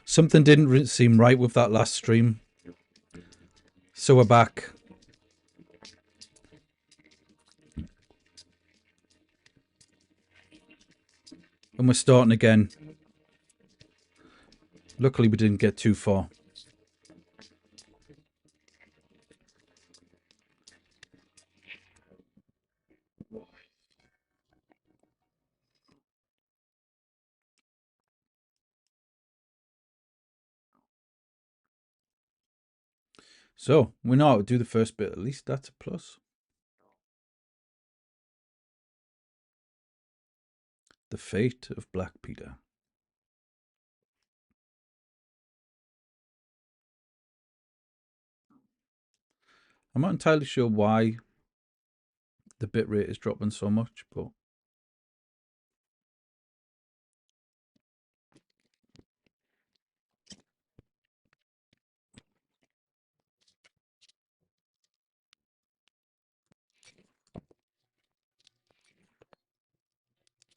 Something didn't seem right with that last stream. So we're back. And we're starting again. Luckily we didn't get too far. So, we know how to do the first bit. At least that's a plus. The Fate of Black Peter. I'm not entirely sure why the bitrate is dropping so much, but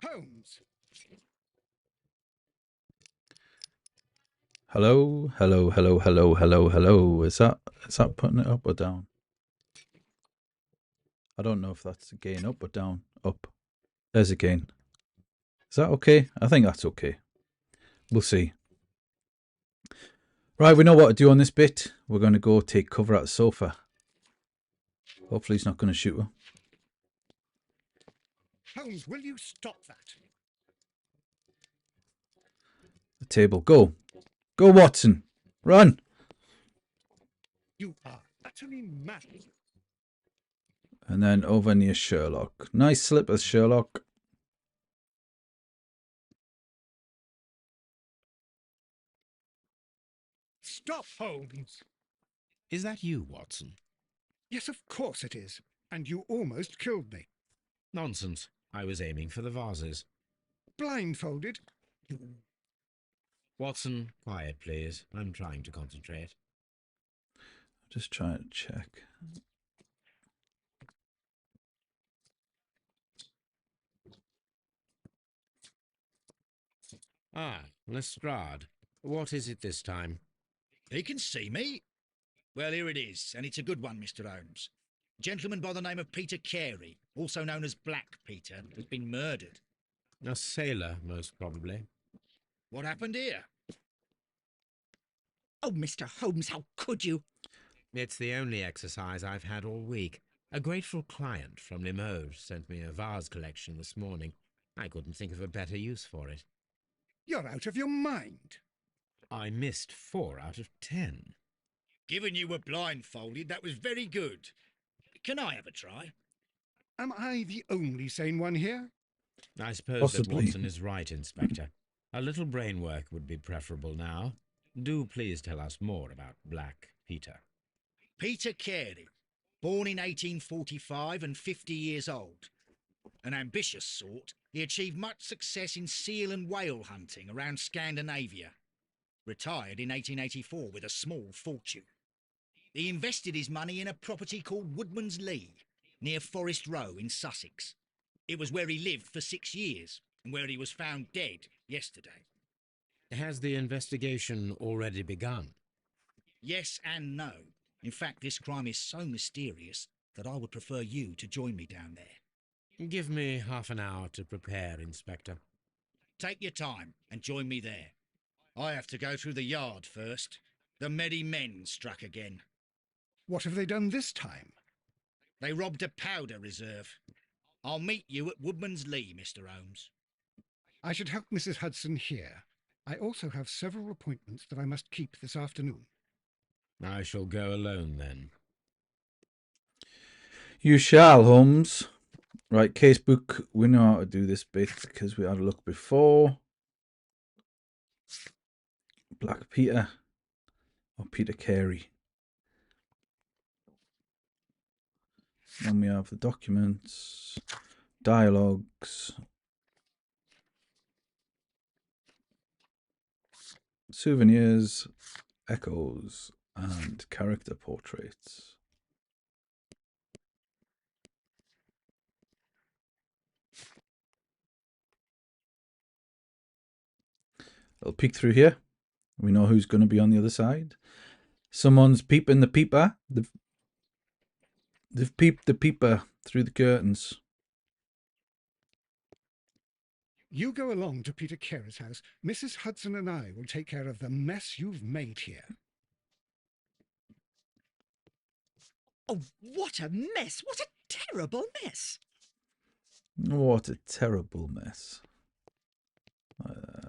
Holmes. hello, hello, hello, hello, hello, hello. Is that putting it up or down? I don't know if that's a gain up or down. Up. There's a gain. Is that okay? I think that's okay. We'll see. Right, we know what to do on this bit. We're going to go take cover at the sofa. Hopefully he's not going to shoot her. Holmes, will you stop that? The table. Go. Go, Watson. Run. You are utterly mad. And then over near Sherlock. Nice slippers, Sherlock. Stop, Holmes. Is that you, Watson? Yes, of course it is. And you almost killed me. Nonsense. I was aiming for the vases. Blindfolded? Watson, quiet, please. I'm trying to concentrate. Just trying to check. Ah, Lestrade. What is it this time? He can see me. Well, here it is, and it's a good one, Mr. Holmes. A gentleman by the name of Peter Carey, also known as Black Peter, has been murdered. A sailor, most probably. What happened here? Oh, Mr. Holmes, how could you? It's the only exercise I've had all week. A grateful client from Limoges sent me a vase collection this morning. I couldn't think of a better use for it. You're out of your mind. I missed 4 out of 10. Given you were blindfolded, that was very good. Can I have a try? Am I the only sane one here? I suppose Possibly. that Watson is right, Inspector. A little brain work would be preferable now. Do please tell us more about Black Peter. Peter Carey, born in 1845 and 50 years old. An ambitious sort, he achieved much success in seal and whale hunting around Scandinavia. Retired in 1884 with a small fortune. He invested his money in a property called Woodman's Lee, near Forest Row in Sussex. It was where he lived for 6 years, and where he was found dead yesterday. Has the investigation already begun? Yes and no. In fact, this crime is so mysterious that I would prefer you to join me down there. Give me half an hour to prepare, Inspector. Take your time and join me there. I have to go through the yard first. The Merry Men struck again. What have they done this time? They robbed a powder reserve. I'll meet you at Woodman's Lee, Mr. Holmes. I should help Mrs. Hudson here. I also have several appointments that I must keep this afternoon. I shall go alone, then. You shall, Holmes. Right, casebook. We know how to do this bit because we had a look before. Black Peter or Peter Carey. Then we have the documents, dialogues, souvenirs, echoes, and character portraits. I'll peek through here. We know who's going to be on the other side. Someone's peeping the peeper. They've peeped the peeper through the curtains. You go along to Peter Carey's house. Mrs. Hudson and I will take care of the mess you've made here. Oh, what a mess! What a terrible mess! What a terrible mess.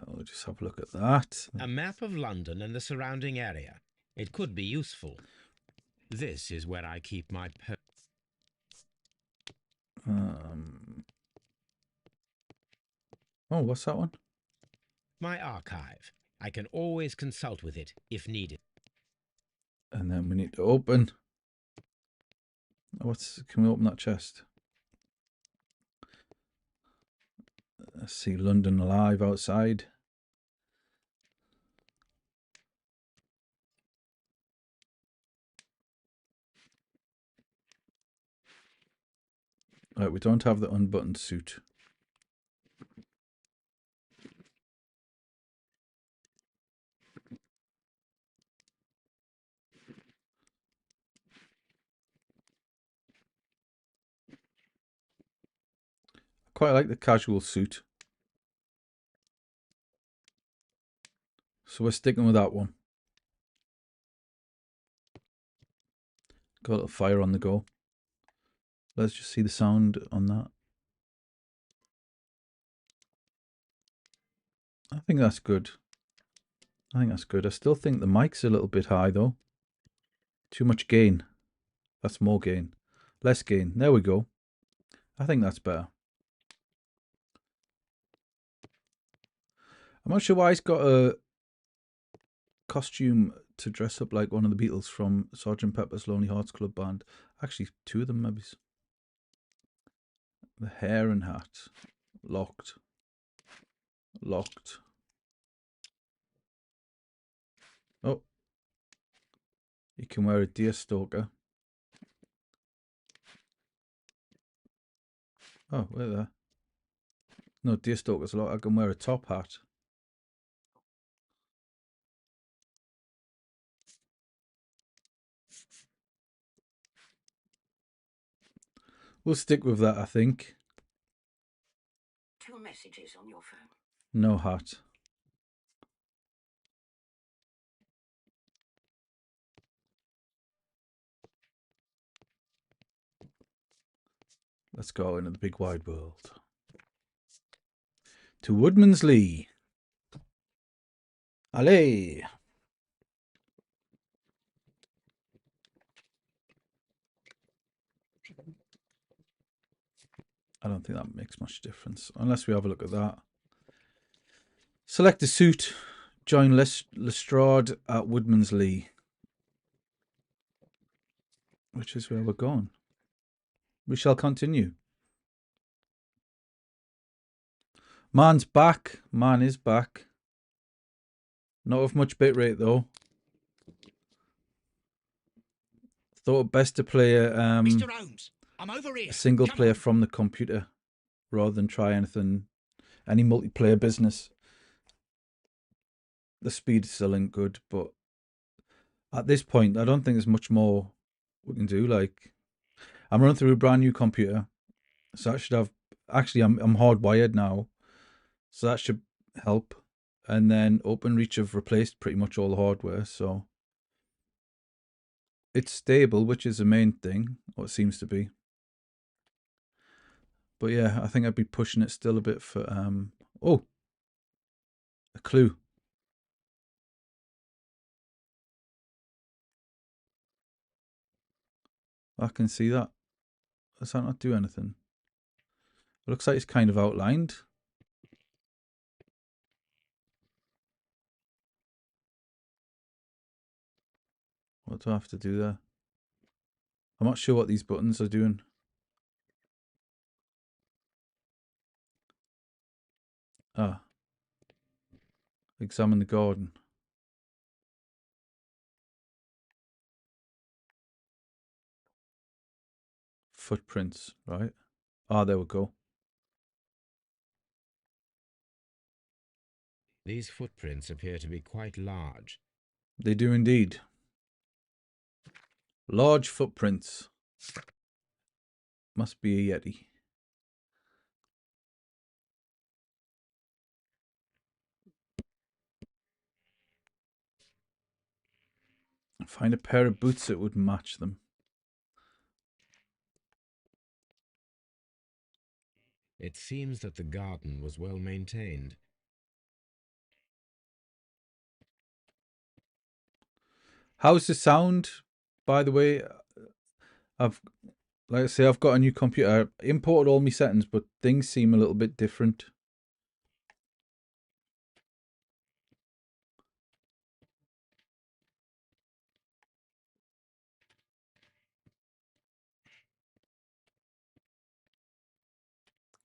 We'll just have a look at that. A map of London and the surrounding area. It could be useful. This is where I keep my Oh, what's that one? my archive. I can always consult with it if needed. And then we need to open. Can we open that chest? Let's see London Alive outside. Right, we don't have the unbuttoned suit. I quite like the casual suit. So we're sticking with that one. Got a little fire on the go. Let's just see the sound on that. I think that's good. I still think the mic's a little bit high though. Too much gain. That's more gain. Less gain. There we go. I think that's better. I'm not sure why he's got a costume to dress up like one of the Beatles from Sgt. Pepper's Lonely Hearts Club Band. Actually, two of them maybe. The hair and hat. Locked. Locked. Oh. You can wear a deerstalker. Oh, wait there. No, deerstalker's locked. I can wear a top hat. We'll stick with that, I think. 2 messages on your phone. No hat. Let's go into the big wide world. To Woodman's Lee. Allez! I don't think that makes much difference, unless we have a look at that. Select a suit. Join Lestrade at Woodman's Lee. Which is where we're going. We shall continue. Man's back. Man is back. Not with much bitrate though. Thought it best to play Mr. Holmes, I'm over here. a single Come player on. from the computer rather than try any multiplayer business. The speed still ain't good, but at this point I don't think there's much more we can do. Like, I'm running through a brand new computer, so that should have actually I'm hardwired now, so that should help. And then OpenReach have replaced pretty much all the hardware, so it's stable, which is the main thing, or it seems to be. But yeah, I think I'd be pushing it still a bit for oh, a clue. I can see that. Does that not do anything? It looks like it's kind of outlined. What do I have to do there? I'm not sure what these buttons are doing. Ah. Examine the garden. Footprints, right? Ah, there we go. These footprints appear to be quite large. They do indeed. Large footprints. Must be a Yeti. Find a pair of boots that would match them. It seems that the garden was well maintained. How's the sound? By the way, like I say, I've got a new computer. I imported all my settings, but things seem a little bit different.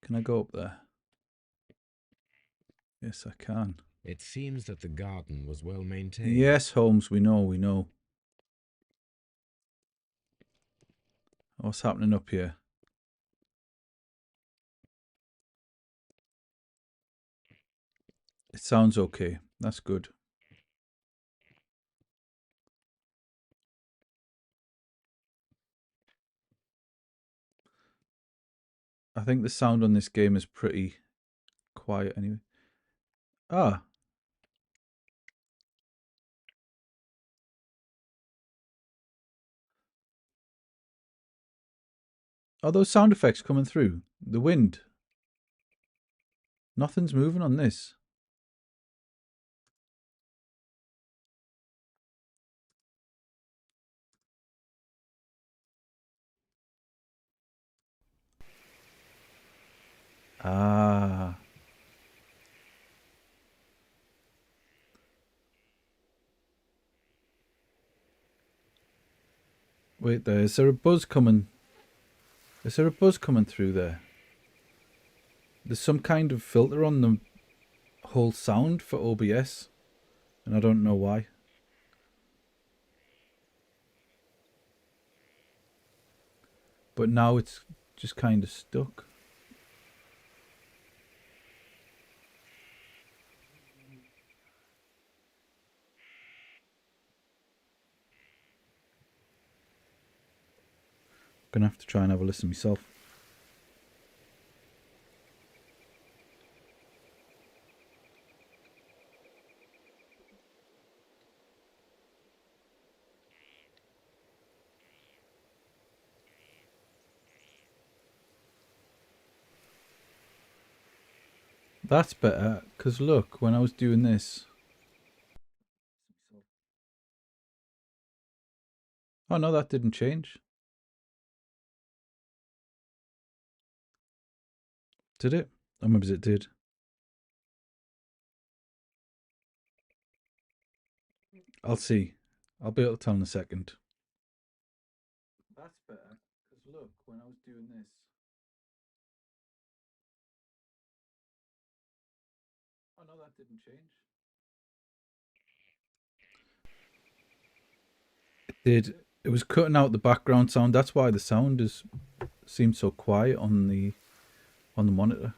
Can I go up there? Yes, I can. It seems that the garden was well maintained. Yes, Holmes, we know. What's happening up here? It sounds okay. That's good. I think the sound on this game is pretty quiet anyway. Ah. Are those sound effects coming through? The wind. Nothing's moving on this. Ah. Wait there, is there a buzz coming? Is there a buzz coming through there? There's some kind of filter on the whole sound for OBS, and I don't know why. But now it's just kind of stuck. Gonna have to try and have a listen myself. That's better, because look, when I was doing this... Oh no, that didn't change. Did it? Or maybe it did. I'll see. I'll be able to tell in a second. That's better, because look, when I was doing this... Oh no, that didn't change. It did. It was cutting out the background sound. That's why the sound seems so quiet on the monitor.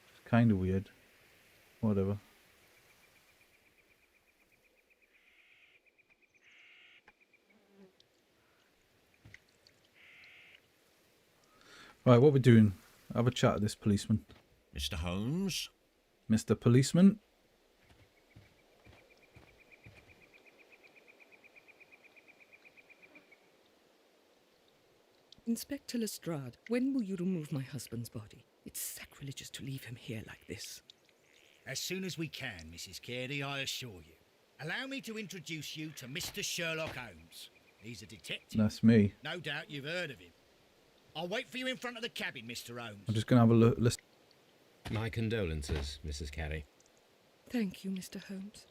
It's kind of weird. Whatever. Right, what we're doing? Have a chat with this policeman. Mr. Holmes? Mr. Policeman? Inspector Lestrade, when will you remove my husband's body? It's sacrilegious to leave him here like this. As soon as we can, Mrs. Carey, I assure you. Allow me to introduce you to Mr. Sherlock Holmes. He's a detective. That's me. No doubt you've heard of him. I'll wait for you in front of the cabin, Mr. Holmes. I'm just going to have a look. List. My condolences, Mrs. Carey. Thank you, Mr. Holmes.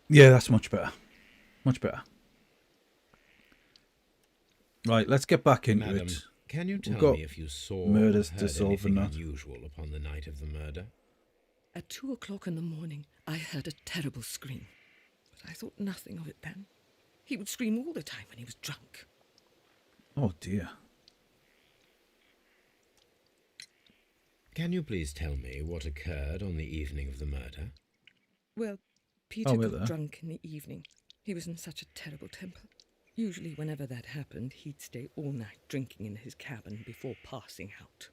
Yeah, that's much better. Much better. Right, let's get back into Madam, it. can you tell got me if you saw murders or to heard solve and anything that. unusual upon the night of the murder? At 2 o'clock in the morning, I heard a terrible scream, but I thought nothing of it then. He would scream all the time when he was drunk. Oh dear. Can you please tell me what occurred on the evening of the murder? Well, Peter Oh, wait got there. drunk in the evening. He was in such a terrible temper. Usually, whenever that happened, he'd stay all night drinking in his cabin before passing out.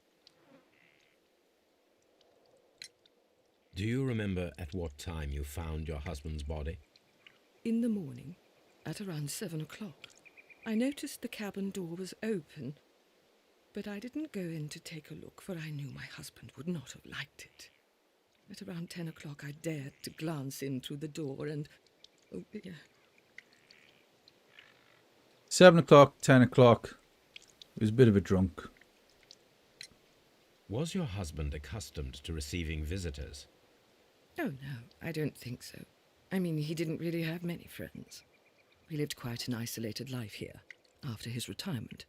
Do you remember at what time you found your husband's body? In the morning, at around 7 o'clock, I noticed the cabin door was open, but I didn't go in to take a look, for I knew my husband would not have liked it. At around 10 o'clock, I dared to glance in through the door and... oh dear. 7 o'clock, 10 o'clock. He was a bit of a drunk. Was your husband accustomed to receiving visitors? Oh, no, I don't think so. I mean, he didn't really have many friends. We lived quite an isolated life here, after his retirement.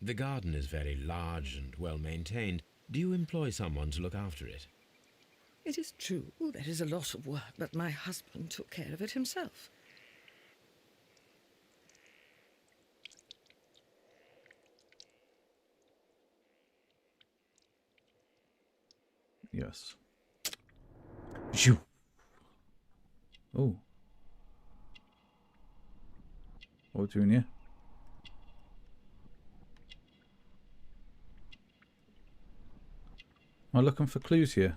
The garden is very large and well maintained. Do you employ someone to look after it? It is true, there is a lot of work, but my husband took care of it himself. Yes. Shoo. Oh. What are we doing here? Am I looking for clues here?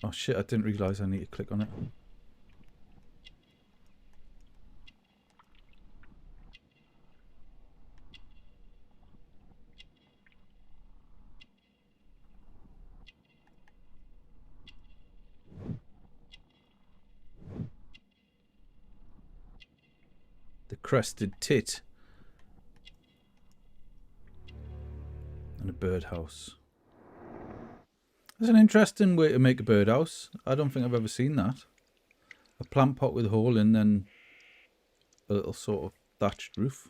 Oh shit, I didn't realise I need to click on it. The crested tit. And a birdhouse. That's an interesting way to make a birdhouse. I don't think I've ever seen that. A plant pot with a hole in, then a little sort of thatched roof.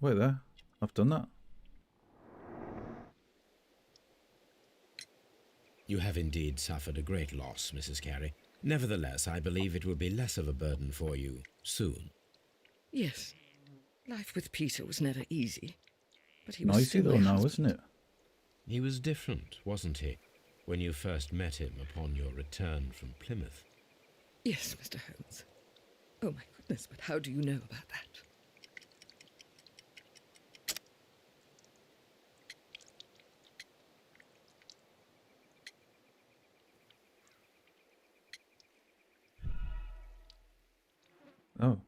Wait there. I've done that. You have indeed suffered a great loss, Mrs. Carey. Nevertheless, I believe it will be less of a burden for you soon. Yes, life with Peter was never easy, but he was Noisy still though my now, husband. isn't it? He was different, wasn't he, when you first met him upon your return from Plymouth? Yes, Mr. Holmes. Oh my goodness, but how do you know about that? Oh.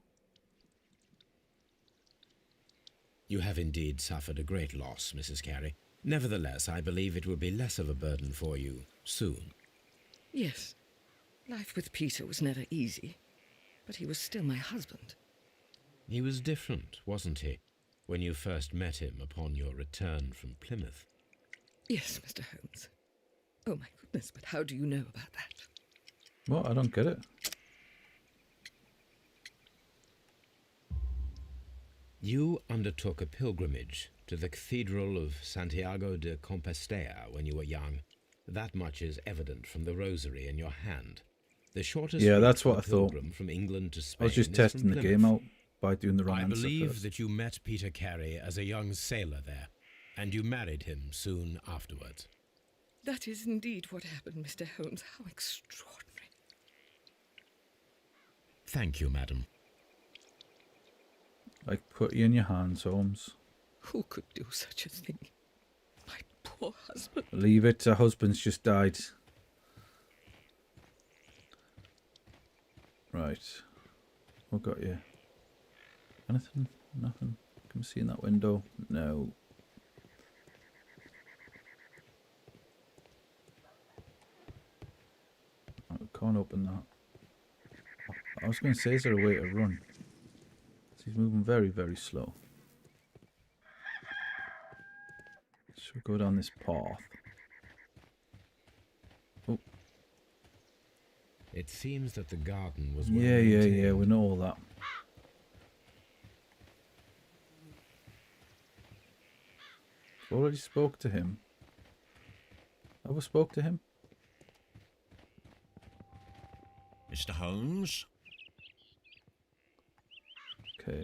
You have indeed suffered a great loss, Mrs. Carey. Nevertheless, I believe it will be less of a burden for you soon. Yes, life with Peter was never easy, but he was still my husband. He was different, wasn't he, when you first met him upon your return from Plymouth? Yes, Mr. Holmes. Oh my goodness, but how do you know about that? What? I don't get it. You undertook a pilgrimage to the Cathedral of Santiago de Compostela when you were young. That much is evident from the rosary in your hand. The shortest Yeah, route that's for what a I thought. pilgrim from England to I Spain was just is testing from the Plymouth. game out by doing the wrong I answer believe first. that you met Peter Carey as a young sailor there, and you married him soon afterwards. That is indeed what happened, Mr. Holmes. How extraordinary. Thank you, madam. Like, put you in your hands, Holmes. Who could do such a thing? My poor husband. Leave it. Her husband's just died. Right. What got you? Anything? Nothing? Can we see in that window? No. I can't open that. I was going to say, is there a way to run? He's moving very, very slow. Should we go down this path? Oh. It seems that the garden was well Yeah, maintained. we know all that. Already spoke to him. Have we spoke to him? Mr. Holmes? Okay.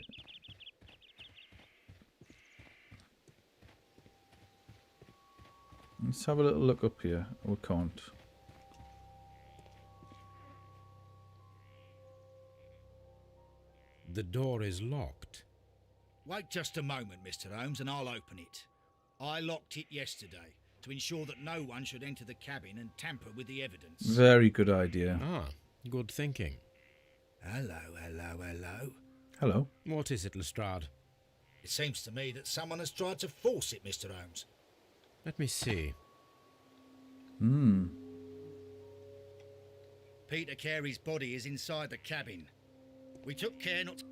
Let's have a little look up here. We can't. The door is locked. Wait just a moment, Mr. Holmes, and I'll open it. I locked it yesterday to ensure that no one should enter the cabin and tamper with the evidence. Very good idea. Ah, good thinking. Hello, hello, hello. Hello. What is it, Lestrade? It seems to me that someone has tried to force it, Mr. Holmes. Let me see. Peter Carey's body is inside the cabin. We took care not to...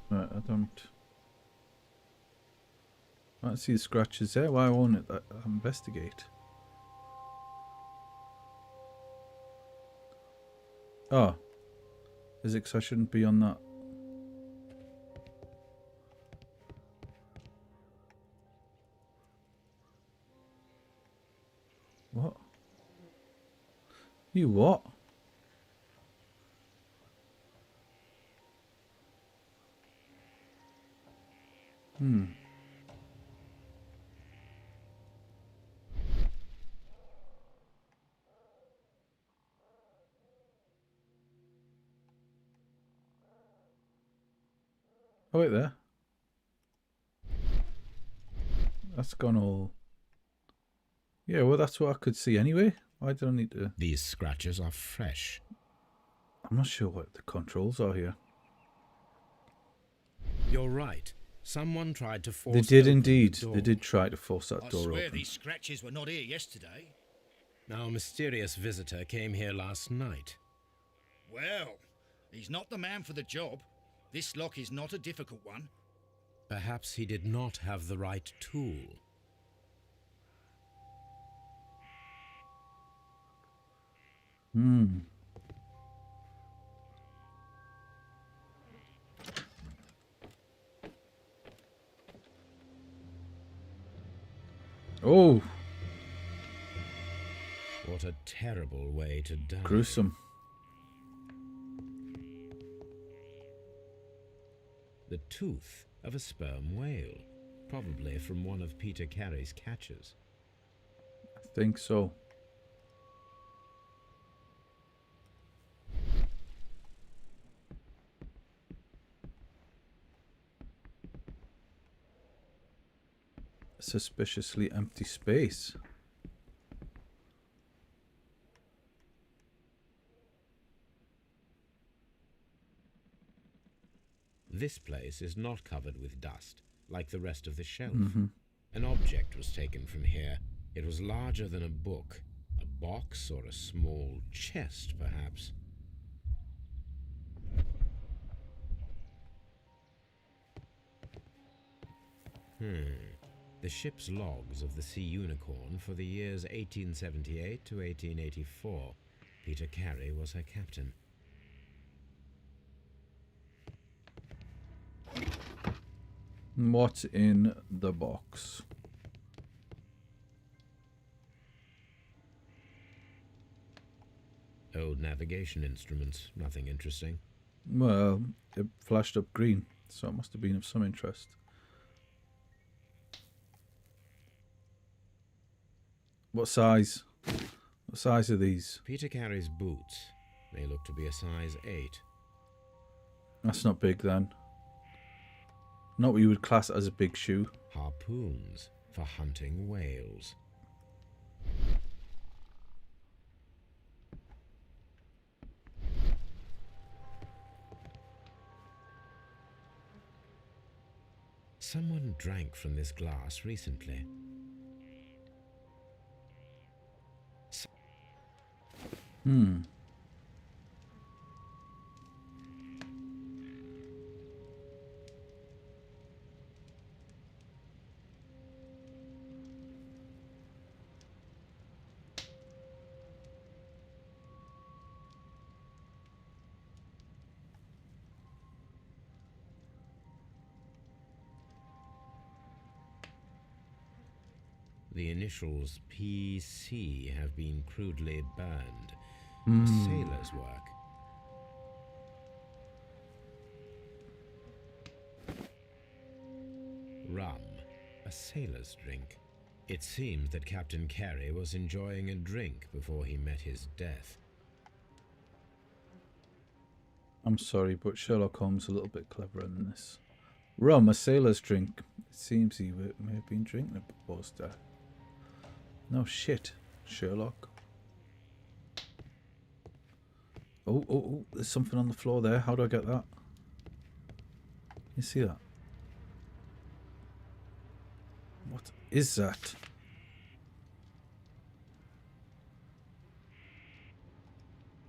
Right, I don't see the scratches there. Why won't it investigate? Oh. Is it 'cause I shouldn't be on that? What? You what? Oh, wait there. That's gone all... Yeah, well, that's what I could see anyway. Why do I need to... These scratches are fresh. I'm not sure what the controls are here. You're right. Someone tried to force They did open indeed. the door. They did try to force that I door swear open. these scratches were not here yesterday. Our mysterious visitor came here last night. Well, he's not the man for the job. This lock is not a difficult one. Perhaps he did not have the right tool. Oh, What a terrible way to die. gruesome. The tooth of a sperm whale, probably from one of Peter Carey's catches. I think so. Suspiciously empty space. This place is not covered with dust, like the rest of the shelf. An object was taken from here. It was larger than a book, a box or a small chest, perhaps. The ship's logs of the Sea Unicorn for the years 1878 to 1884. Peter Carey was her captain. What's in the box? Old navigation instruments, nothing interesting. Well, it flashed up green, so it must have been of some interest. What size? What size are these? Peter Carey's boots. They look to be a size 8. That's not big then. Not what you would class as a big shoe. Harpoons for hunting whales. Someone drank from this glass recently. Hmm. The initials PC have been crudely burned. A Hmm. sailor's work. Rum, a sailor's drink. It seems that Captain Carey was enjoying a drink before he met his death. I'm sorry, but Sherlock Holmes is a little bit cleverer than this. Rum, a sailor's drink. It seems he may have been drinking it before his death. No shit, Sherlock. Oh, there's something on the floor there. How do I get that? You see that? What is that?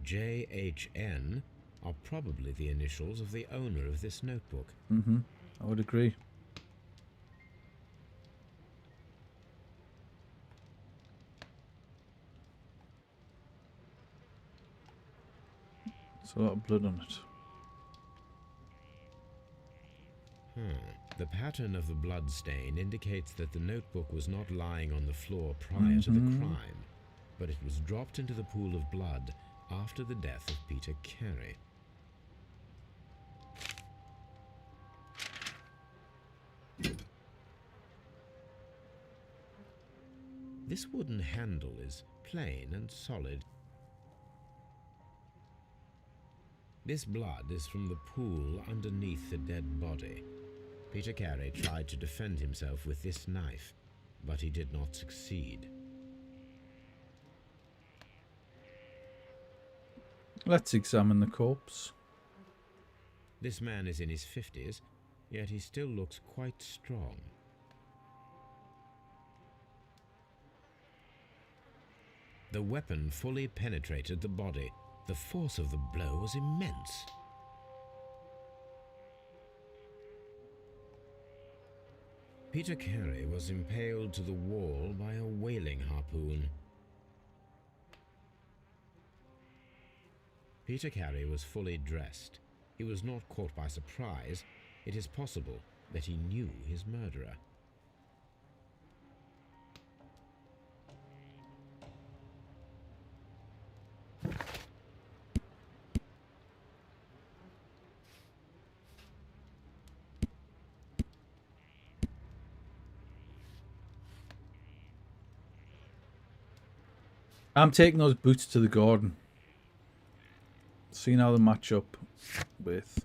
JHN are probably the initials of the owner of this notebook. Mm-hmm. I would agree. There's a lot of blood on it. The pattern of the blood stain indicates that the notebook was not lying on the floor prior to the crime, but it was dropped into the pool of blood after the death of Peter Carey. This wooden handle is plain and solid. This blood is from the pool underneath the dead body. Peter Carey tried to defend himself with this knife, but he did not succeed. Let's examine the corpse. This man is in his 50s, yet he still looks quite strong. The weapon fully penetrated the body. The force of the blow was immense. Peter Carey was impaled to the wall by a whaling harpoon. Peter Carey was fully dressed. He was not caught by surprise. It is possible that he knew his murderer. I'm taking those boots to the garden. Seeing how they match up with...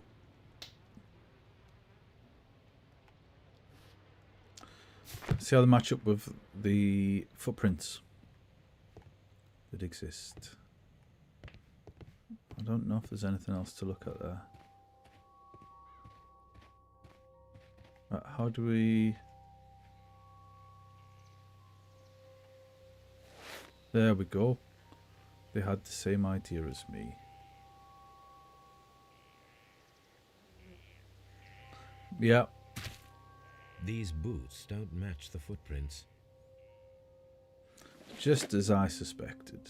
See how they match up with the footprints that exist. I don't know if there's anything else to look at there. How do we... There we go. They had the same idea as me. Yeah. These boots don't match the footprints. Just as I suspected.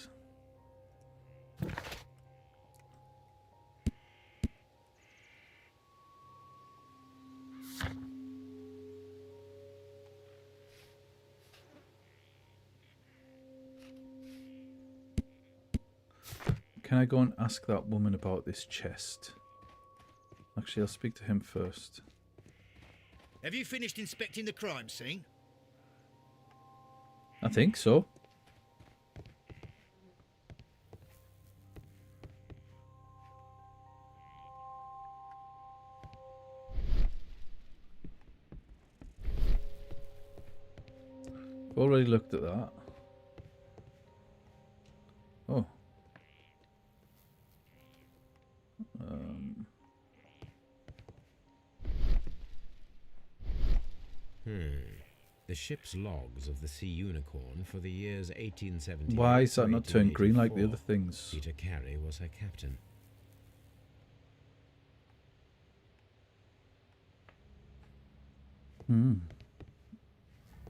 Can I go and ask that woman about this chest? Actually, I'll speak to him first. Have you finished inspecting the crime scene? I think so. Already looked at that. Oh. The ship's logs of the Sea Unicorn for the years 1878 Why is that to not turned green like the 1884. other things? Peter Carey was her captain.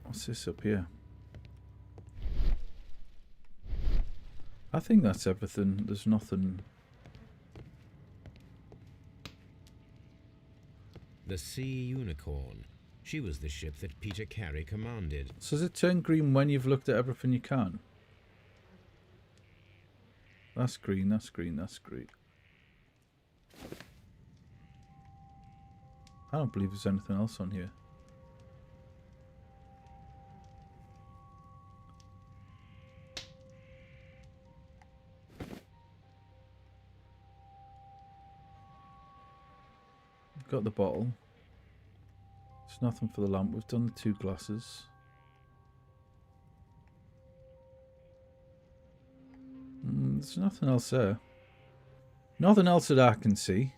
What's this up here? I think that's everything. There's nothing. The Sea Unicorn. She was the ship that Peter Carey commanded. So does it turn green when you've looked at everything you can? That's green, that's green, that's green. I don't believe there's anything else on here. Got the bottle. There's nothing for the lamp. We've done the 2 glasses. There's nothing else there. Nothing else that I can see.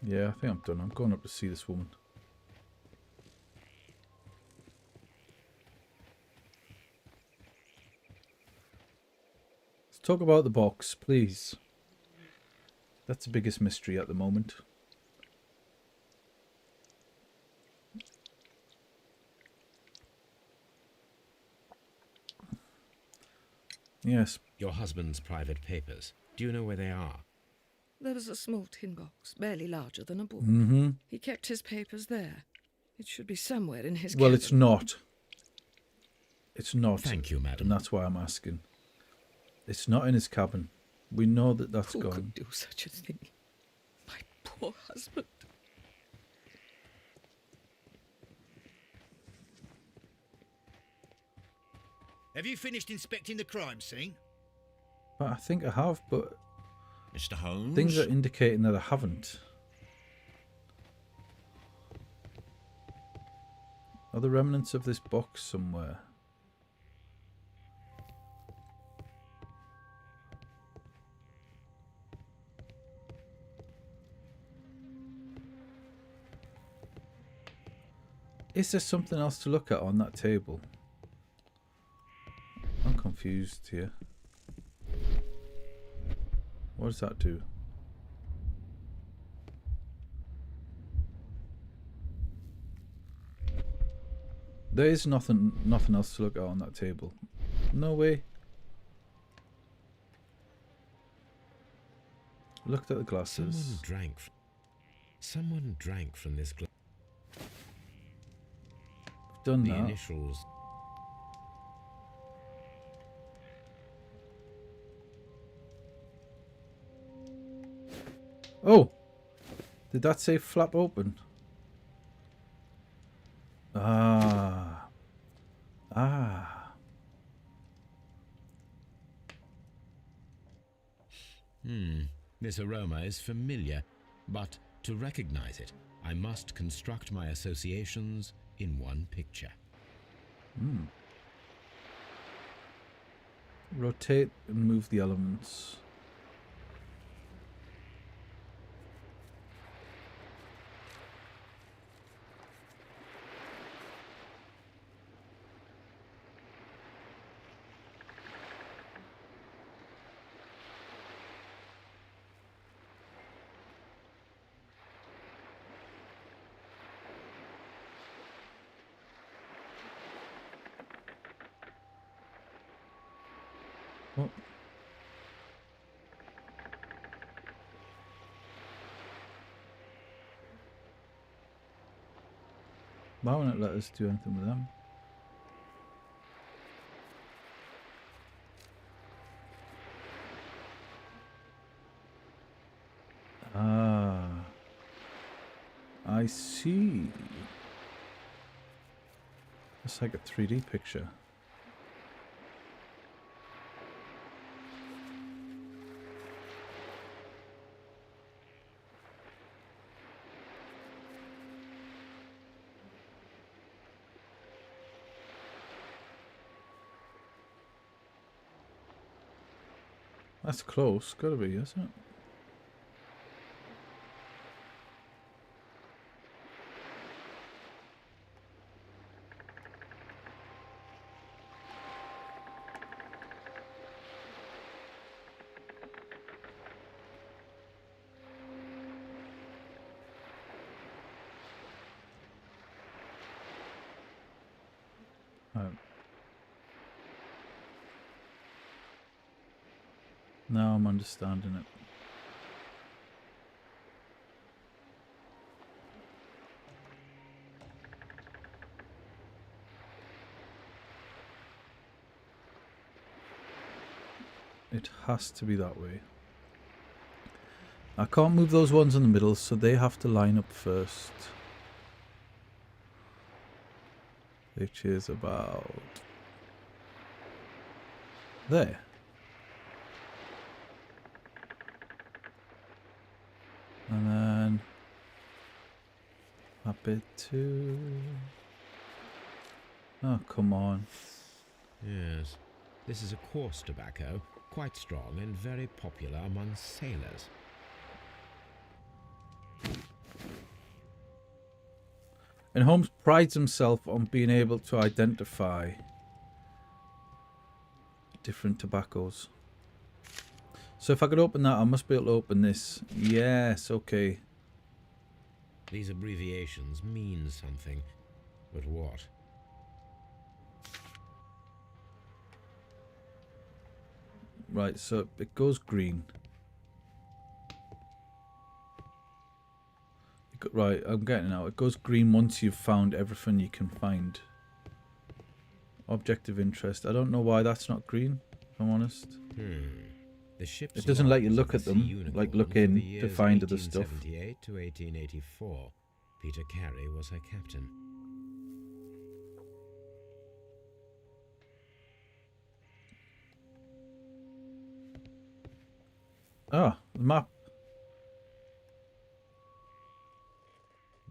Yeah, I think I'm done. I'm going up to see this woman. Let's talk about the box, please. That's the biggest mystery at the moment. Yes. Your husband's private papers. Do you know where they are? There was a small tin box, barely larger than a book. He kept his papers there. It should be somewhere in his Well, cabin. it's not. It's not. Thank you, madam. And that's why I'm asking. It's not in his cabin. We know that that's Who gone. could do such a thing? My poor husband. Have you finished inspecting the crime scene? But I think I have, but Mr. Holmes? things are indicating that I haven't. Are there remnants of this box somewhere? Is there something else to look at on that table? I'm confused here. What does that do? There is nothing else to look at on that table. No way. Looked at the glasses. Someone drank from this glass. Done The that. initials. Oh! Did that say flap open? Ah. Ah. This aroma is familiar, but to recognize it, I must construct my associations in one picture. Rotate and move the elements. Oh. Why won't it let us do anything with them? Ah. I see. It's like a 3D picture. That's close. Gotta be, isn't it? Now I'm understanding it. It has to be that way. I can't move those ones in the middle, so they have to line up first. Which is about there. And then a bit too. Oh, come on. Yes. This is a coarse tobacco, quite strong and very popular among sailors. And Holmes prides himself on being able to identify different tobaccos. So if I could open that, I must be able to open this. Yes, okay. These abbreviations mean something, but what? Right, so it goes green. Right, I'm getting it now. It goes green once you've found everything you can find. Object of interest. I don't know why that's not green, if I'm honest. The ship's It doesn't let you logs look of at the them, Sea Unicorn like look for the in to years find other stuff. 1878 to 1884. Peter Carey was her captain. Ah, the map.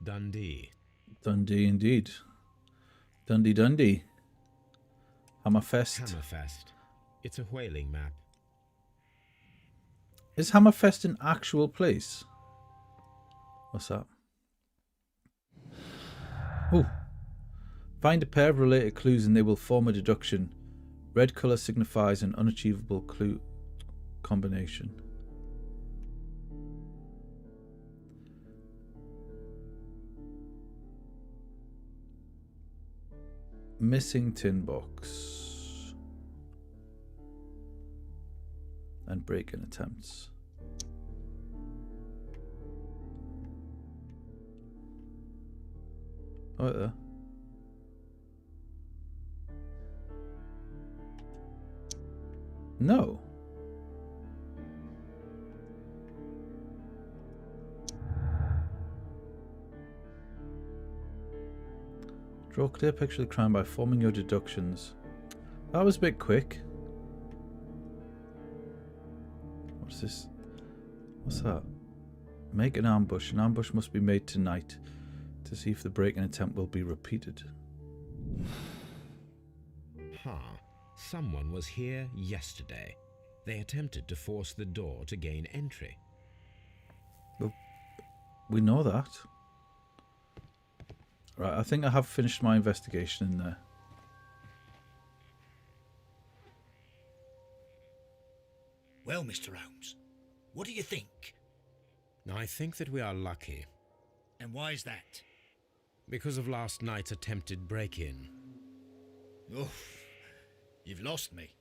Dundee. Dundee indeed. Dundee. Hammerfest. Hammerfest. It's a whaling map. Is Hammerfest an actual place? What's that? Oh. Find a pair of related clues and they will form a deduction. Red colour signifies an unachievable clue combination. Missing tin box. And break-in attempts. Oh, there. No. Draw a clear picture of the crime by forming your deductions. That was a bit quick. What's this? What's that? Make an ambush. An ambush must be made tonight to see if the break-in attempt will be repeated. Someone was here yesterday. They attempted to force the door to gain entry. Well, we know that. Right, I think I have finished my investigation in there. Well, Mr. Holmes, what do you think? I think that we are lucky. And why is that? Because of last night's attempted break-in. Oof, you've lost me.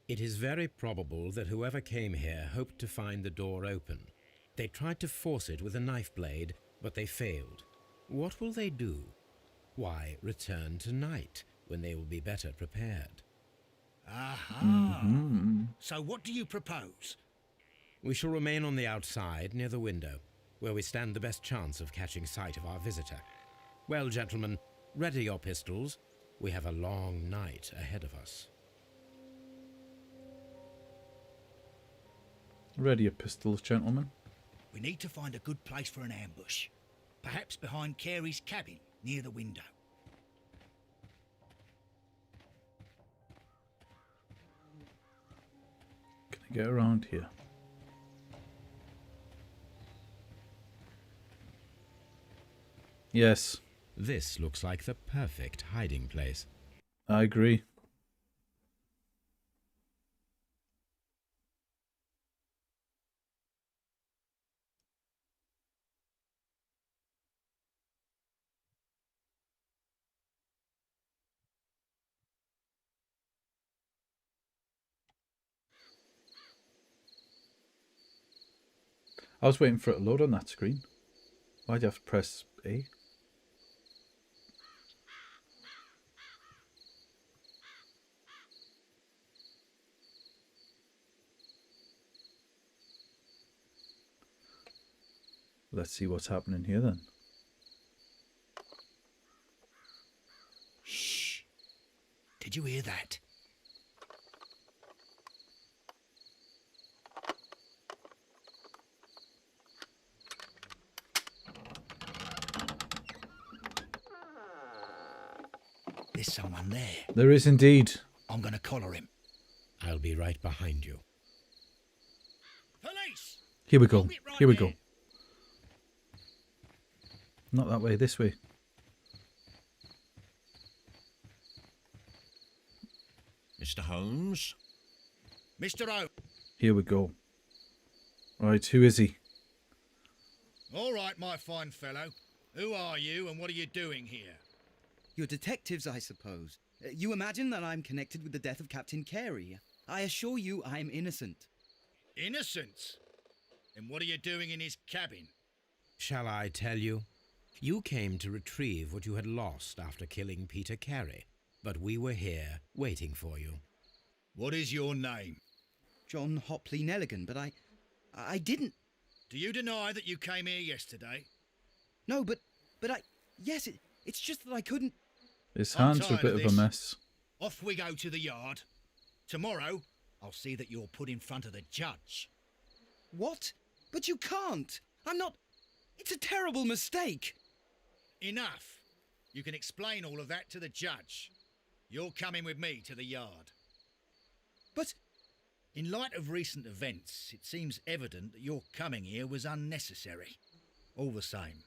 It is very probable that whoever came here hoped to find the door open. They tried to force it with a knife blade, but they failed. What will they do? Why, return tonight, when they will be better prepared. Aha! So what do you propose? We shall remain on the outside, near the window, where we stand the best chance of catching sight of our visitor. Well, gentlemen, ready your pistols. We have a long night ahead of us. Ready your pistols, gentlemen. We need to find a good place for an ambush. Perhaps behind Carey's cabin, near the window. Get around here. Yes, This looks like the perfect hiding place. I agree. I was waiting for it to load on that screen. Why'd you have to press A? Let's see what's happening here then. Shh. Did you hear that? There's someone there. There is indeed. I'm going to collar him. I'll be right behind you. Police! Here we go. Hold it right Here we there. go. Not that way, this way. Mr. Holmes? Mr. O. Here we go. Right, who is he? All right, my fine fellow. Who are you and what are you doing here? You're detectives, I suppose. You imagine that I'm connected with the death of Captain Carey. I assure you I'm innocent. Innocent? And what are you doing in his cabin? Shall I tell you? You came to retrieve what you had lost after killing Peter Carey, but we were here waiting for you. What is your name? John Hopley Nelligan, but I didn't... Do you deny that you came here yesterday? No, but yes, it's just that I couldn't... His I'm hands are a tired bit of of a this. mess. Off we go to the yard. Tomorrow, I'll see that you're put in front of the judge. What? But you can't! I'm not... It's a terrible mistake! Enough. You can explain all of that to the judge. You're coming with me to the yard. But... In light of recent events, it seems evident that your coming here was unnecessary. All the same,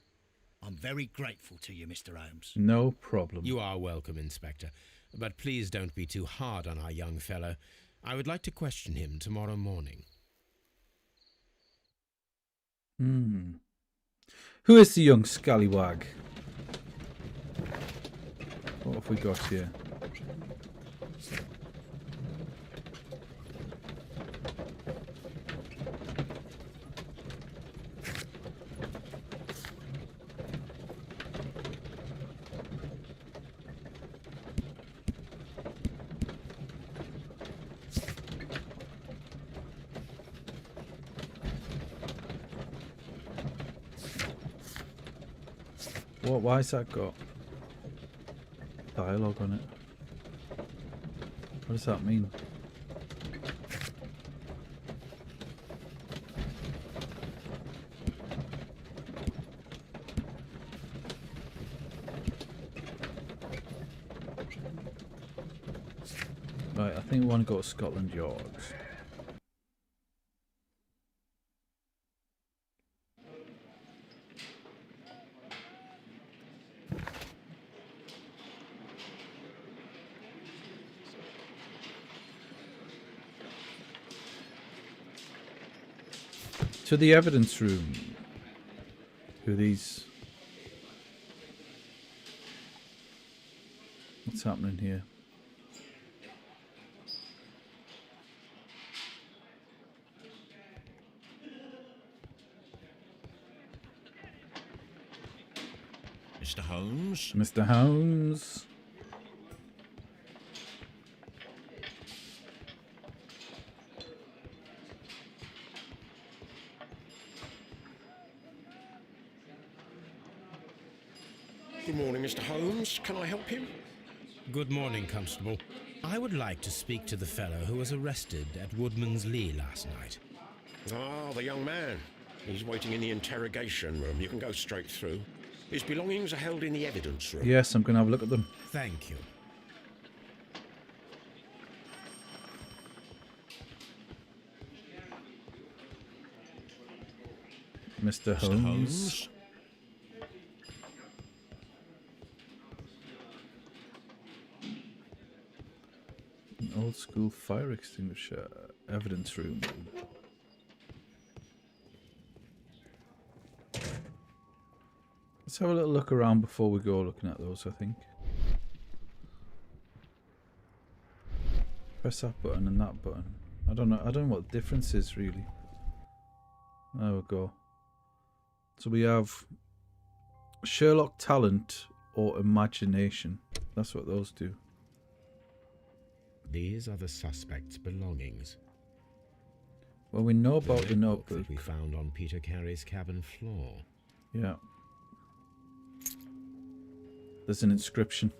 I'm very grateful to you, Mr. Holmes. No problem. You are welcome, Inspector, but please don't be too hard on our young fellow. I would like to question him tomorrow morning. Who is the young scallywag? What have we got here? What? Why has that got dialogue on it? What does that mean? Right, I think we want to go to Scotland Yard. To the evidence room. Who are these? What's happening here? Mr. Holmes? Mr. Holmes. Good morning, Mr. Holmes. Can I help him? Good morning, Constable. I would like to speak to the fellow who was arrested at Woodman's Lee last night. Ah, the young man. He's waiting in the interrogation room. You can go straight through. His belongings are held in the evidence room. Yes, I'm going to have a look at them. Thank you. Mr. Mr. Holmes. Holmes? An old school fire extinguisher. Evidence room. Let's have a little look around before we go looking at those, I think. Press that button and that button. I don't know what the difference is really. There we go. So we have Sherlock talent or imagination. That's what those do. These are the suspect's belongings. Well, we know about the notebook. That we found on Peter Carey's cabin floor. Yeah. There's an inscription.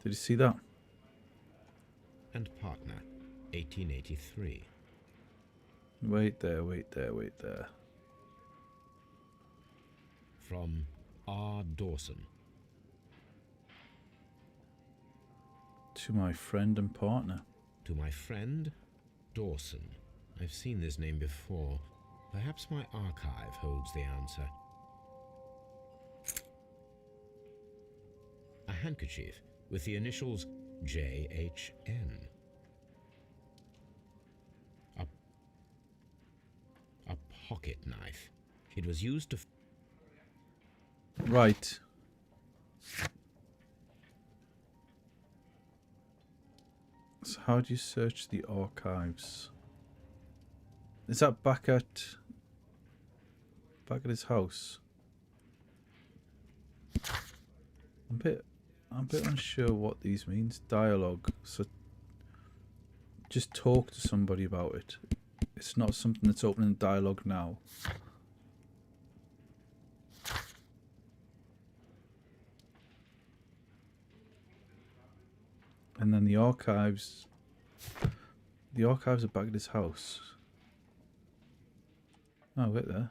Did you see that? And partner, 1883. Wait there, wait there, wait there. From R. Dawson. To my friend and partner. To my friend, Dawson. I've seen this name before. Perhaps my archive holds the answer. A handkerchief with the initials JHN. A pocket knife. It was used to... Right. So how do you search the archives? Is that back at his house? I'm a bit unsure what these means. Dialogue. So just talk to somebody about it. It's not something that's opening dialogue now. And then the archives. The archives are back at his house. Oh, wait there.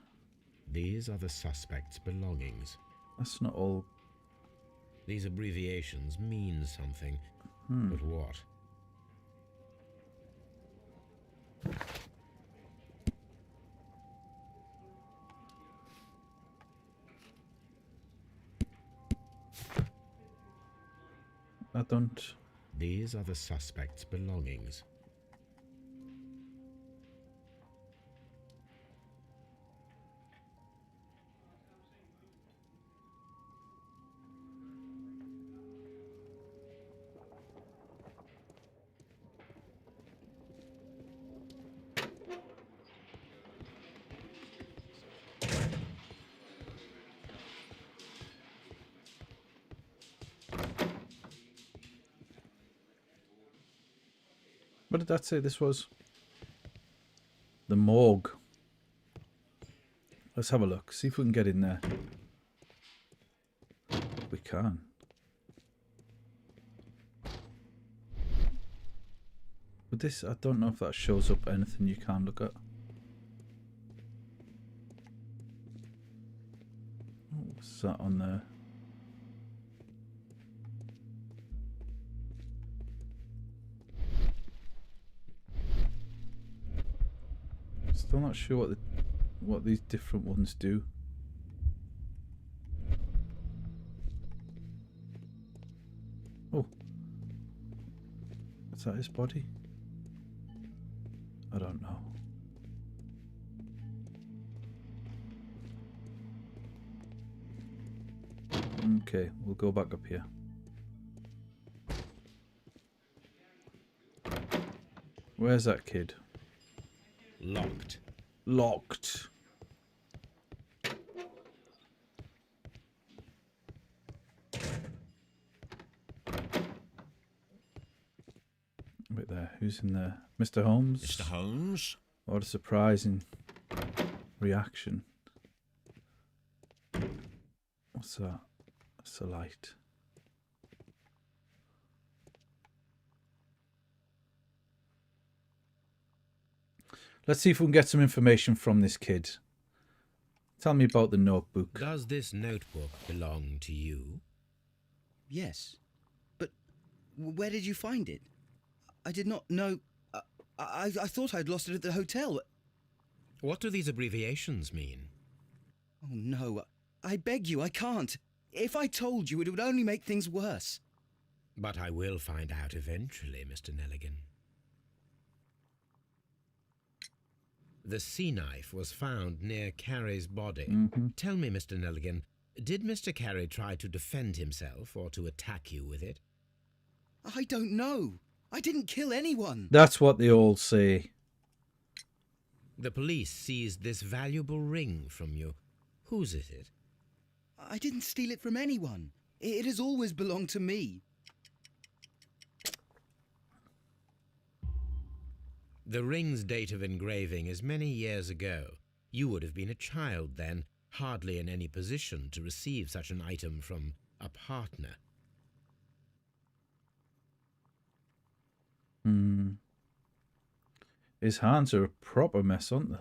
These are the suspect's belongings. That's not all. These abbreviations mean something. But what? I don't. These are the suspect's belongings. What did that say this was? The morgue. Let's have a look. See if we can get in there. We can. But this, I don't know if that shows up anything you can look at. Oh, what's that on there? Still not sure what these different ones do. Oh, is that his body? I don't know. Okay, we'll go back up here. Where's that kid? Locked. Locked. Wait there, who's in there? Mr. Holmes? Mr. Holmes? What a surprising reaction. What's that? That's a light. Let's see if we can get some information from this kid. Tell me about the notebook. Does this notebook belong to you? Yes. But where did you find it? I did not know... I thought I'd lost it at the hotel. What do these abbreviations mean? Oh no, I beg you, I can't. If I told you, it would only make things worse. But I will find out eventually, Mr. Nelligan. The sea knife was found near Carey's body. Mm-hmm. Tell me, Mr. Nelligan, did Mr. Carey try to defend himself or to attack you with it? I don't know. I didn't kill anyone. That's what they all say. The police seized this valuable ring from you. Whose is it? I didn't steal it from anyone. It has always belonged to me. The ring's date of engraving is many years ago. You would have been a child then, hardly in any position to receive such an item from a partner. His hands are a proper mess, aren't they?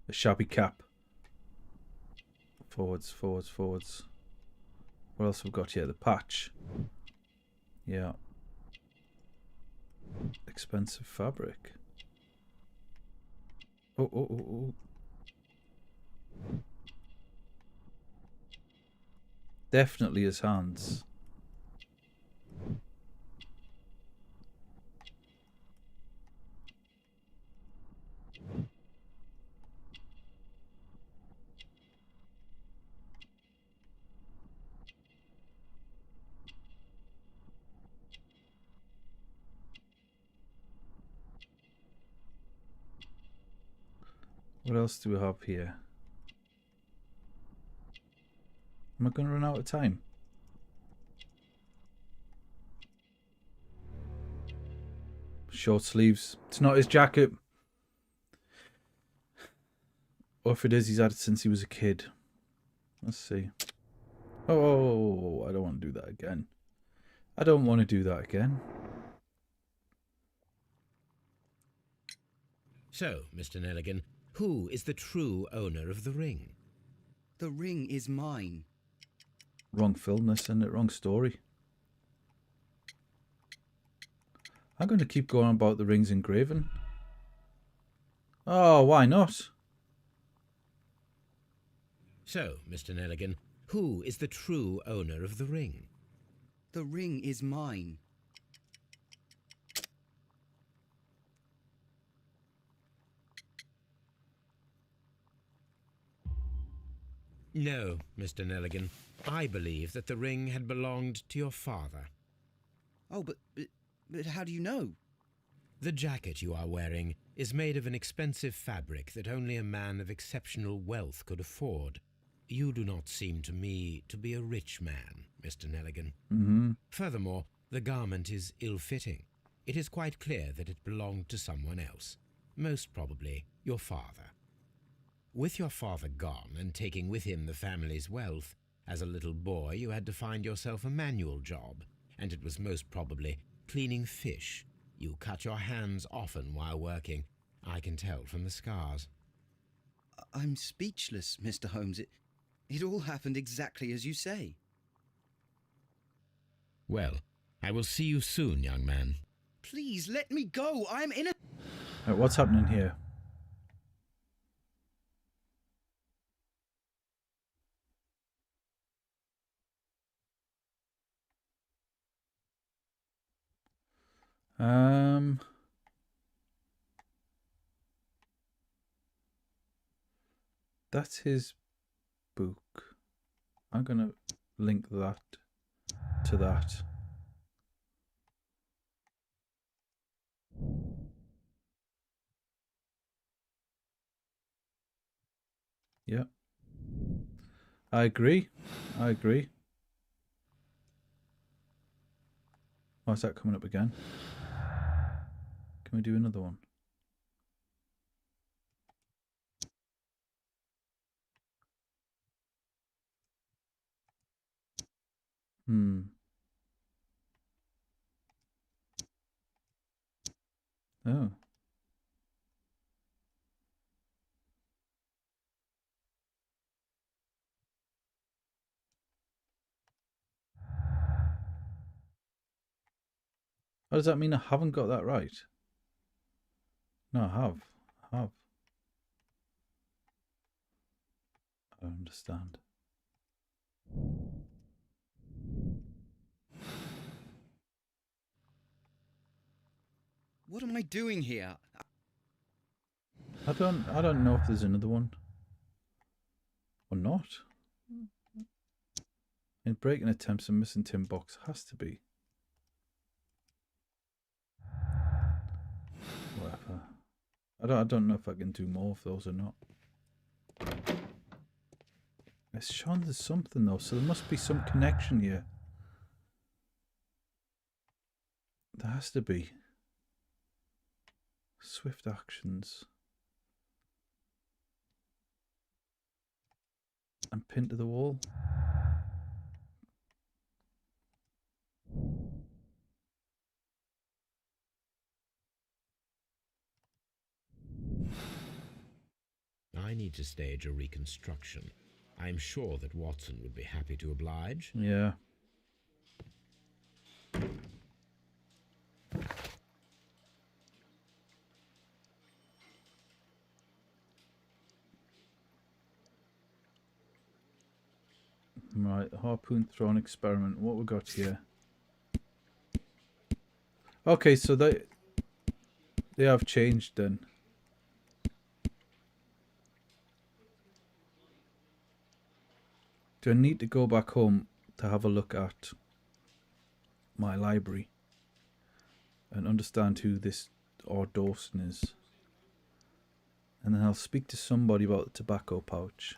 A shabby cap. Forwards, forwards, forwards. What else have we got here? The patch. Yeah. Expensive fabric. Oh, oh, oh, oh. Definitely his hands. What else do we have here? Am I going to run out of time? Short sleeves. It's not his jacket. Or if it is, he's had it since he was a kid. Let's see. Oh, I don't want to do that again. I don't want to do that again. So, Mr. Nelligan, who is the true owner of the ring? The ring is mine. Wrong film, this, isn't it? Wrong story. I'm going to keep going about the ring's engraving. Oh, why not? So, Mr. Nelligan, who is the true owner of the ring? The ring is mine. No, Mr. Nelligan. I believe that the ring had belonged to your father. Oh, but how do you know? The jacket you are wearing is made of an expensive fabric that only a man of exceptional wealth could afford. You do not seem to me to be a rich man, Mr. Nelligan. Mm-hmm. Furthermore, the garment is ill-fitting. It is quite clear that it belonged to someone else, most probably your father. With your father gone and taking with him the family's wealth, as a little boy you had to find yourself a manual job, and it was most probably cleaning fish. You cut your hands often while working. I can tell from the scars. I'm speechless, Mr. Holmes. It all happened exactly as you say. Well, I will see you soon, young man. Please, let me go. I'm in a... Right, what's happening here? That's his book. I'm gonna link that to that. Yeah. I agree. I agree. Why is that coming up again? Can we do another one? Oh. Oh, does that mean I haven't got that right? No, I have. I have. I don't understand. What am I doing here? I don't know if there's another one or not. In breaking attempts and missing tin box has to be. Whatever. I don't know if I can do more of those or not. It's shown there's something though, so there must be some connection here. There has to be. Swift actions. And pinned to the wall. I need to stage a reconstruction. I'm sure that Watson would be happy to oblige. Yeah. Right, harpoon thrown experiment. What we got here? Okay, so they have changed then. Do I need to go back home to have a look at my library and understand who this R. Dawson is? And then I'll speak to somebody about the tobacco pouch.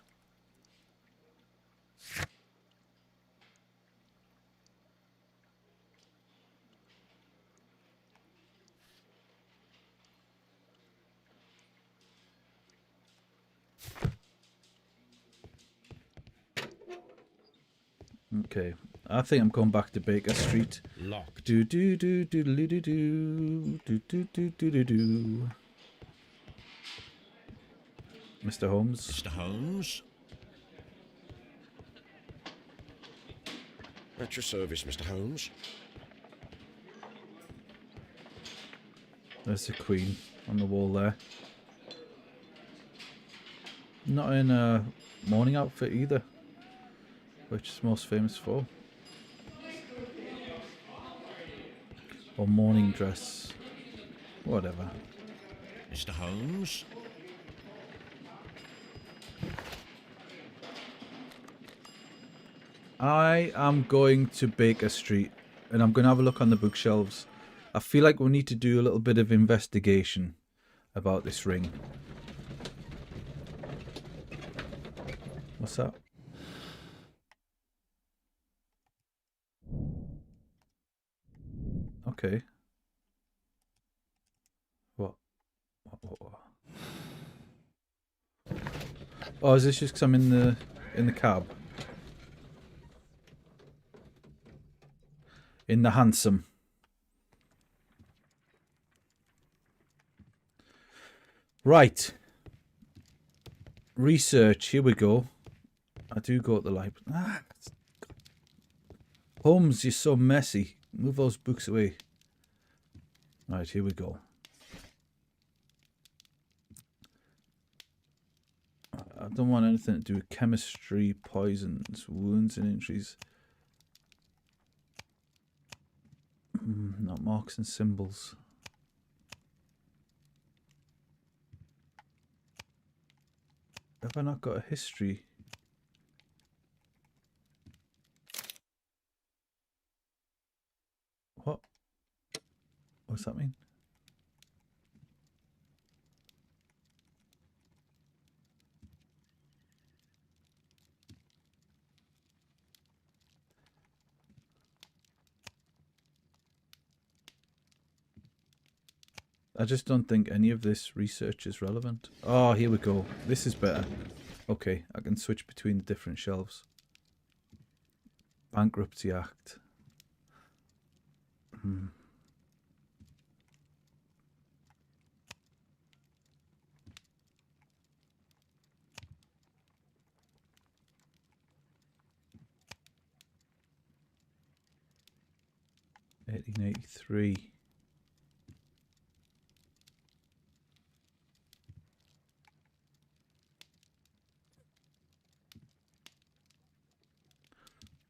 Okay, I think I'm going back to Baker Street. Locked. Do do do do do do do do do do do do do. Mr. Holmes. Mr. Holmes? At your service, Mr. Holmes. There's the Queen on the wall there. Not in a morning outfit either, which is most famous for. Or morning dress. Whatever. Mr. Holmes? I am going to Baker Street and I'm going to have a look on the bookshelves. I feel like we need to do a little bit of investigation about this ring. What's that? Okay. What? Oh, is this just because I'm in the cab? In the hansom. Right. Research. Here we go. I do go to the library. Holmes, you're so messy. Move those books away. Right, here we go. I don't want anything to do with chemistry, poisons, wounds and injuries. Not marks and symbols. Have I not got a history? What? What's that mean? I just don't think any of this research is relevant. Oh, here we go. This is better. Okay, I can switch between the different shelves. Bankruptcy Act. Hmm. $1883.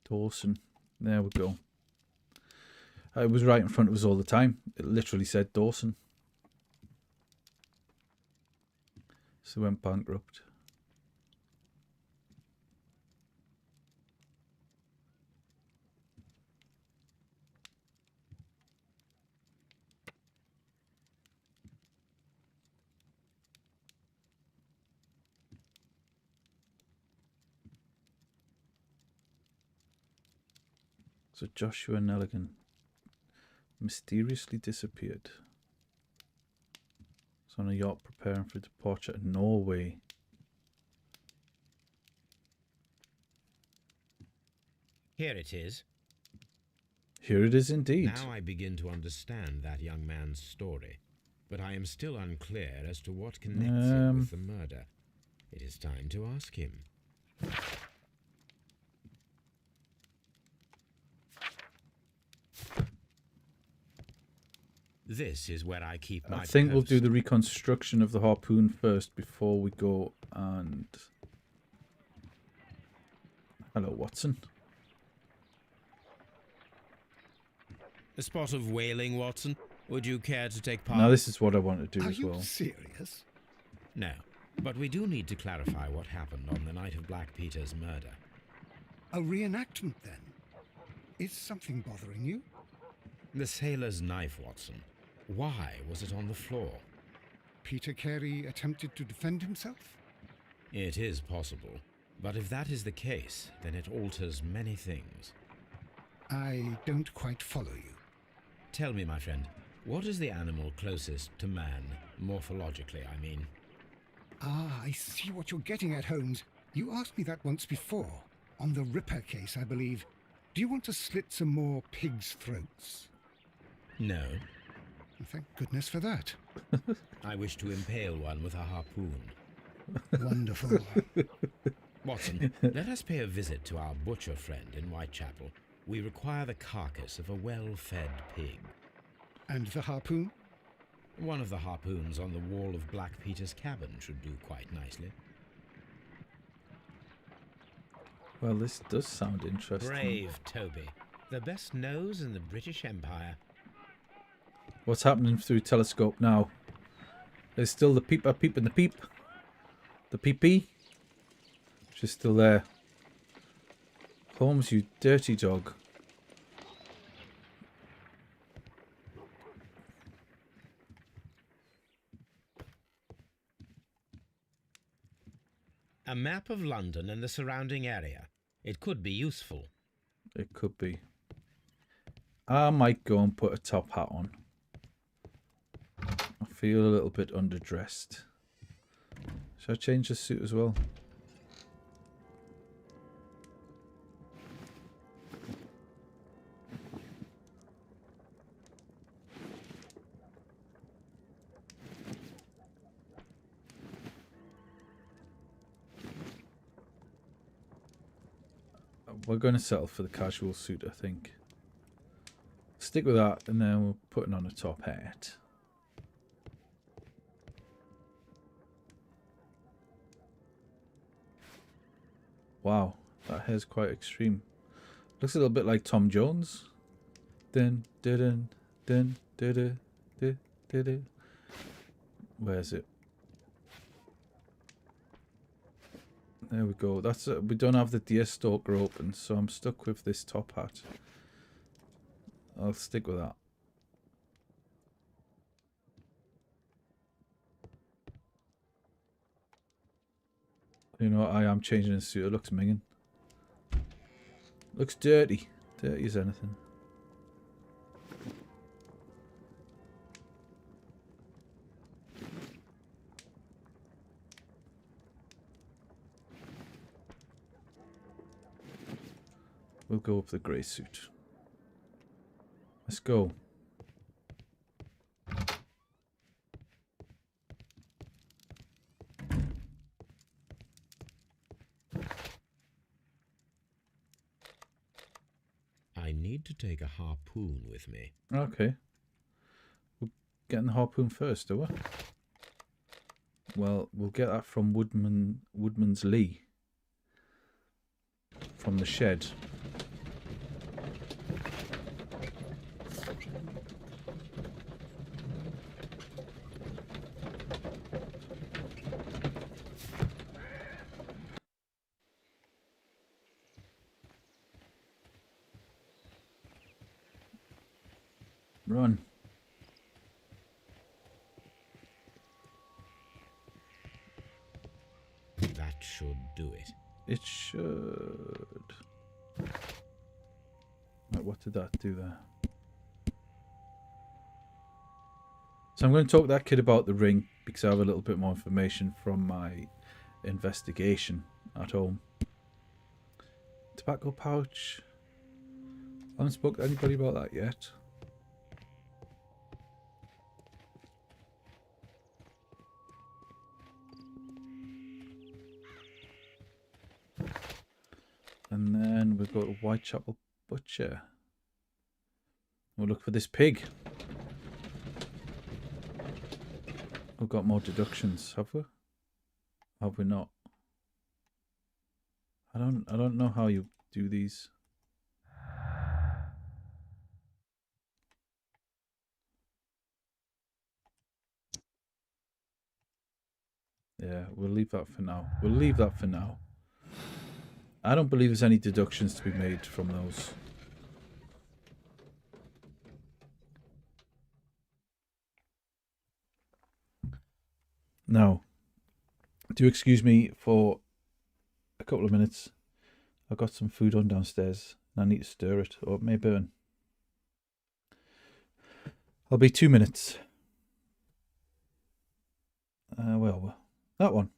Dawson. There we go. It was right in front of us all the time. It literally said Dawson. So went bankrupt. So Joshua Nelligan mysteriously disappeared. He's on a yacht preparing for departure to Norway. Here it is. Here it is indeed. Now I begin to understand that young man's story, but I am still unclear as to what connects him with the murder. It is time to ask him. This is where I keep my I think we'll post. do the reconstruction of the harpoon first before we go and... Hello, Watson. A spot of whaling, Watson. Would you care to take part? Now this is what I want to do Are as you well. serious? No, but we do need to clarify what happened on the night of Black Peter's murder. A reenactment, then? Is something bothering you? The sailor's knife, Watson. Why was it on the floor? Peter Carey attempted to defend himself? It is possible, but if that is the case, then it alters many things. I don't quite follow you. Tell me, my friend, what is the animal closest to man, morphologically, I mean? Ah, I see what you're getting at, Holmes. You asked me that once before. On the Ripper case, I believe. Do you want to slit some more pigs' throats? No. Thank goodness for that. I wish to impale one with a harpoon. Wonderful. Watson, let us pay a visit to our butcher friend in Whitechapel. We require the carcass of a well-fed pig. And the harpoon? One of the harpoons on the wall of Black Peter's cabin should do quite nicely. Well, this does sound interesting. Brave Toby. The best nose in the British Empire. What's happening through telescope now? There's still the peeper peeping the peep. The peepee. She's still there. Holmes, you dirty dog. A map of London and the surrounding area. It could be useful. It could be. I might go and put a top hat on. I feel a little bit underdressed. Should I change the suit as well? We're going to settle for the casual suit, I think. Stick with that, and then we're putting on a top hat. Wow, that hair's quite extreme. Looks a little bit like Tom Jones. Dun dun dun dun dun dun. Where is it? There we go. That's we don't have the deerstalker open, so I'm stuck with this top hat. I'll stick with that. You know what? I am changing the suit. It looks minging. Looks dirty. Dirty as anything. We'll go with the grey suit. Let's go. I need to take a harpoon with me. Okay. We're getting the harpoon first, are we? Well, we'll get that from Woodman's Lee. From the shed. Run. That should do it. It should. Right, what did that do there? So I'm going to talk to that kid about the ring because I have a little bit more information from my investigation at home. Tobacco pouch. I haven't spoken to anybody about that yet. And then we've got a Whitechapel Butcher. We'll look for this pig. We've got more deductions, have we? Have we not? I don't know how you do these. Yeah, we'll leave that for now. We'll leave that for now. I don't believe there's any deductions to be made from those. Now, do excuse me for a couple of minutes. I've got some food on downstairs and I need to stir it or it may burn. I'll be 2 minutes. Well, that one.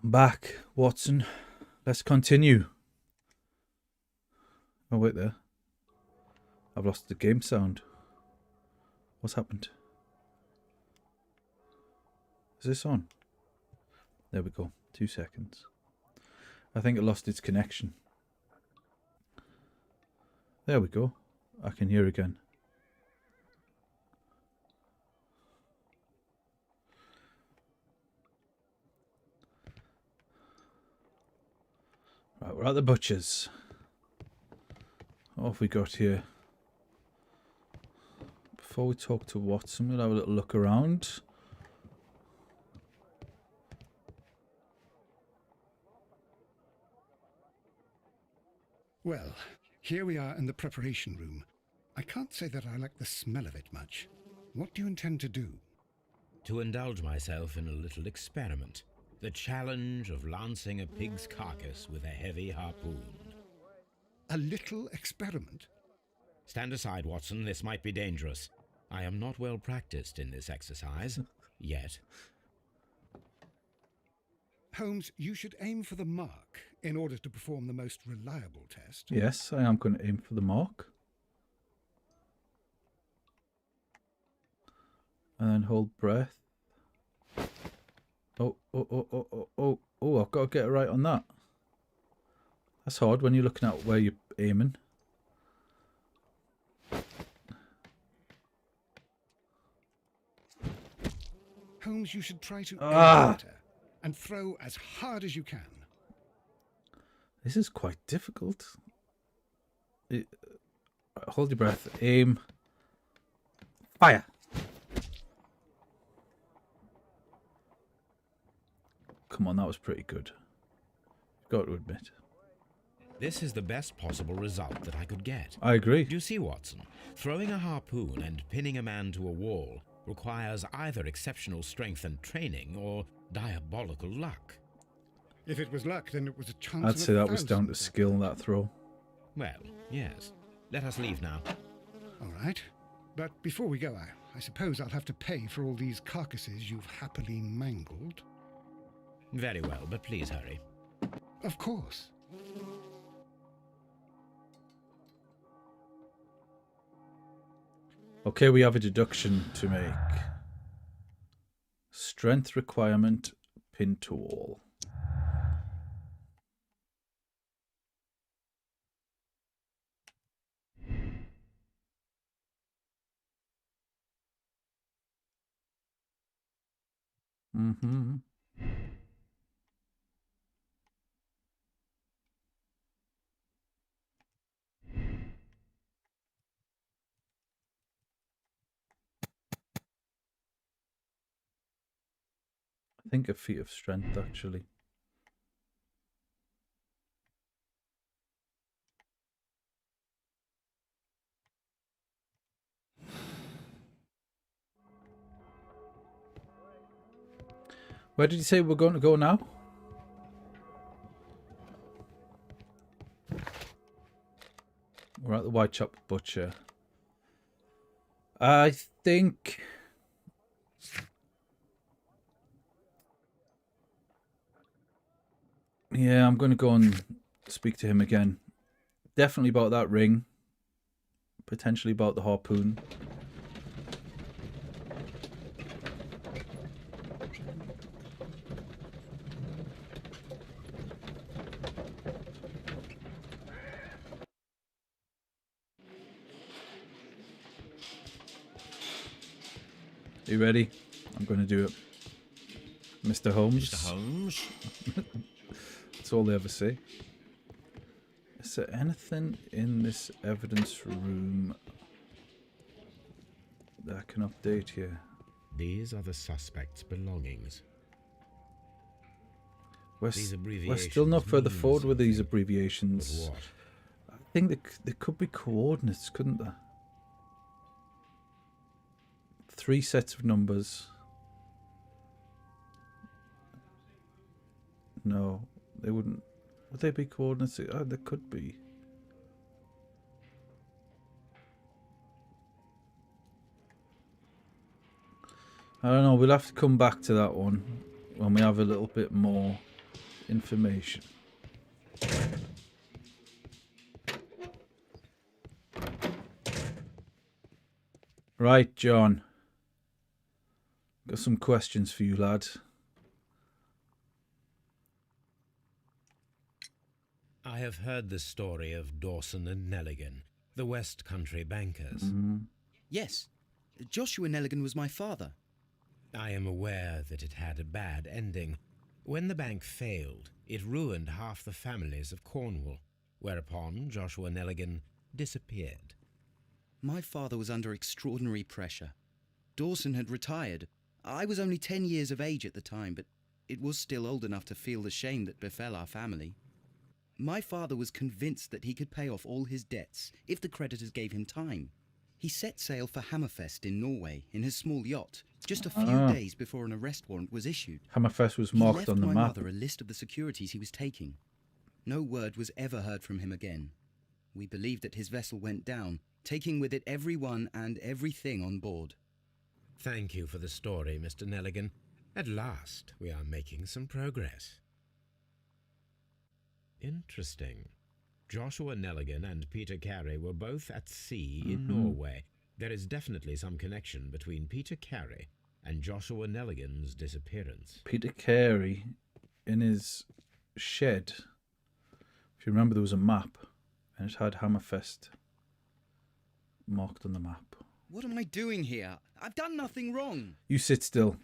I'm back, Watson. Let's continue. Oh, wait there. I've lost the game sound. What's happened? Is this on? There we go. 2 seconds. I think it lost its connection. There we go. I can hear again. Right, we're at the butcher's. What have we got here? Before we talk to Watson, we'll have a little look around. Well, here we are in the preparation room. I can't say that I like the smell of it much. What do you intend to do? To indulge myself in a little experiment. The challenge of lancing a pig's carcass with a heavy harpoon. A little experiment? Stand aside, Watson. This might be dangerous. I am not well practiced in this exercise. Yet. Holmes, you should aim for the mark in order to perform the most reliable test. Yes, I am going to aim for the mark. And then hold breath. Oh, I've got to get it right on that. That's hard when you're looking at where you're aiming. Holmes, you should try to aim better and throw as hard as you can. This is quite difficult. Hold your breath. Aim. Fire. Come on, that was pretty good. Got to admit. This is the best possible result that I could get. I agree. Do you see, Watson? Throwing a harpoon and pinning a man to a wall requires either exceptional strength and training or diabolical luck. If it was luck, then it was a chance. I'd say that was down to skill, that throw. Well, yes. Let us leave now. All right. But before we go, I suppose I'll have to pay for all these carcasses you've happily mangled. Very well, but please hurry. Of course. Okay, we have a deduction to make. Strength requirement, pin to wall. Mm-hmm. I think a feat of strength, actually. Where did you say we're going to go now? We're at the Whitechapel Butcher. I think... Yeah, I'm going to go and speak to him again. Definitely about that ring. Potentially about the harpoon. Are you ready? I'm going to do it. Mr. Holmes. Mr. Holmes? That's all they ever say. Is there anything in this evidence room that I can update here? These are the suspect's belongings. We're These still not further mean forward with these something. abbreviations. But what? I think there could be coordinates, couldn't there? 3 sets of numbers. No, they wouldn't. Would they be coordinates? Oh, there could be. I don't know. We'll have to come back to that one when we have a little bit more information. Right, John. Got some questions for you, lad. I have heard the story of Dawson and Nelligan, the West Country bankers. Yes, Joshua Nelligan was my father. I am aware that it had a bad ending. When the bank failed, it ruined half the families of Cornwall, whereupon Joshua Nelligan disappeared. My father was under extraordinary pressure. Dawson had retired. I was only 10 years of age at the time, but it was still old enough to feel the shame that befell our family. My father was convinced that he could pay off all his debts if the creditors gave him time. He set sail for Hammerfest in Norway in his small yacht, just a few days before an arrest warrant was issued. Hammerfest was He marked left on the my map. mother a list of the securities he was taking. No word was ever heard from him again. We believe that his vessel went down, taking with it everyone and everything on board. Thank you for the story, Mr. Nelligan. At last, we are making some progress. Interesting. Joshua Nelligan and Peter Carey were both at sea in Norway. There is definitely some connection between Peter Carey and Joshua Nelligan's disappearance. Peter Carey, in his shed, if you remember, there was a map, and it had Hammerfest marked on the map. What am I doing here? I've done nothing wrong. You sit still.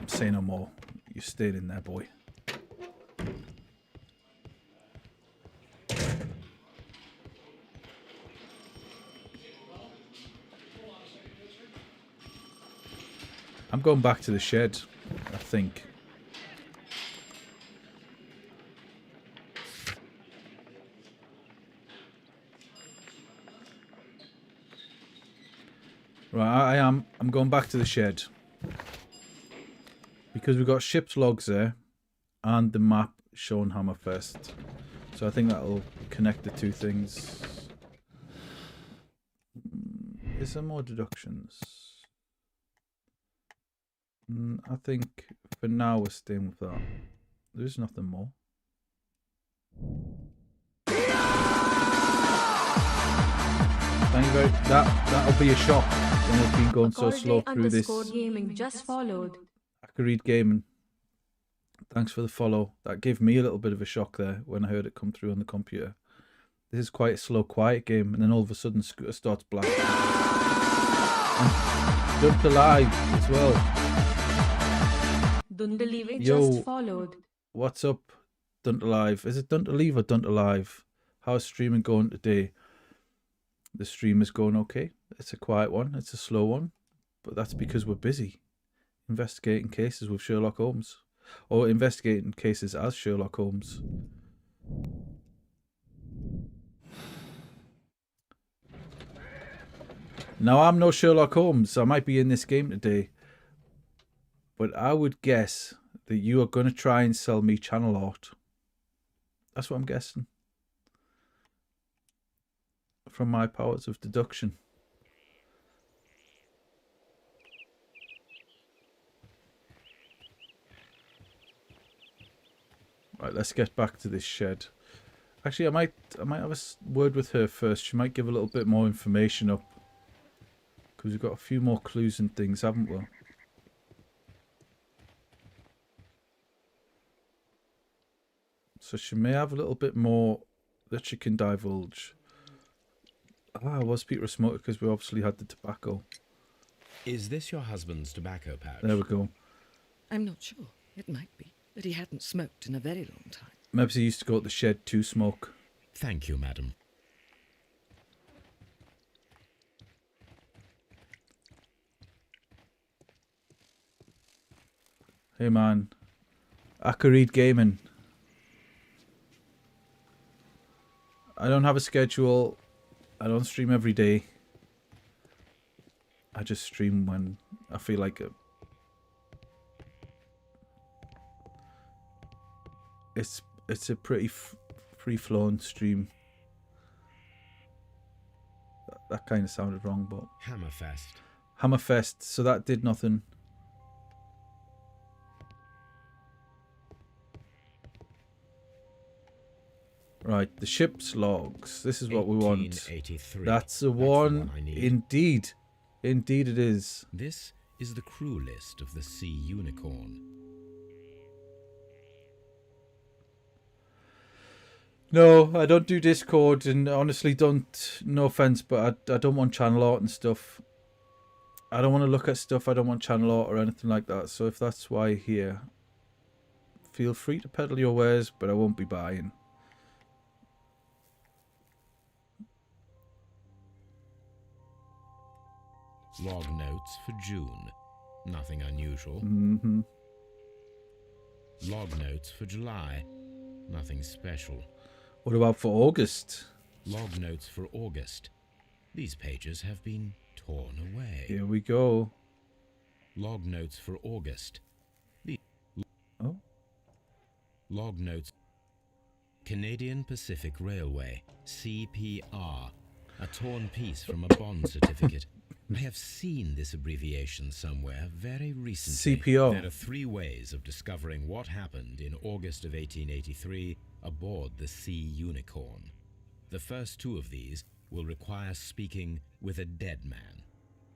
Say no more. You're staying in there, boy. I'm going back to the shed, I think. Right, I'm going back to the shed. Because we've got ship's logs there and the map showing Hammerfest. So I think that'll connect the two things. Is there more deductions? I think for now we're staying with that. There's nothing more. Thank you very much. That'll be a shock when we've been going so slow through this. Gaming just followed. I could read gaming. Thanks for the follow. That gave me a little bit of a shock there when I heard it come through on the computer. This is quite a slow, quiet game, and then all of a sudden Scooter starts blasting. And Dumped Alive as well. Dundalive Yo, just followed. what's up, Dunt Alive? Is it Dunt Alive or Dunt Alive? How's streaming going today? The stream is going okay. It's a quiet one. It's a slow one. But that's because we're busy investigating cases with Sherlock Holmes. Or investigating cases as Sherlock Holmes. Now, I'm no Sherlock Holmes. I might be in this game today. But I would guess that you are going to try and sell me channel art. That's what I'm guessing. From my powers of deduction. Right, let's get back to this shed. Actually, I might have a word with her first. She might give a little bit more information up. Because we've got a few more clues and things, haven't we? So she may have a little bit more that she can divulge. Was Peter a smoker? Because we obviously had the tobacco. Is this your husband's tobacco pouch? There we go. I'm not sure. It might be. But he hadn't smoked in a very long time. Maybe he used to go to the shed to smoke. Thank you, madam. Hey man, I could read gaming. I don't have a schedule. I don't stream every day. I just stream when I feel like it. It's a pretty free-flowing stream. That kind of sounded wrong, but Hammerfest. So that did nothing. Right, the ship's logs. This is what we want. That's the one. Indeed. Indeed it is. This is the crew list of the Sea Unicorn. No, I don't do Discord, and honestly don't, no offense, but I don't want channel art and stuff. I don't want to look at stuff. I don't want channel art or anything like that. So if that's why you're here, feel free to peddle your wares, but I won't be buying. Log notes for June. Nothing unusual. Mm-hmm. Log notes for July. Nothing special. What about for August? Log notes for August. These pages have been torn away. Here we go. Log notes for August. Oh. Log notes. Canadian Pacific Railway, CPR. A torn piece from a bond certificate. I have seen this abbreviation somewhere very recently. CPR. There are 3 ways of discovering what happened in August of 1883 aboard the Sea Unicorn. The first 2 of these will require speaking with a dead man.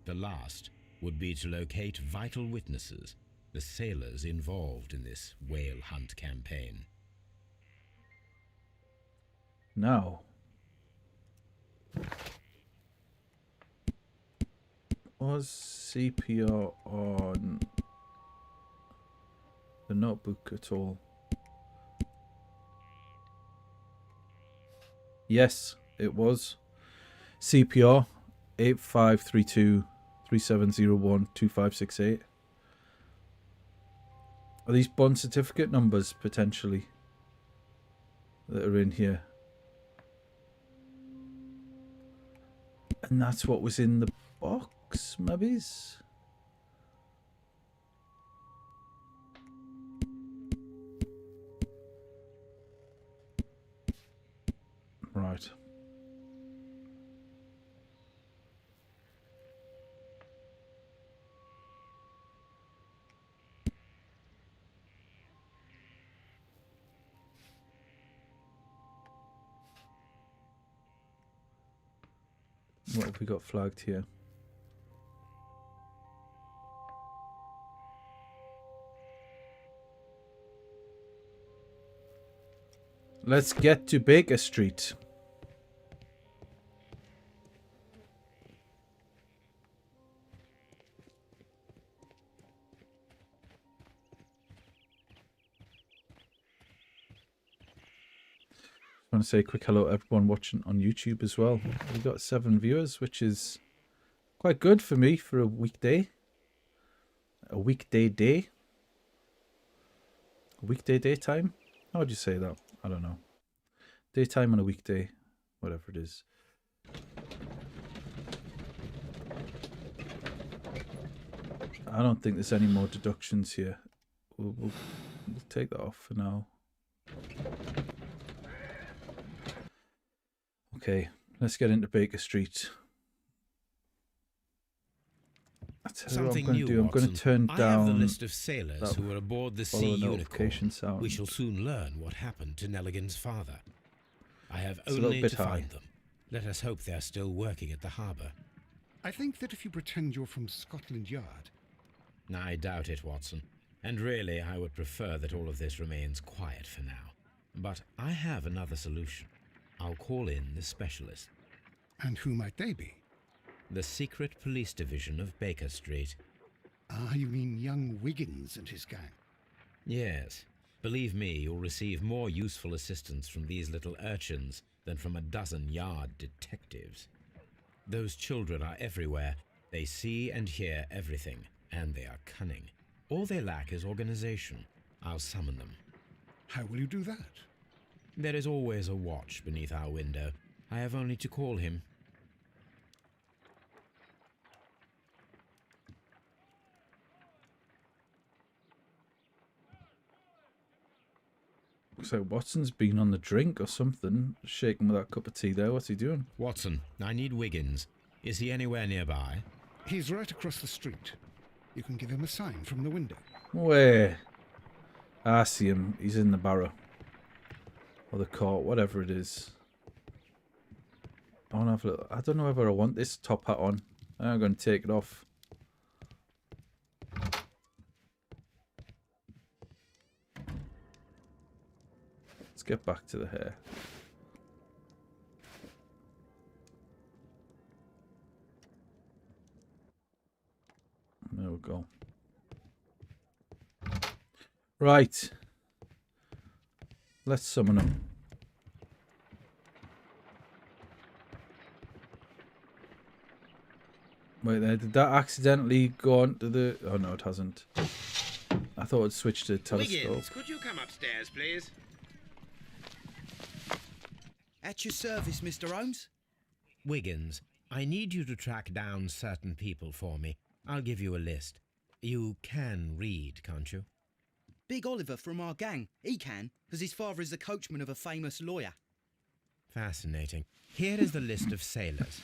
The last would be to locate vital witnesses, the sailors involved in this whale hunt campaign. Now. Was CPR on the notebook at all? Yes, it was. CPR 8532 3701 2568. Are these bond certificate numbers potentially that are in here? And that's what was in the box, maybe? Right. What have we got flagged here? Let's get to Baker Street. I want to say a quick hello to everyone watching on YouTube as well. We've got 7 viewers, which is quite good for me for a weekday. A weekday day. A weekday daytime? How would you say that? I don't know. Daytime on a weekday. Whatever it is. I don't think there's any more deductions here. We'll take that off for now. Okay, let's get into Baker Street. That's what I'm going to do. I'm going to turn down. I have the list of sailors who were aboard the Sea Unicorn. Sound. We shall soon learn what happened to Nelligan's father. I have only to find them. Let us hope they are still working at the harbour. I think that if you pretend you're from Scotland Yard... I doubt it, Watson. And really, I would prefer that all of this remains quiet for now. But I have another solution. I'll call in the specialist. And who might they be? The secret police division of Baker Street. Ah, you mean young Wiggins and his gang? Yes. Believe me, you'll receive more useful assistance from these little urchins than from a dozen yard detectives. Those children are everywhere. They see and hear everything, and they are cunning. All they lack is organization. I'll summon them. How will you do that? There is always a watch beneath our window. I have only to call him. Looks like Watson's been on the drink or something. Shaking with that cup of tea there. What's he doing? Watson, I need Wiggins. Is he anywhere nearby? He's right across the street. You can give him a sign from the window. Where? I see him. He's in the barrow. Or the court, whatever it is. I don't know whether I want this top hat on. I'm going to take it off. Let's get back to the hair. There we go. Right. Let's summon him. Wait there, did that accidentally go on to the... Oh no, it hasn't. I thought it switched to telescope. Wiggins, could you come upstairs, please? At your service, Mr. Holmes. Wiggins, I need you to track down certain people for me. I'll give you a list. You can read, can't you? Big Oliver from our gang. He can, because his father is the coachman of a famous lawyer. Fascinating. Here is the list of sailors.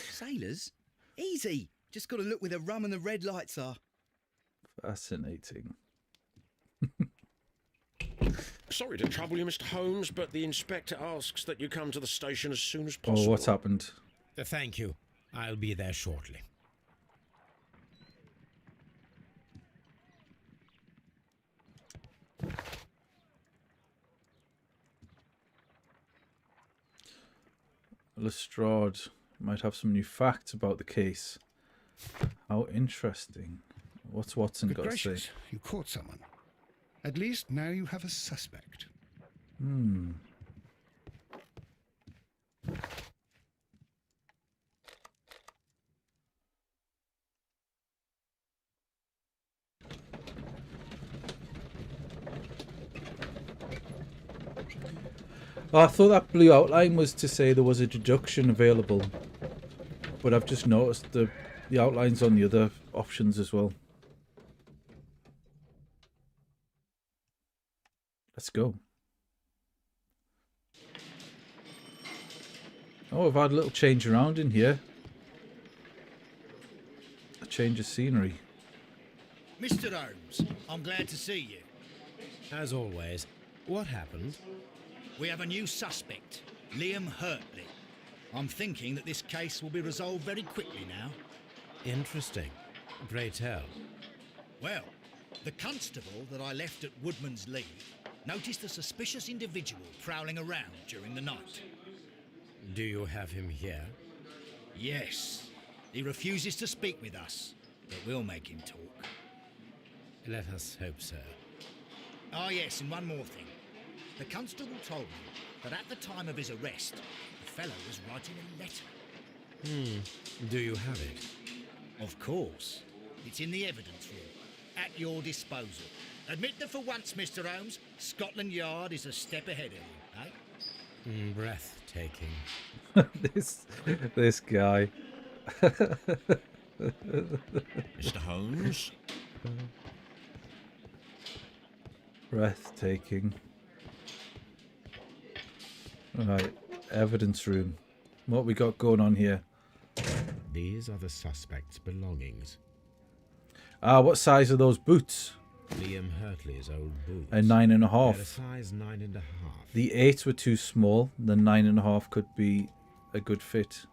Sailors? Easy. Just got to look where the rum and the red lights are. Fascinating. Sorry to trouble you, Mr. Holmes, but the inspector asks that you come to the station as soon as possible. Oh, what's happened? Thank you. I'll be there shortly. Lestrade might have some new facts about the case. How interesting. What's Watson Good got to say? gracious, you caught someone. At least now you have a suspect. Oh, I thought that blue outline was to say there was a deduction available, but I've just noticed the outlines on the other options as well. Let's go. Oh, I've had a little change around in here. A change of scenery. Mr. Holmes, I'm glad to see you. As always, what happened? We have a new suspect, Liam Hurtley. I'm thinking that this case will be resolved very quickly now. Interesting. Pray tell. Well, the constable that I left at Woodman's Lee noticed a suspicious individual prowling around during the night. Do you have him here? Yes. He refuses to speak with us, but we'll make him talk. Let us hope so. Ah, yes, and one more thing. The constable told me that at the time of his arrest, the fellow was writing a letter. Do you have it? Of course. It's in the evidence room, at your disposal. Admit that for once, Mr. Holmes, Scotland Yard is a step ahead of you, eh? Breathtaking. this guy. Mr. Holmes? Breathtaking. Right, evidence room. What we got going on here? These are the suspect's belongings. Ah, what size are those boots? Liam Hurtley's old boots. A 9.5. They're a size 9.5. The 8 were too small. The 9.5 could be a good fit.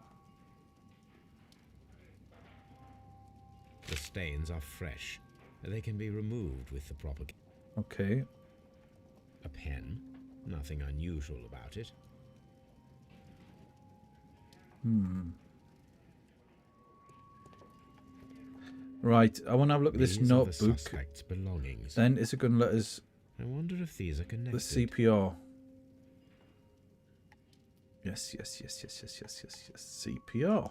The stains are fresh. They can be removed with the proper... Okay. A pen. Nothing unusual about it. Right, I want to have a look at this These are the notebook. suspect's belongings. Then is it going to let us... I wonder if these are connected. The CPR. Yes. CPR.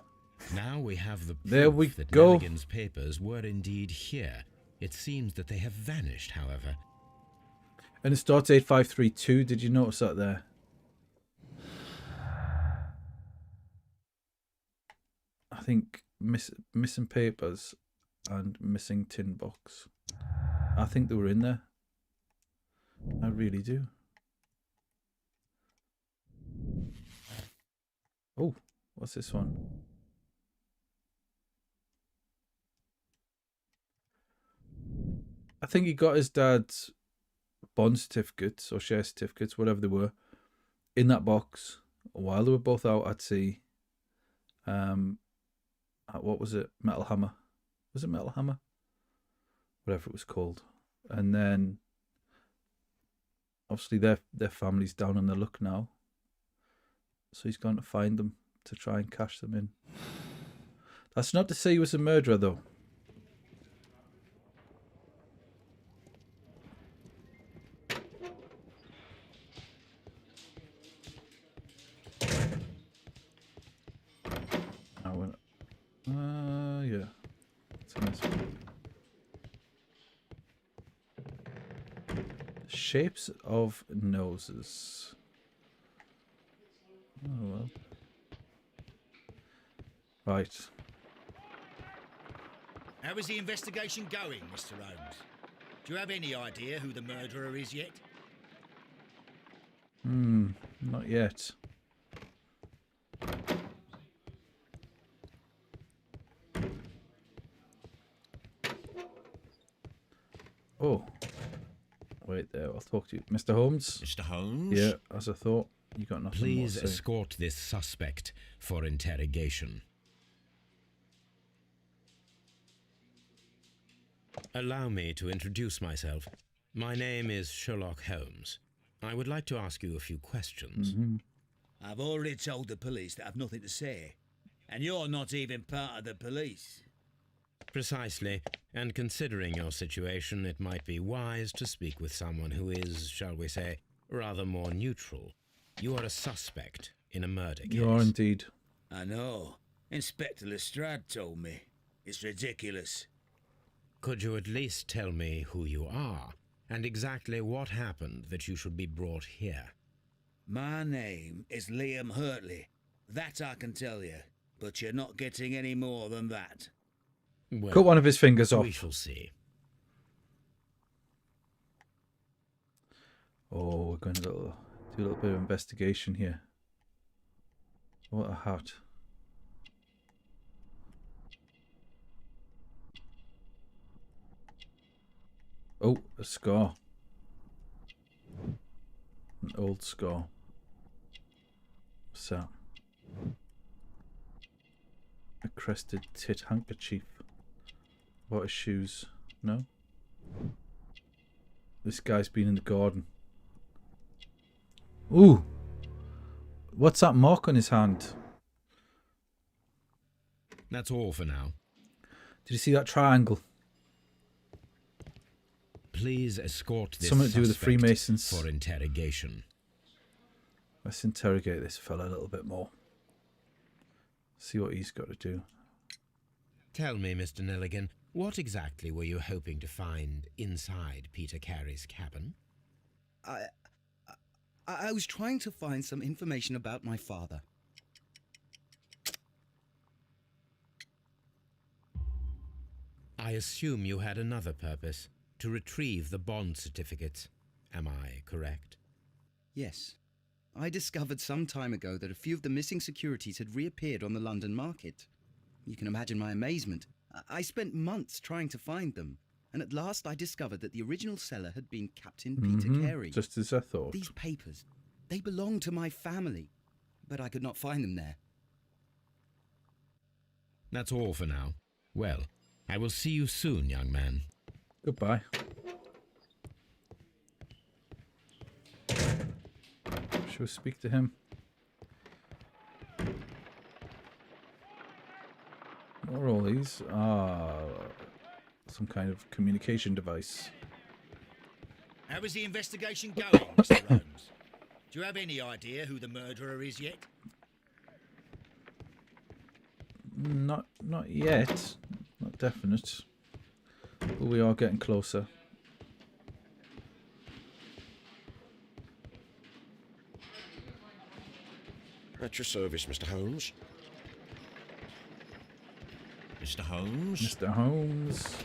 Now we have the proof There we that go. Nelligan's papers were indeed here. It seems that they have vanished, however. And it starts 8532. Did you notice that there? I think missing papers and missing tin box. I think they were in there. I really do. Oh, what's this one? I think he got his dad's bond certificates or share certificates, whatever they were, in that box while they were both out at sea. What was it? Metal Hammer. Was it Metal Hammer? Whatever it was called. And then obviously their family's down on the look now. So he's gone to find them to try and cash them in. That's not to say he was a murderer though. Yeah. It's a nice one. Shapes of noses. Oh well. Right. How is the investigation going, Mr. Holmes? Do you have any idea who the murderer is yet? Not yet. Oh. Wait there, I'll talk to you. Mr. Holmes? Mr. Holmes? Yeah, as I thought. You got nothing more Please to say. escort this suspect for interrogation. Allow me to introduce myself. My name is Sherlock Holmes. I would like to ask you a few questions. I've already told the police that I've nothing to say. And you're not even part of the police. Precisely, and considering your situation, it might be wise to speak with someone who is, shall we say, rather more neutral. You are a suspect in a murder case. You are indeed. I know. Inspector Lestrade told me. It's ridiculous. Could you at least tell me who you are, and exactly what happened that you should be brought here? My name is Liam Hurtley. That I can tell you. But you're not getting any more than that. Well, Cut one of his fingers off. we shall see. Oh, we're going to do a little bit of investigation here. What a hat. Oh, a scar. An old scar. What's that? A crested tit handkerchief. What his shoes? No? This guy's been in the garden. Ooh! What's that mark on his hand? That's all for now. Did you see that triangle? Please escort this Something to do with the suspect Freemasons. for interrogation. Let's interrogate this fella a little bit more. See what he's got to do. Tell me, Mr. Nelligan, what exactly were you hoping to find inside Peter Carey's cabin? I was trying to find some information about my father. I assume you had another purpose, to retrieve the bond certificates. Am I correct? Yes. I discovered some time ago that a few of the missing securities had reappeared on the London market. You can imagine my amazement. I spent months trying to find them, and at last I discovered that the original seller had been Captain Peter Carey. Just as I thought. These papers, they belonged to my family, but I could not find them there. That's all for now. Well, I will see you soon, young man. Goodbye. Shall we speak to him? What are all these? Some kind of communication device. How is the investigation going, Mr. Holmes? Do you have any idea who the murderer is yet? Not yet. Not definite. But we are getting closer. At your service, Mr. Holmes. Mr. Holmes? Mr. Holmes.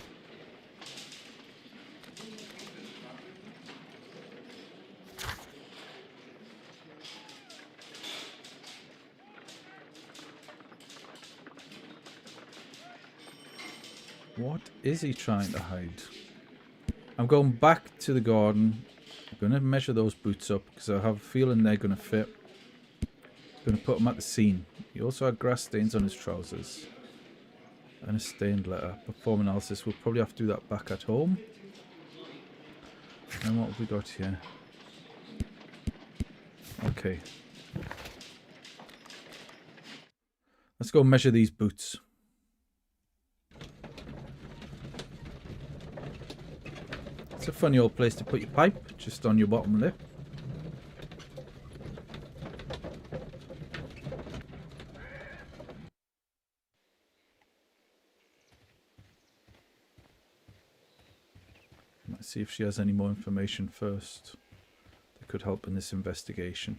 What is he trying to hide? I'm going back to the garden. I'm going to measure those boots up because I have a feeling they're going to fit. I'm going to put them at the scene. He also had grass stains on his trousers. And a stained letter. Perform analysis. We'll probably have to do that back at home. And what have we got here? Okay. Let's go measure these boots. It's a funny old place to put your pipe, just on your bottom lip. Let's see if she has any more information first that could help in this investigation.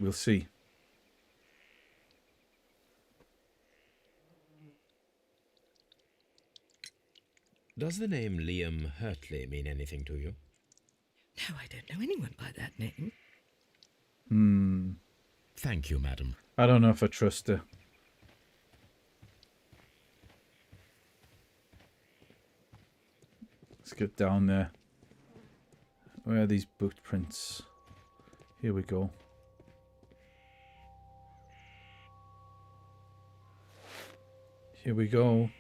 we'll see. Does the name Liam Hurtley mean anything to you? No, I don't know anyone by that name. Thank you, madam. I don't know if I trust her. Let's get down there. Where are these boot prints? Here we go. Here we go.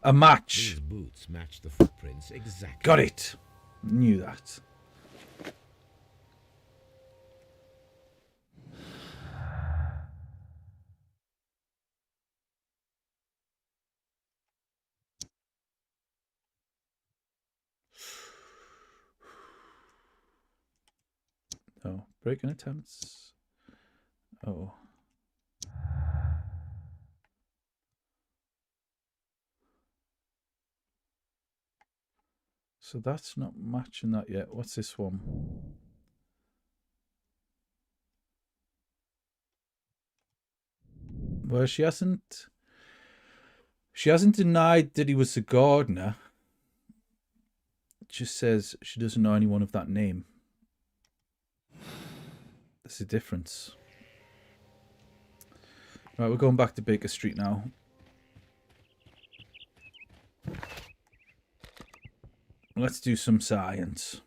A match. These boots match the footprints exactly. Got it. Knew that. Oh, breaking attempts. Oh. So that's not matching that yet. What's this one? Well, she hasn't denied that he was the gardener. It just says she doesn't know anyone of that name. There's a difference. Right, we're going back to Baker Street now. Let's do some science.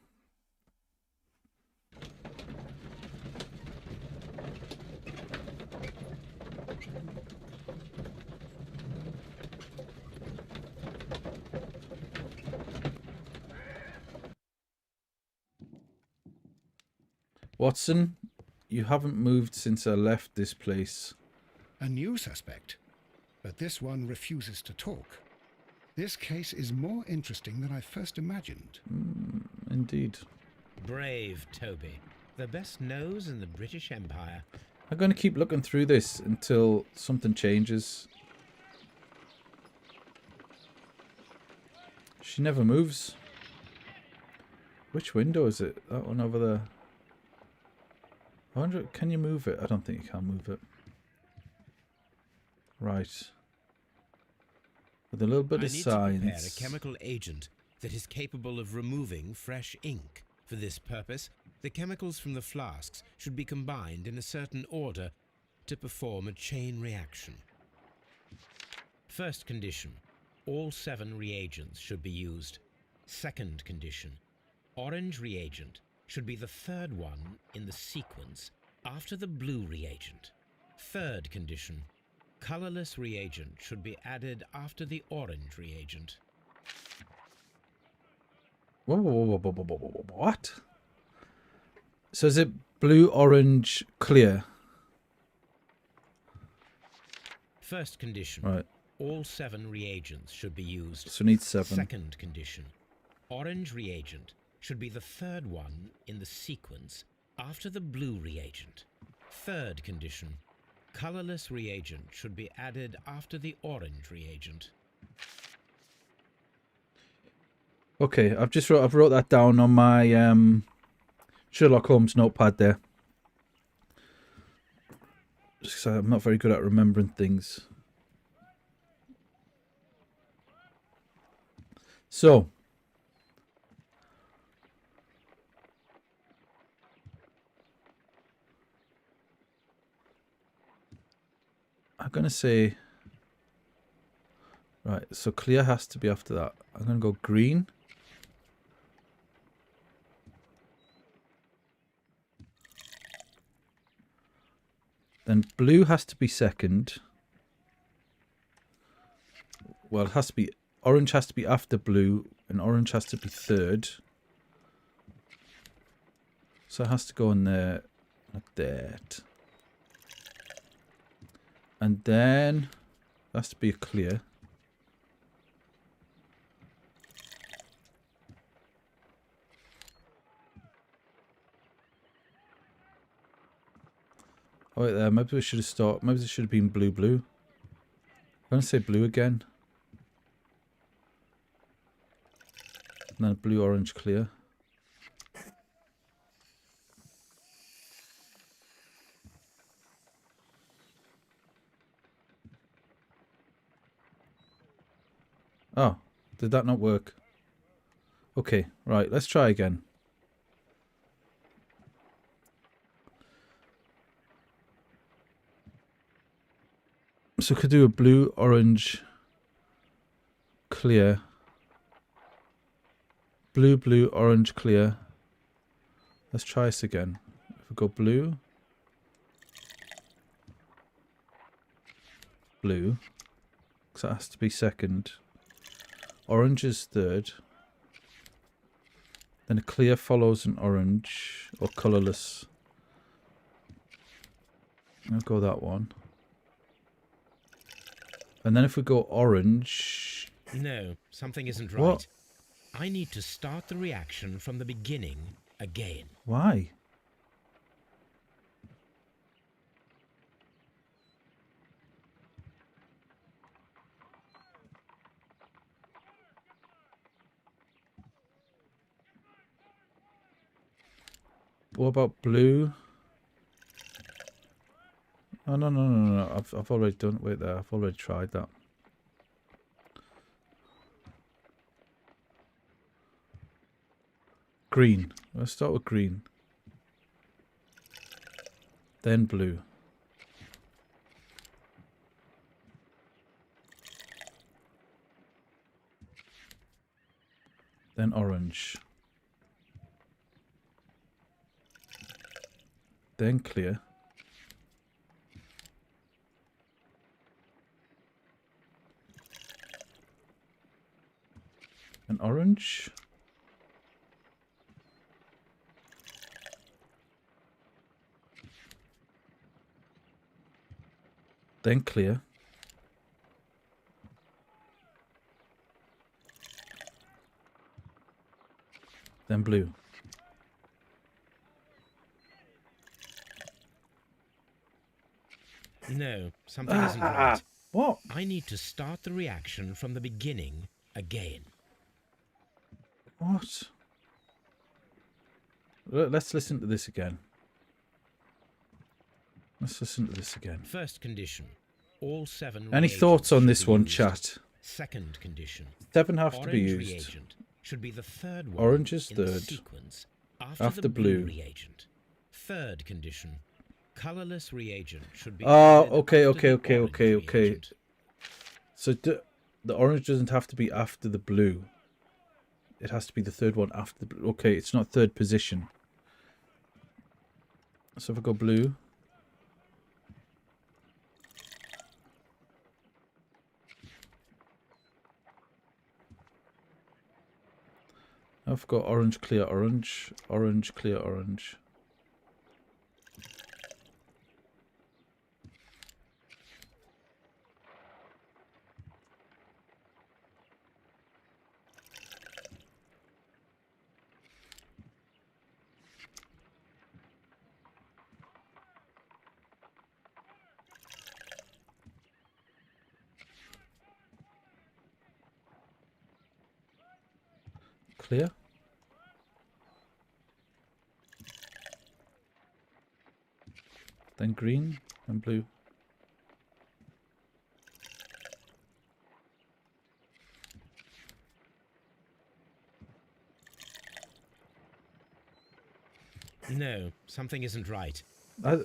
Watson, you haven't moved since I left this place. A new suspect, but this one refuses to talk. This case is more interesting than I first imagined. Indeed. Brave Toby. The best nose in the British Empire. I'm going to keep looking through this until something changes. She never moves. Which window is it? That one over there. I wonder, can you move it? I don't think you can move it. Right. With a little bit of I need to prepare a science. chemical agent that is capable of removing fresh ink. For this purpose, the chemicals from the flasks should be combined in a certain order to perform a chain reaction. First condition, all 7 reagents should be used. Second condition, orange reagent should be the third one in the sequence after the blue reagent. Third condition, colorless reagent should be added after the orange reagent. Whoa, whoa, whoa, whoa, whoa, whoa, whoa, what? So is it blue, orange, clear? First condition, Right. all 7 reagents should be used. So we need 7. Second condition, orange reagent should be the third one in the sequence after the blue reagent. Third condition, colorless reagent should be added after the orange reagent. Okay, I've wrote that down on my Sherlock Holmes notepad there. Just 'cause I'm not very good at remembering things. So, I'm going to say, right, so clear has to be after that. I'm going to go green. Then blue has to be second. Well, it has to be, orange has to be after blue, and orange has to be third. So it has to go in there, like that. And then, it has to be a clear. Oh wait there, maybe we should have started, maybe it should have been blue blue. I'm gonna say blue again. And then blue, orange, clear. Oh, did that not work? Okay, right, let's try again. So could do a blue, orange, clear. Blue, blue, orange, clear. Let's try this again. If we go blue, blue, because that has to be second. Orange is third. Then a clear follows an orange, or colourless. I'll go that one. And then if we go orange... No, something isn't right. What? I need to start the reaction from the beginning again. Why? What about blue? Oh, no. I've already done... Wait there. I've already tried that. Green. Let's start with green. Then blue. Then orange. Then clear. And orange. Then clear. Then blue. No, something isn't right. What? I need to start the reaction from the beginning again. What? Let's listen to this again. Let's listen to this again. First condition. All 7 Any reagents thoughts on should this be one, used. chat? Second condition. 7 have to be Orange used. reagent should be the third one Orange is in the third. sequence after the blue reagent. Third condition. Colorless reagent should be Oh, added okay. after the orange reagent. So the orange doesn't have to be after the blue. It has to be the third one after the blue. Okay, it's not third position. So if I go blue. I've got orange, clear, orange. Orange, clear, orange. Clear. Then green and blue. No, something isn't right.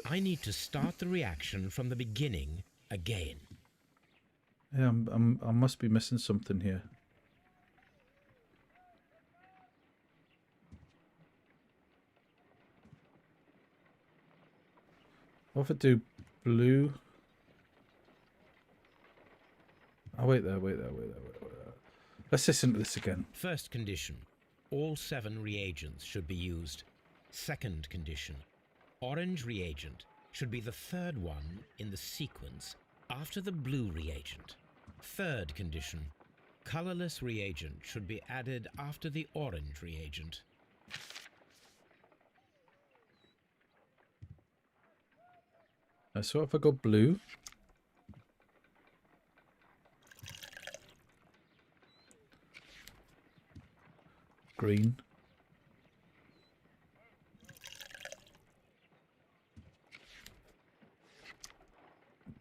I need to start the reaction from the beginning again. Yeah, I must be missing something here. What if I do blue? Oh, wait there. Let's listen to this again. First condition. All 7 reagents should be used. Second condition. Orange reagent should be the third one in the sequence after the blue reagent. Third condition. Colorless reagent should be added after the orange reagent. So if I go blue. green.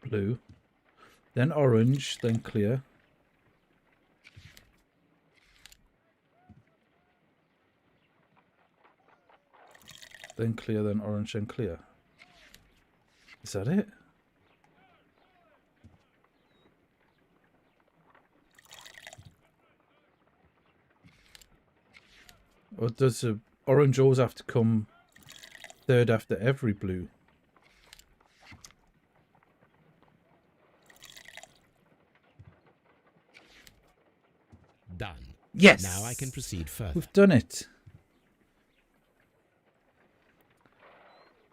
Blue. Then orange, then clear. Then clear, then orange, then clear. Is that it? Or does the orange always have to come third after every blue? Done. Yes! Now I can proceed further. We've done it.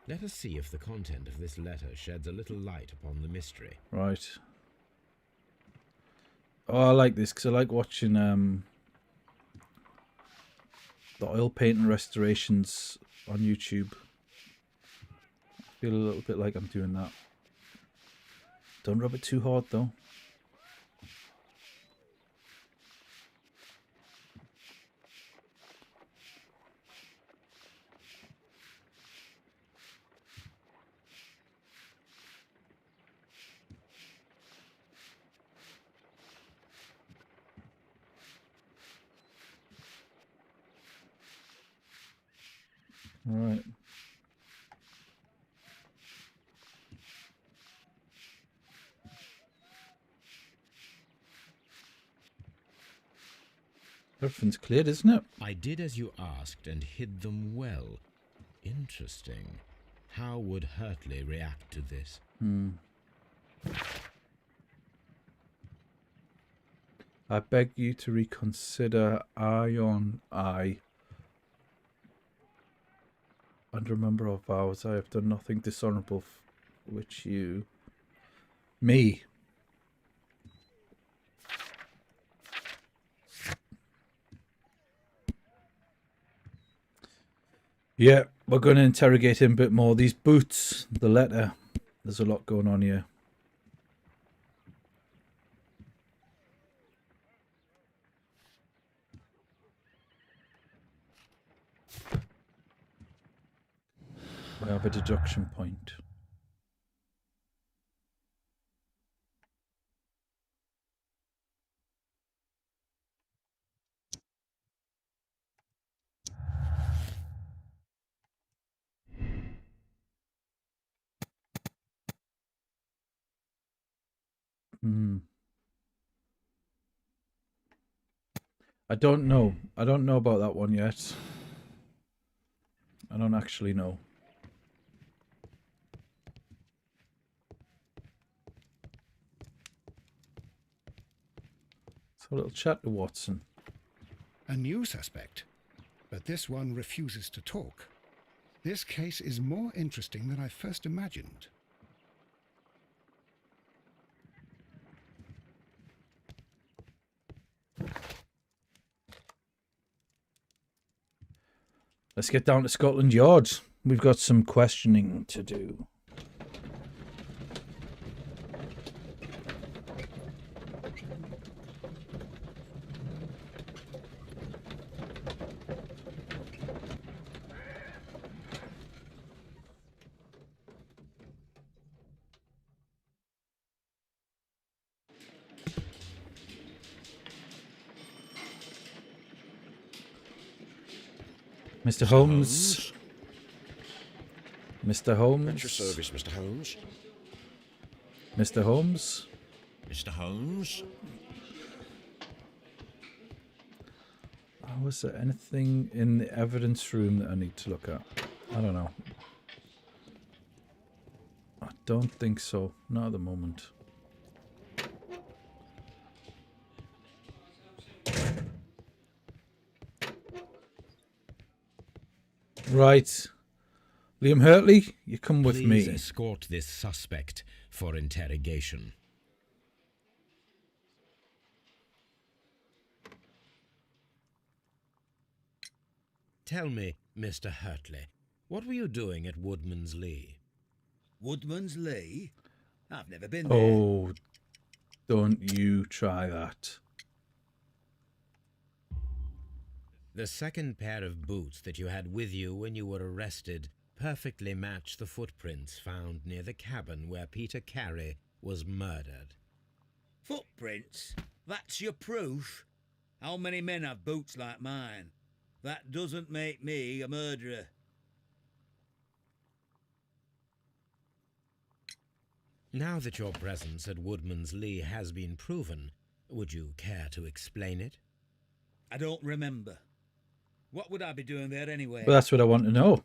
Let us see if the content of this letter sheds a little light upon the mystery. Right. Oh, I like this because I like watching the oil painting restorations on YouTube. I feel a little bit like I'm doing that. Don't rub it too hard though. Right. Everything's cleared, isn't it? I did as you asked and hid them well. Interesting. How would Hurtley react to this? I beg you to reconsider Ion I. And remember our vows. I have done nothing dishonourable which you... Me. Yeah, we're going to interrogate him a bit more. These boots, the letter. There's a lot going on here. We have a deduction point. I don't know. I don't know about that one yet. I don't actually know. So a little chat to Watson. A new suspect, but this one refuses to talk. This case is more interesting than I first imagined. Let's get down to Scotland Yard. We've got some questioning to do. Mr. Holmes. Mr. Holmes. At your service, Mr. Holmes. Mr. Holmes. Mr. Holmes? Was there anything in the evidence room that I need to look at? I don't know. I don't think so. Not at the moment. Right. Liam Hurtley, you come with Please me. escort this suspect for interrogation. Tell me, Mr. Hurtley, what were you doing at Woodman's Lee? Woodman's Lee? I've never been there. Oh, don't you try that. The second pair of boots that you had with you when you were arrested perfectly match the footprints found near the cabin where Peter Carey was murdered. Footprints? That's your proof? How many men have boots like mine? That doesn't make me a murderer. Now that your presence at Woodman's Lee has been proven, would you care to explain it? I don't remember. What would I be doing there anyway? Well, that's what I want to know.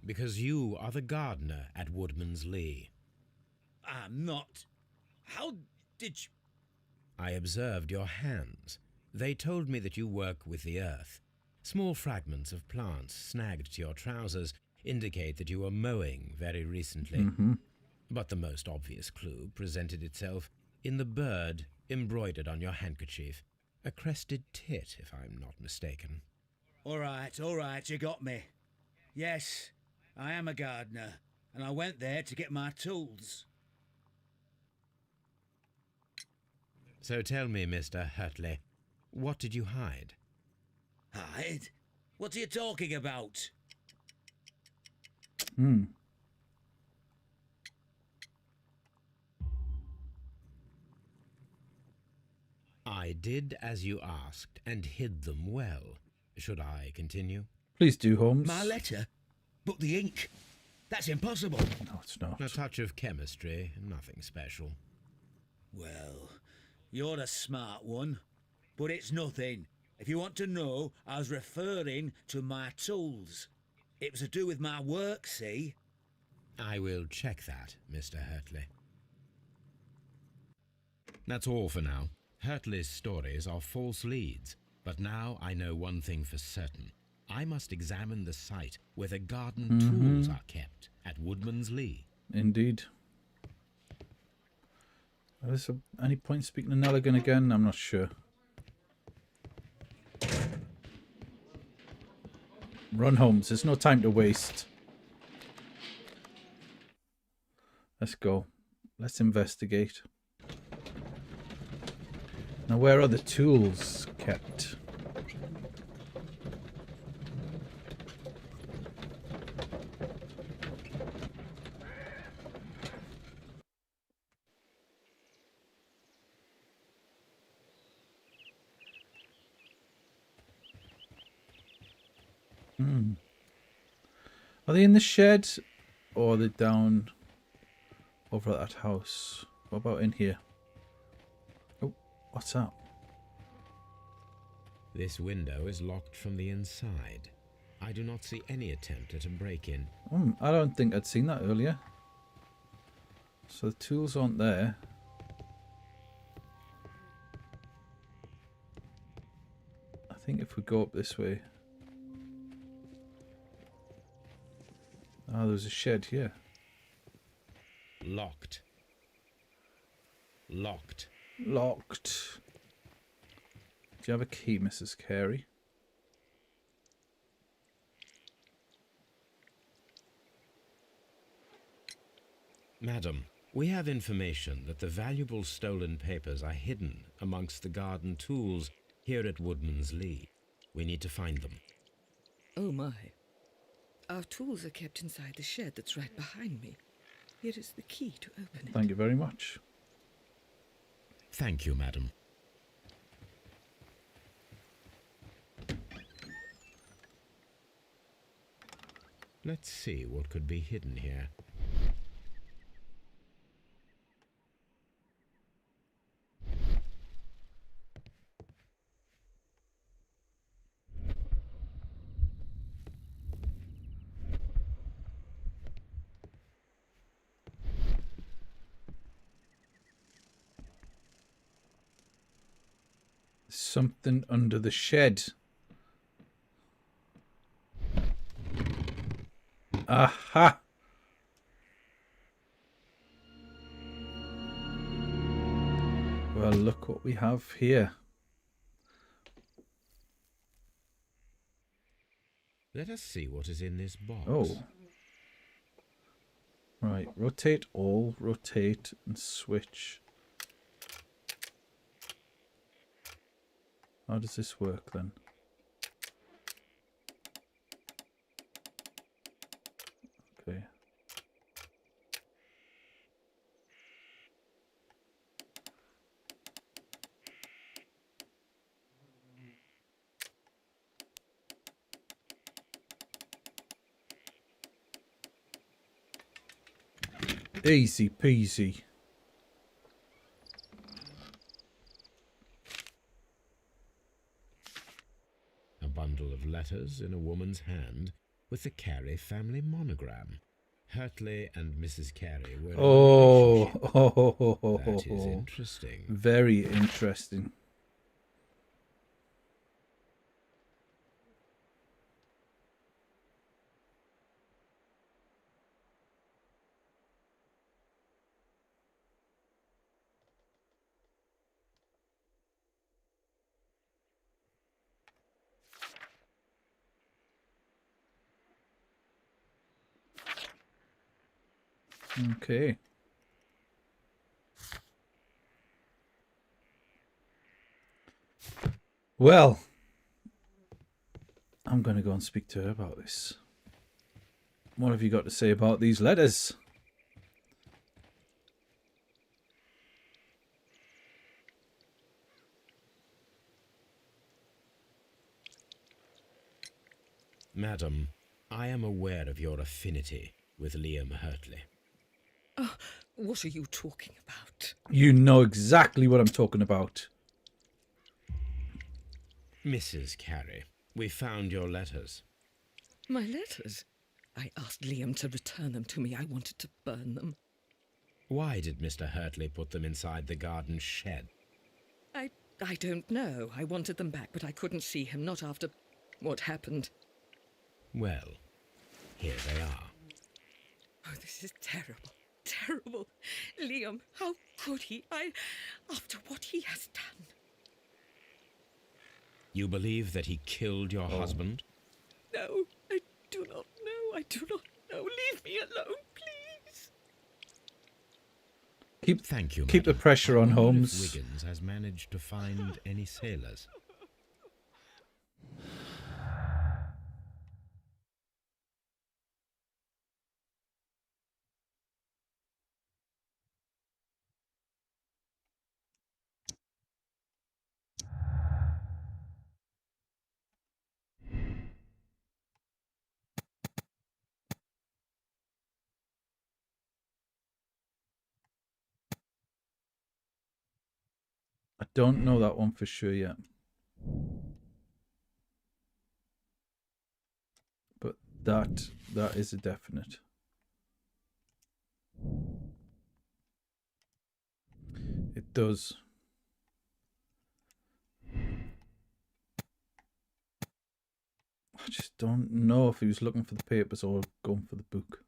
Because you are the gardener at Woodman's Lee. I'm not. How did you... I observed your hands. They told me that you work with the earth. Small fragments of plants snagged to your trousers indicate that you were mowing very recently. Mm-hmm. But the most obvious clue presented itself in the bird embroidered on your handkerchief. A crested tit, if I'm not mistaken. All right, you got me. Yes, I am a gardener, and I went there to get my tools. So tell me, Mr. Hurtley, what did you hide? Hide? What are you talking about? I did as you asked and hid them well. Should I continue? Please do, Holmes. My letter? But the ink? That's impossible. No, it's not. A touch of chemistry, nothing special. Well, you're a smart one, but it's nothing. If you want to know, I was referring to my tools. It was to do with my work, see? I will check that, Mr. Hurtley. That's all for now. Hurtley's stories are false leads, but now I know one thing for certain. I must examine the site where the garden tools are kept at Woodman's Lee. Indeed. Is there any point speaking to Nelligan again? I'm not sure. Run, Holmes. There's no time to waste. Let's go. Let's investigate. Now, where are the tools kept? Are they in the shed, or are they down over at that house? What about in here? Oh, what's that? This window is locked from the inside. I do not see any attempt at a break-in. I don't think I'd seen that earlier. So the tools aren't there. I think if we go up this way... Ah, there's a shed here. Locked. Locked. Locked. Do you have a key, Mrs. Carey? Madam, we have information that the valuable stolen papers are hidden amongst the garden tools here at Woodman's Lee. We need to find them. Oh my. Our tools are kept inside the shed that's right behind me. Here is the key to open it. Thank you very much. Thank you, madam. Let's see what could be hidden here. Something under the shed. Aha! Well, look what we have here. Let us see what is in this box. Oh. Right, rotate all, rotate and switch. How does this work then? Okay. Easy peasy. A bundle of letters in a woman's hand with the Carey family monogram. Hurtley and Mrs. Carey were in a relationship. That is interesting. Very interesting. Okay. Well, I'm going to go and speak to her about this. What have you got to say about these letters? Madam, I am aware of your affinity with Liam Hurtley. Oh, what are you talking about? You know exactly what I'm talking about. Mrs. Carey, we found your letters. My letters? I asked Liam to return them to me. I wanted to burn them. Why did Mr. Hurtley put them inside the garden shed? I don't know. I wanted them back, but I couldn't see him, not after what happened. Well, here they are. Oh, this is terrible. Terrible. Liam, how could he? After what he has done. You believe that he killed your husband? No, I do not know. I do not know. Leave me alone, please. Thank you, Keep the madam. pressure on I wonder Holmes. if Wiggins has managed to find any sailors. I don't know that one for sure yet. But that is a definite. It does. I just don't know if he was looking for the papers or going for the book.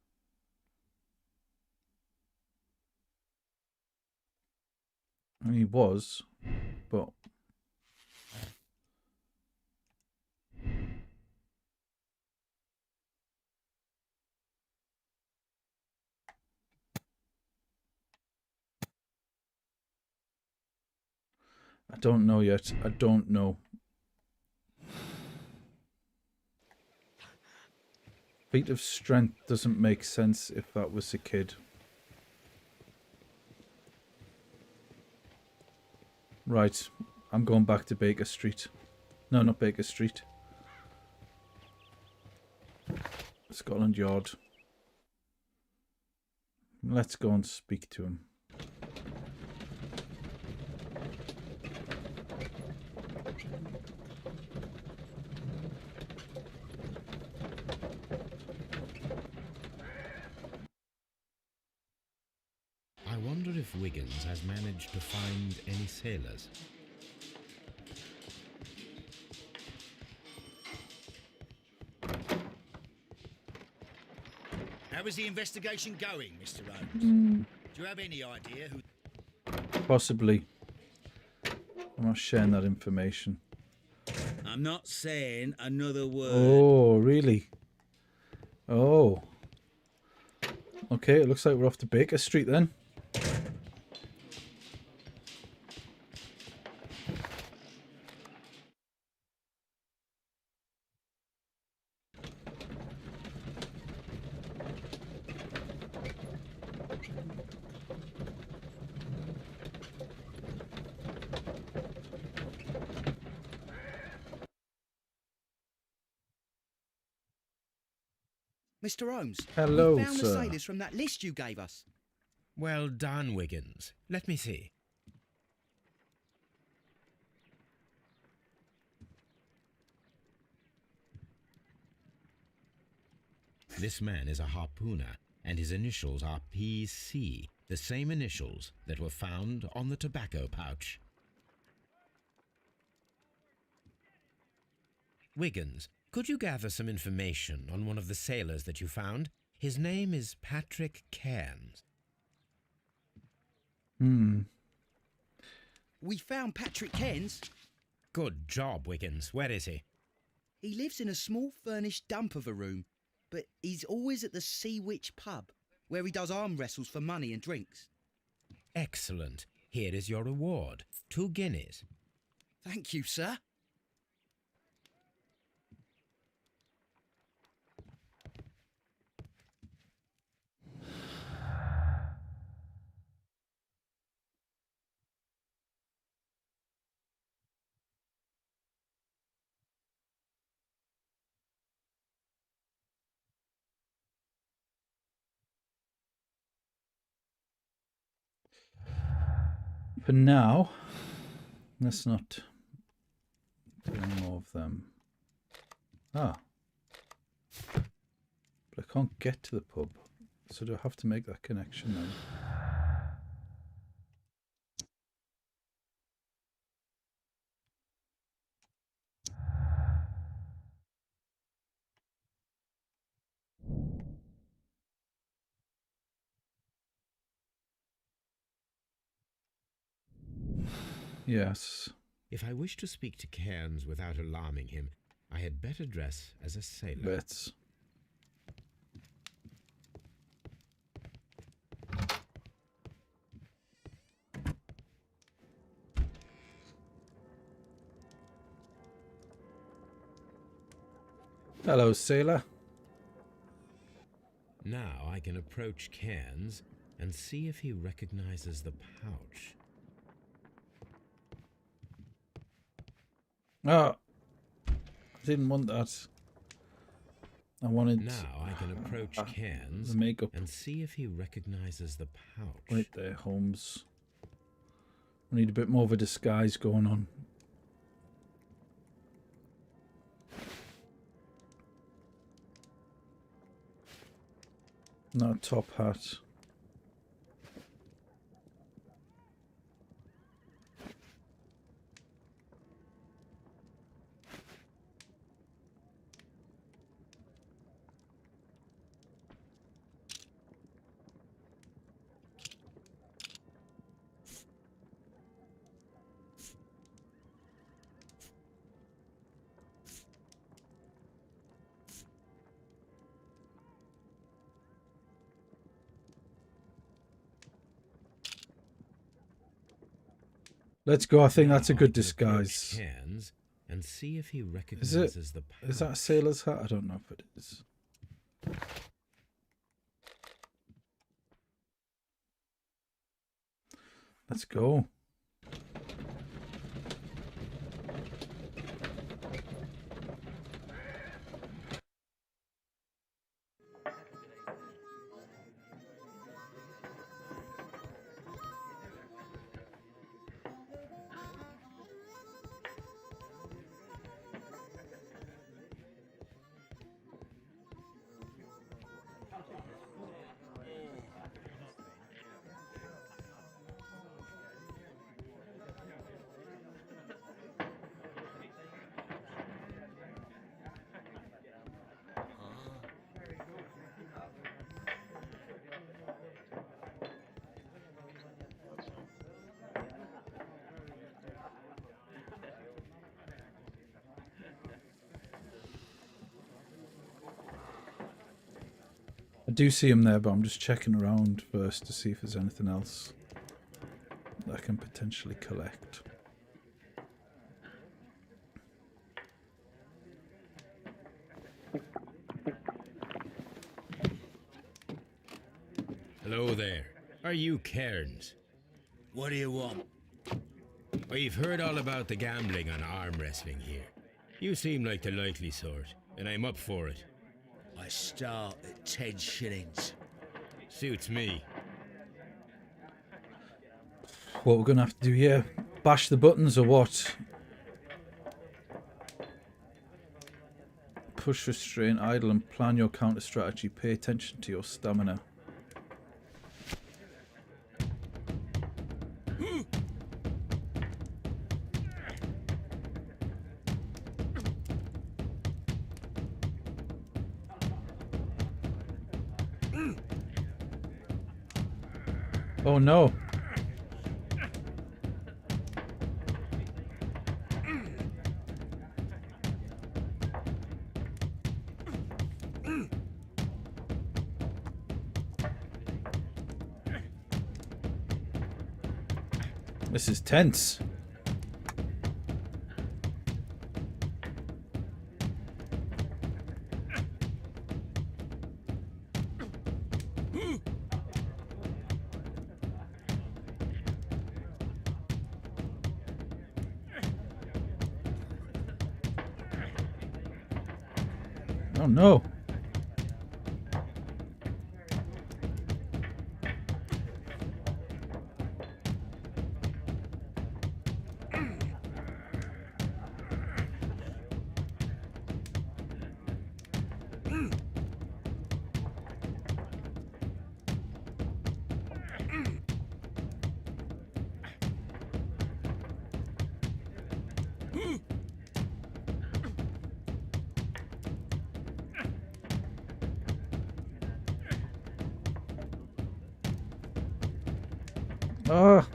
I mean, he was, but I don't know yet. I don't know. Feat of strength doesn't make sense if that was a kid. Right, I'm going back to Baker Street. No, not Baker Street. Scotland Yard. Let's go and speak to him. I wonder if Wiggins has managed to find any sailors. How is the investigation going, Mr. Holmes? Do you have any idea who... Possibly. I'm not sharing that information. I'm not saying another word. Oh, really? Oh. Okay, it looks like we're off to Baker Street then. Mr. Holmes, Hello, we found the sir. sailors from that list you gave us. Well done, Wiggins. Let me see. This man is a harpooner, and his initials are PC, the same initials that were found on the tobacco pouch. Wiggins, could you gather some information on one of the sailors that you found? His name is Patrick Cairns. We found Patrick Cairns. Good job, Wiggins. Where is he? He lives in a small furnished dump of a room, but he's always at the Sea Witch pub, where he does arm wrestles for money and drinks. Excellent. Here is your reward. 2 guineas. Thank you, sir. For now, let's not do any more of them. Ah. But I can't get to the pub. So do I have to make that connection then? Yes. If I wish to speak to Cairns without alarming him, I had better dress as a sailor. Let's. Hello, sailor. Now I can approach Cairns and see if he recognizes the pouch. Oh, I didn't want that. I wanted Now I can approach Cairns the makeup and see if he recognizes the pouch. right there, Holmes. I need a bit more of a disguise going on. Not a top hat. Let's go. I think that's a good disguise. Cairns and see if he recognizes the pouch. Is that a sailor's hat? I don't know if it is. Let's go. I do see him there, but I'm just checking around first to see if there's anything else that I can potentially collect. Hello there. Are you Cairns? What do you want? We've heard all about the gambling on arm wrestling here. You seem like the likely sort, and I'm up for it. I start at 10 shillings. Suits me. What we're going to have to do here? Bash the buttons or what? Push, restrain, idle, and plan your counter strategy. Pay attention to your stamina. Oh no. This is tense. Oh no. Ah.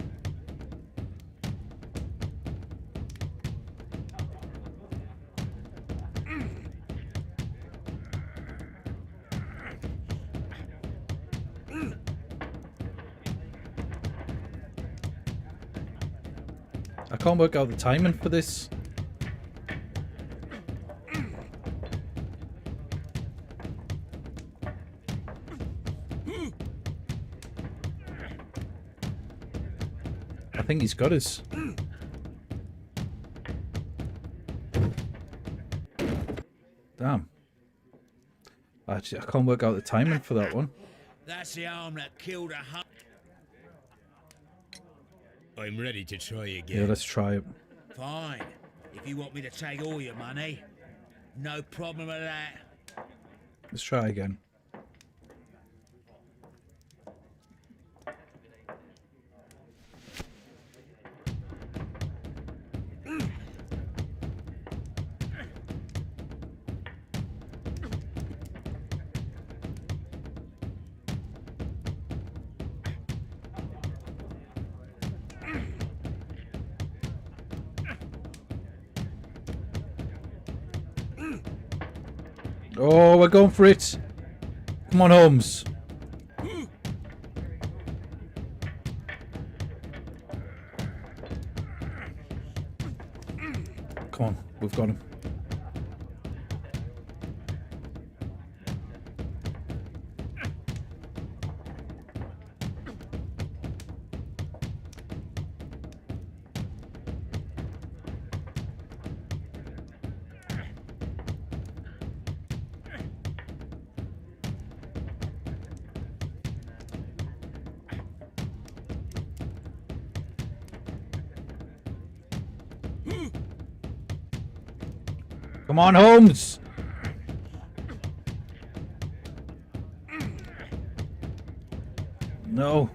I can't work out the timing for this. I think he's got us. Damn. Actually, I can't work out the timing for that one. That's the arm that killed a hun. I'm ready to try Yeah, again. let's try it. Fine. If you want me to take all your money, no problem with that. Let's try again. Oh, we're going for it. Come on, Holmes. Come on, we've got him. Come on, Holmes. No.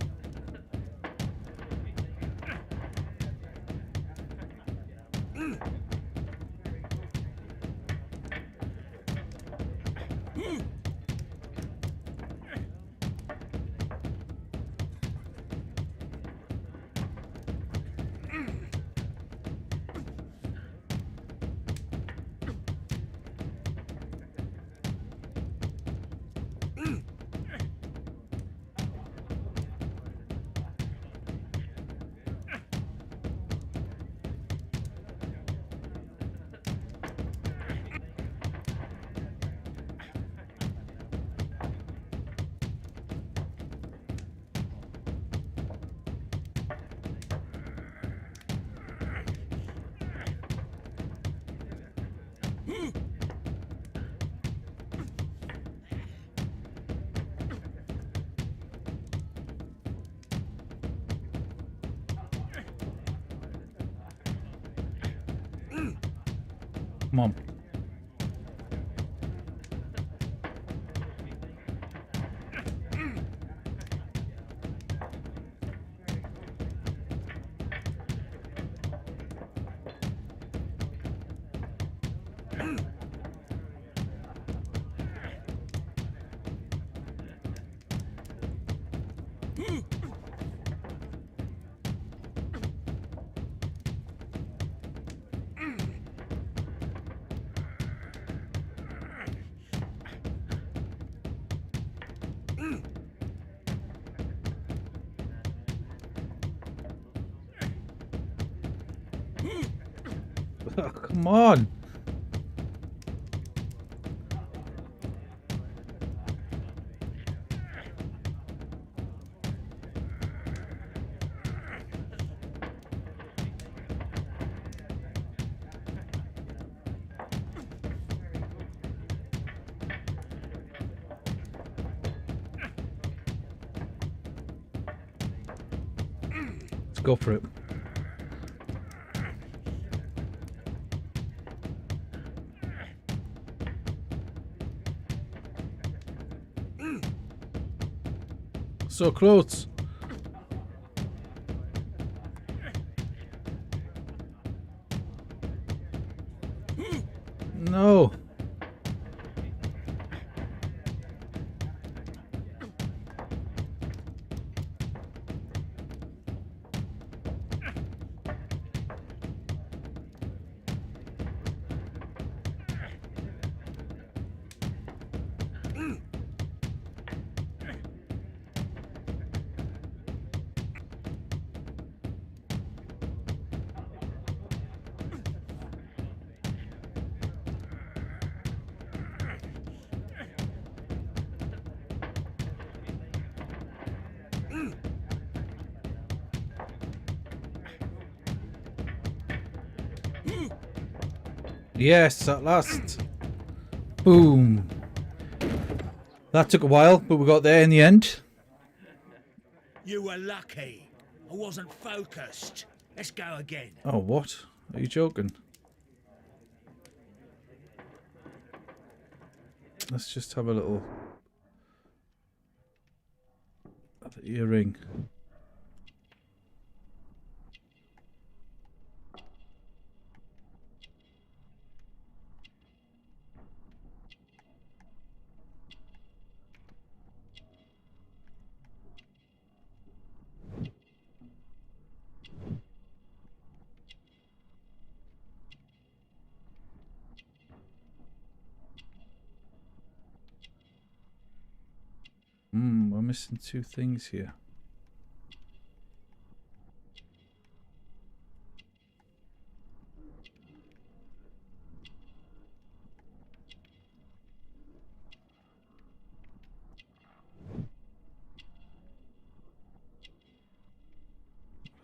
Come on. Oh, come on. Let's go for it. So close. No. Yes, at last. Boom. That took a while, but we got there in the end. You were lucky. I wasn't focused. Let's go again. Oh, what? Are you joking? Let's just have a little earring. We're missing two things here.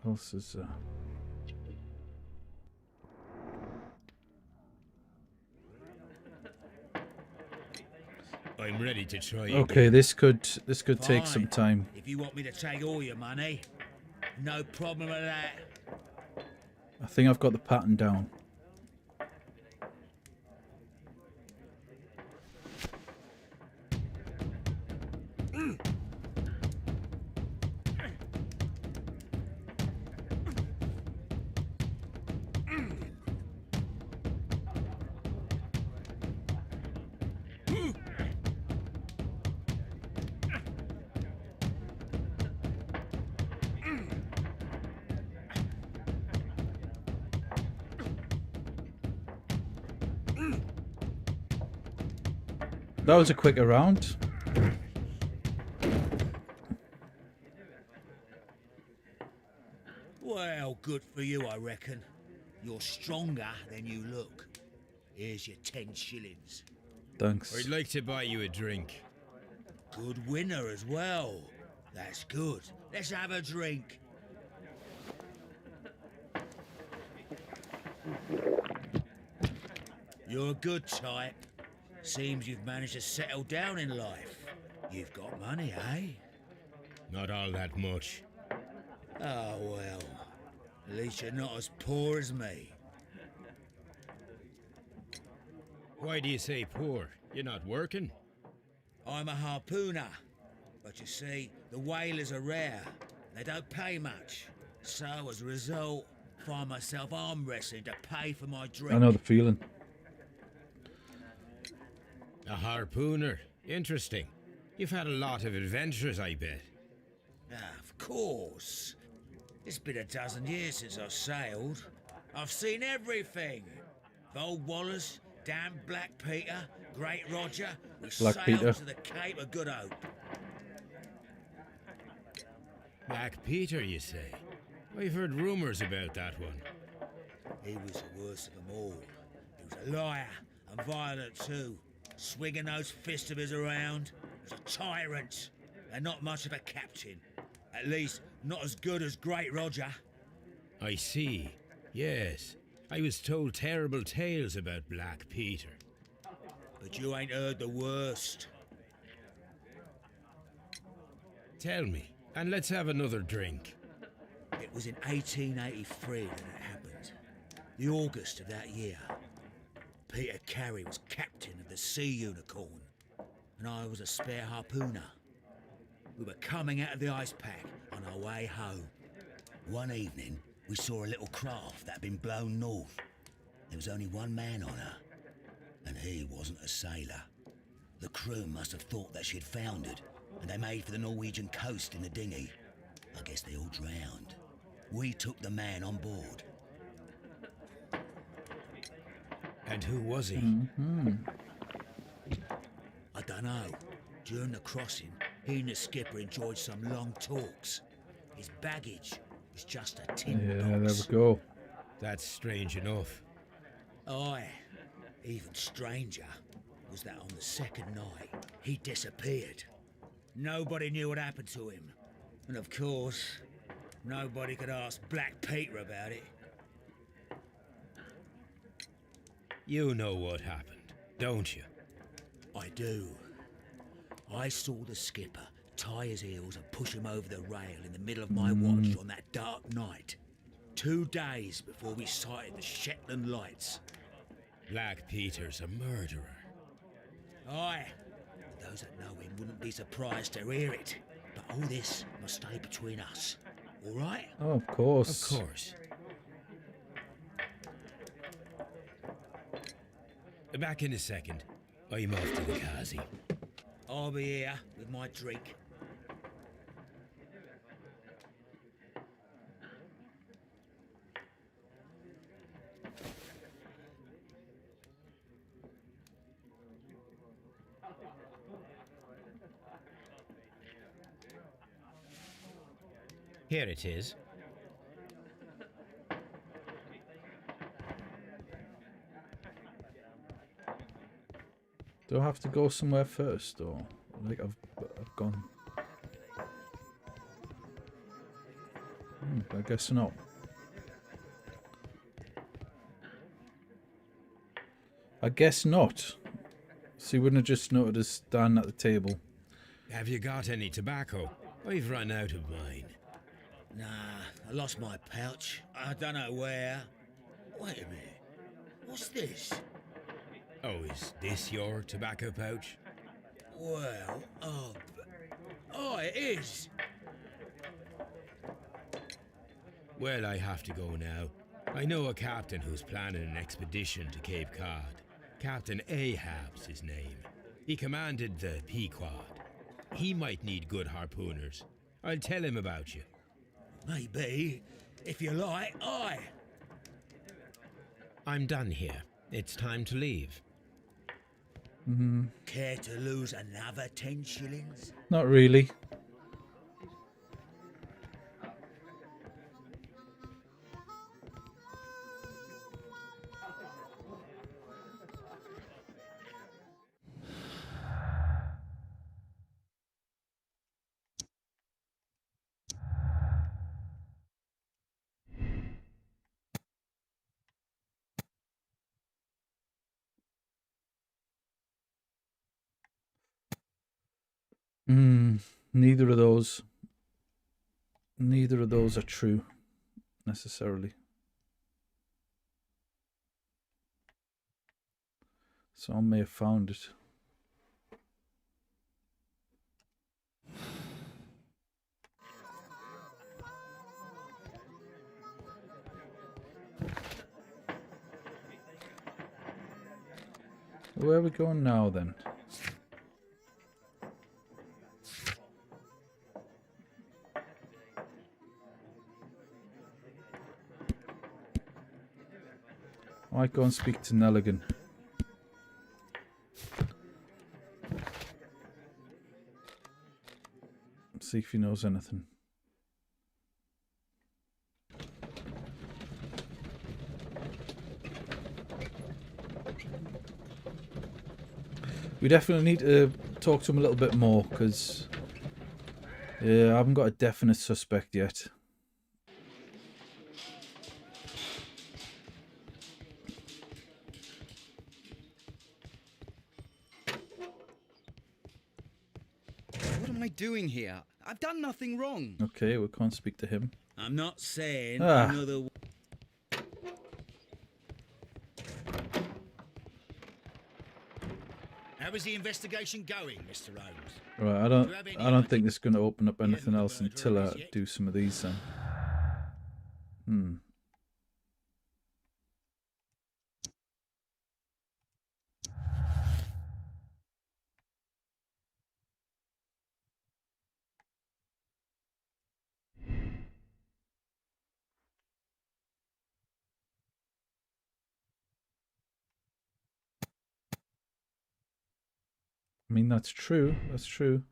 What else is there? I'm ready to try Okay, again. this could take some Fine. time. If you want me to take all your money, no problem with that. I think I've got the pattern down. That was a quicker round. Well, good for you, I reckon. You're stronger than you look. Here's your 10 shillings. Thanks. I'd like to buy you a drink. Good winner as well. That's good. Let's have a drink. You're a good type. Seems you've managed to settle down in life. You've got money, eh? Not all that much. Oh, well. At least you're not as poor as me. Why do you say poor? You're not working? I'm a harpooner. But you see, the whalers are rare. They don't pay much. So, as a result, I find myself arm wrestling to pay for my drink. I know the feeling. A harpooner. Interesting. You've had a lot of adventures, I bet. Of course. It's been a dozen years since I've sailed. I've seen everything. Old Wallace, damn Black Peter, Great Roger. We Black sailed Peter. to the Cape of Good Hope. Black Peter, you say? I've heard rumours about that one. He was the worst of them all. He was a liar and violent too. Swinging those fists of his around. He was a tyrant and not much of a captain. At least, not as good as Great Roger. I see. Yes. I was told terrible tales about Black Peter. But you ain't heard the worst. Tell me, and let's have another drink. It was in 1883 that it happened. The August of that year. Peter Carey was captain of the Sea Unicorn, and I was a spare harpooner. We were coming out of the ice pack on our way home. One evening, we saw a little craft that had been blown north. There was only one man on her, and he wasn't a sailor. The crew must have thought that she had foundered, and they made for the Norwegian coast in the dinghy. I guess they all drowned. We took the man on board. And who was he? I don't know. During the crossing, he and the skipper enjoyed some long talks. His baggage was just a tin Yeah, box. there we go. That's strange enough. Aye, even stranger was that on the second night, he disappeared. Nobody knew what happened to him. And of course, nobody could ask Black Peter about it. You know what happened, don't you? I do. I saw the skipper tie his heels and push him over the rail in the middle of my watch on that dark night. 2 days before we sighted the Shetland lights. Black Peter's a murderer. Aye. Those that know him wouldn't be surprised to hear it. But all this must stay between us. All right? Oh, of course. Of course. Back in a second. I'm off to the Kazi. I'll be here with my drink. Here it is. Do I have to go somewhere first, or like I've gone? I guess not. I guess not. So you wouldn't have just noted us standing at the table. Have you got any tobacco? I've run out of mine. Nah, I lost my pouch. I don't know where. Wait a minute. What's this? Oh, is this your tobacco pouch? Well, oh, it is. Well, I have to go now. I know a captain who's planning an expedition to Cape Cod. Captain Ahab's his name. He commanded the Pequod. He might need good harpooners. I'll tell him about you. Maybe. If you like, aye. I'm done here. It's time to leave. Care to lose another 10 shillings? Not really. Neither of those. Neither of those are true, necessarily. Someone may have found it. Where are we going now then? I might go and speak to Nelligan. See if he knows anything. We definitely need to talk to him a little bit more, because yeah, I haven't got a definite suspect yet. What am I doing here? I've done nothing wrong. Okay, we can't speak to him. I'm not saying Ah. another... How is the investigation going, Mr. Holmes? Right, I don't think this is going to open up anything else until I do some of these then. I mean, that's true. That's true.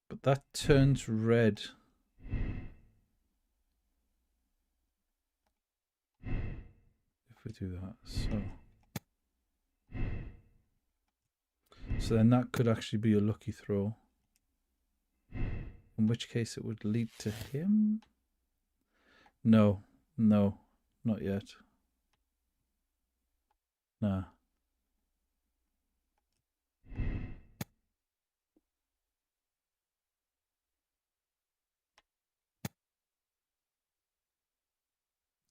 But that turns red. If we do that, so then that could actually be a lucky throw. In which case it would lead to him? No, not yet. Nah.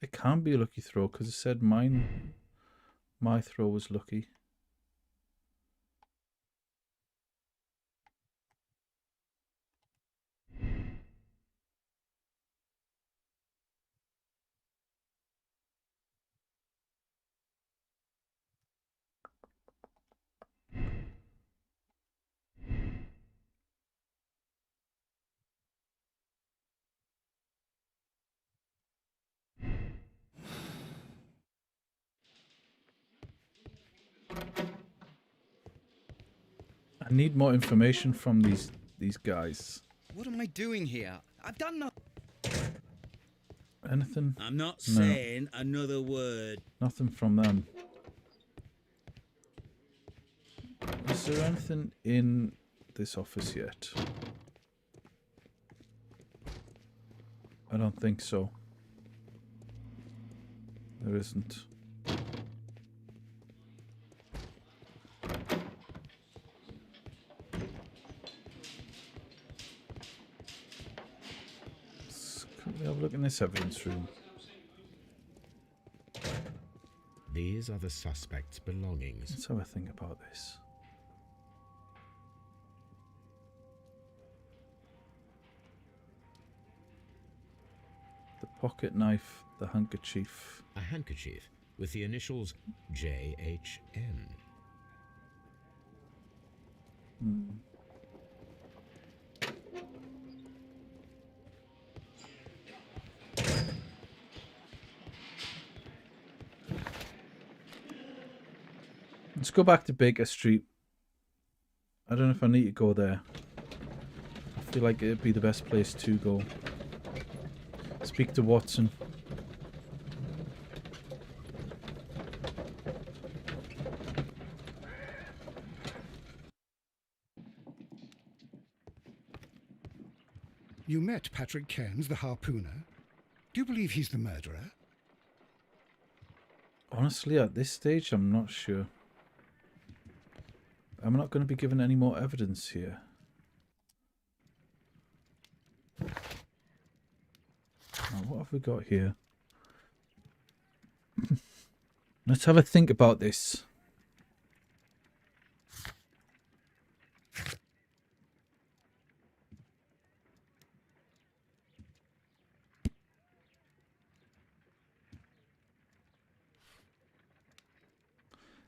It can't be a lucky throw because it said my throw was lucky. I need more information from these guys. What am I doing here? I've done nothing. Anything? I'm not No. saying another word. Nothing from them. Is there anything in this office yet? I don't think so. There isn't. Can we have a look in this evidence room? These are the suspect's belongings. Let's have a think about this. The pocket knife, the handkerchief. A handkerchief? with the initials JHN. Let's go back to Baker Street. I don't know if I need to go there. I feel like it'd be the best place to go. Speak to Watson. You met Patrick Cairns, the harpooner. Do you believe he's the murderer? Honestly, at this stage, I'm not sure. I'm not going to be given any more evidence here. Now, what have we got here? Let's have a think about this.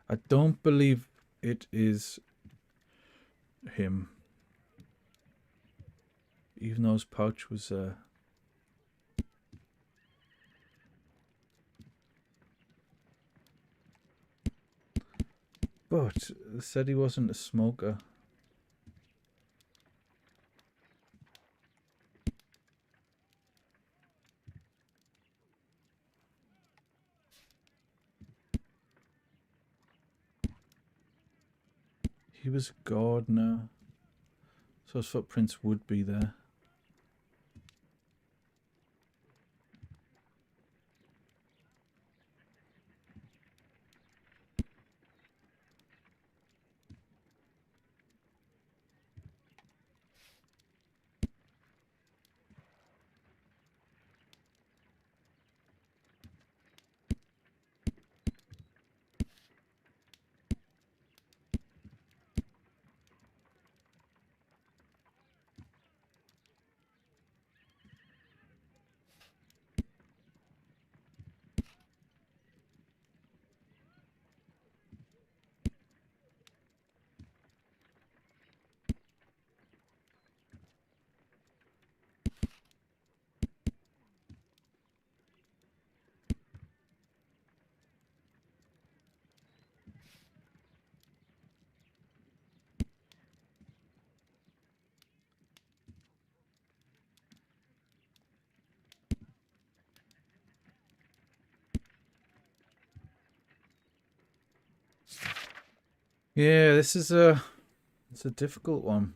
I don't believe it is him. Even though his pouch was but they said he wasn't a smoker. He was a gardener, so his footprints would be there. Yeah, it's a difficult one.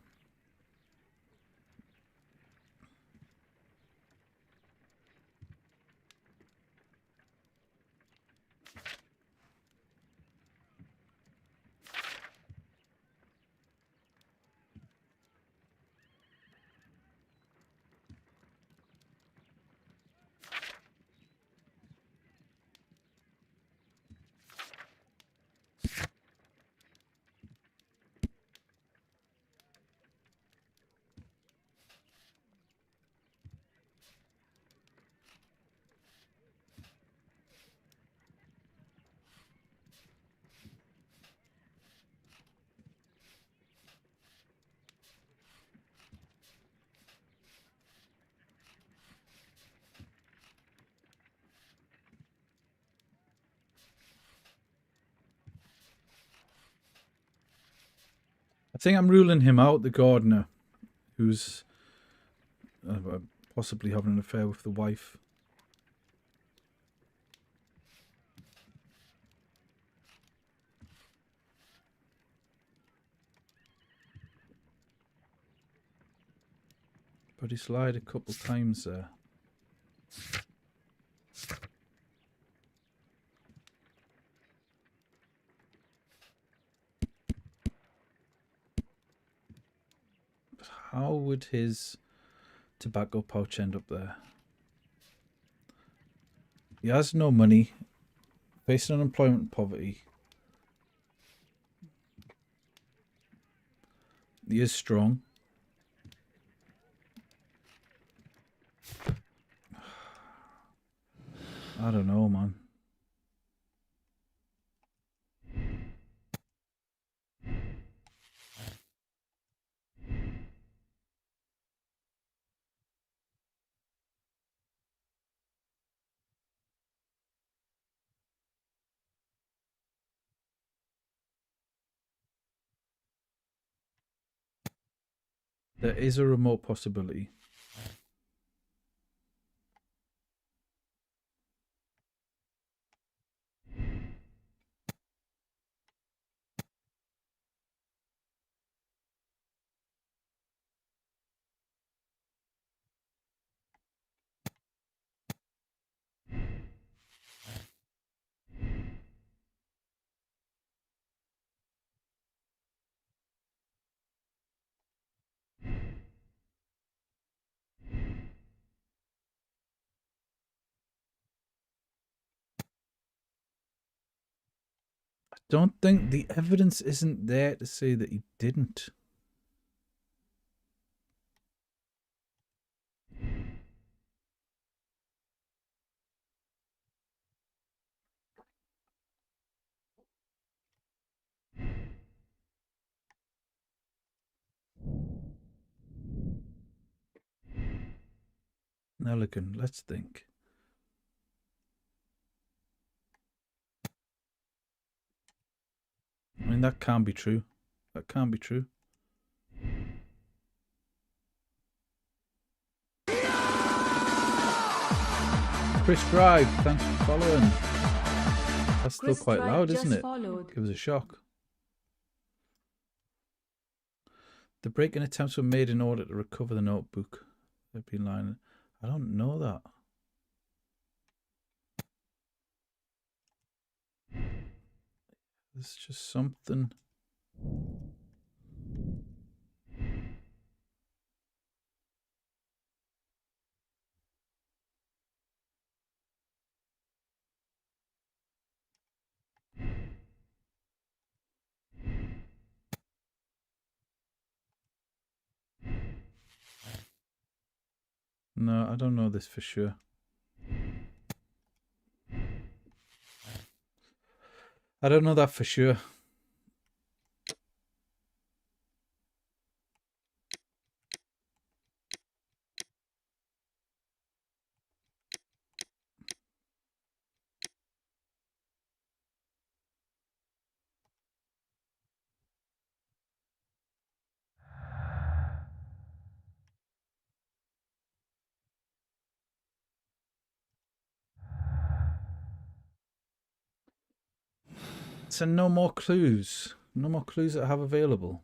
I think I'm ruling him out, the gardener, who's possibly having an affair with the wife. But he's lied a couple times there. But how would his tobacco pouch end up there? He has no money, facing unemployment and poverty. He is strong. I don't know, man. There is a remote possibility. I don't think the evidence isn't there to say that he didn't. Nelligan, let's think. I mean, that can't be true. That can't be true. Chris Drive, thanks for following. That's still Chris quite Drive loud, just isn't it? followed. Give us a shock. The break-in attempts were made in order to recover the notebook. They've been lying. I don't know that. There's just something. No, I don't know this for sure. I don't know that for sure. So no more clues. No more clues that I have available.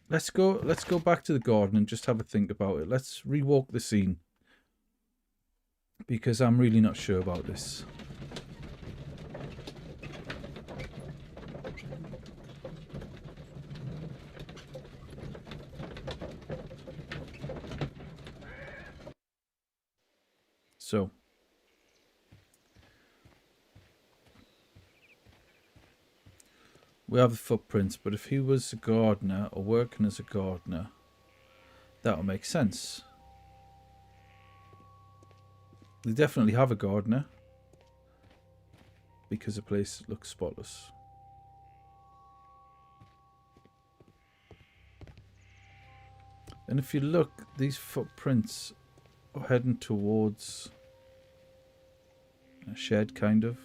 Let's go back to the garden and just have a think about it. Let's rewalk the scene. Because I'm really not sure about this. So, we have the footprints, but if he was a gardener or working as a gardener, that would make sense. They definitely have a gardener because the place looks spotless. And if you look, these footprints are heading towards a shed, kind of.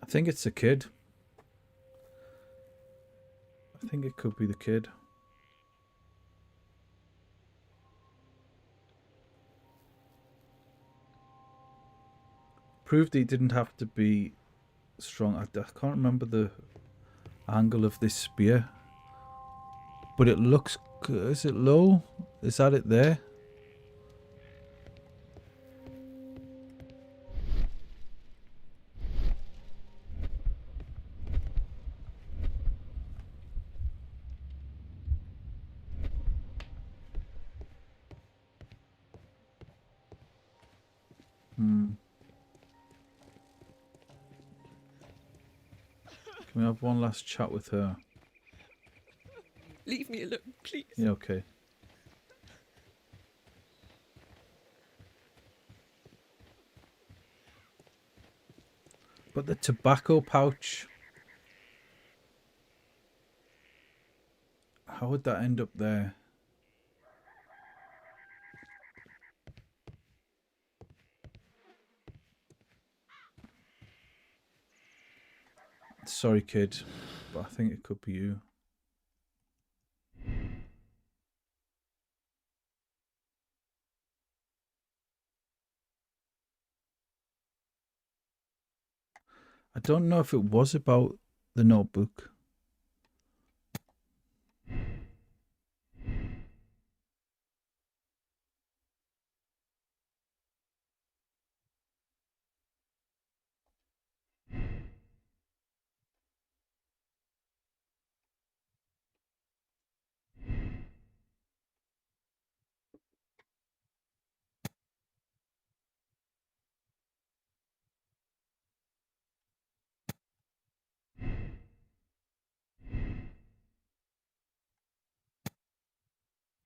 I think it's a kid. I think it could be the kid. Proved he didn't have to be strong. I can't remember the angle of this spear. But it looks... Is it low? Is that it there? Can we have one last chat with her? Leave me alone, please. Yeah, okay. But the tobacco pouch, how would that end up there? Sorry, kid, but I think it could be you. I don't know if it was about the notebook.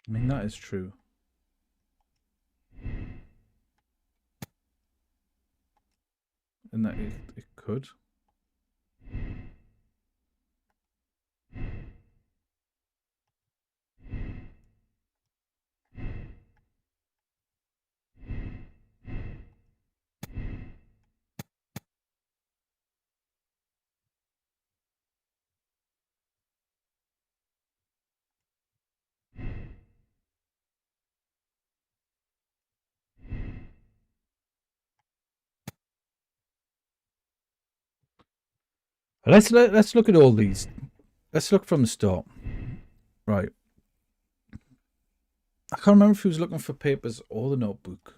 I mean, that is true. And that it could. Let's look at all these. Let's look from the start. Right. I can't remember if he was looking for papers or the notebook.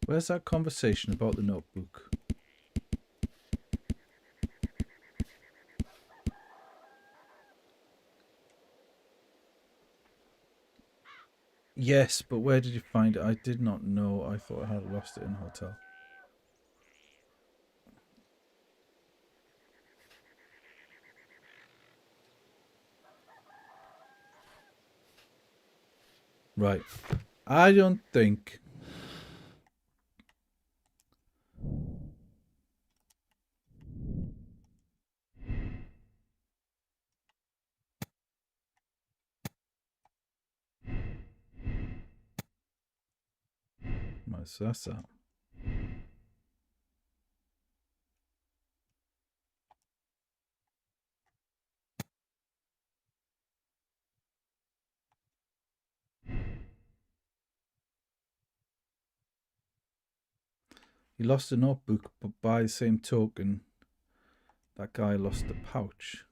Where's that conversation about the notebook? Yes, but where did you find it? I did not know. I thought I had lost it in a hotel. Right. I don't think. So that's that. He lost a notebook, but by the same token, that guy lost the pouch.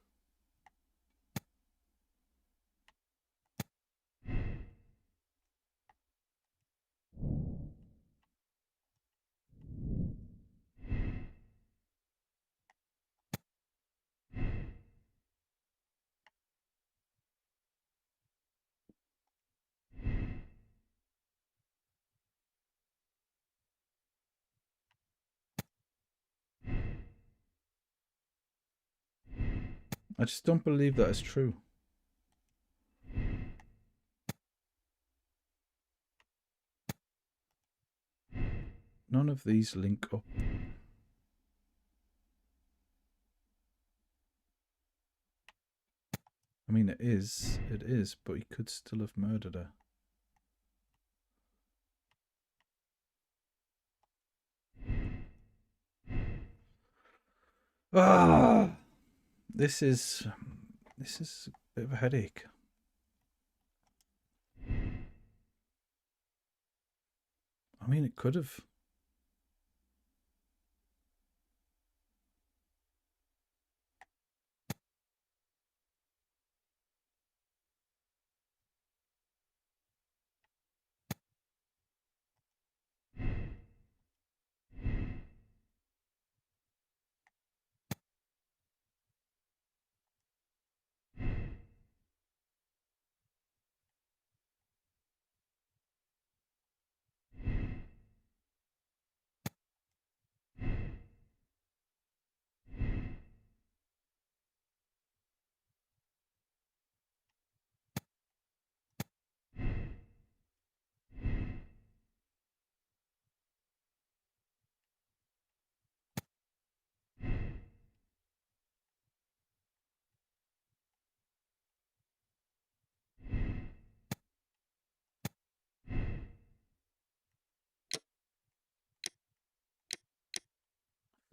I just don't believe that is true. None of these link up. I mean, it is, but he could still have murdered her. Ah, this is a bit of a headache. I mean, it could have.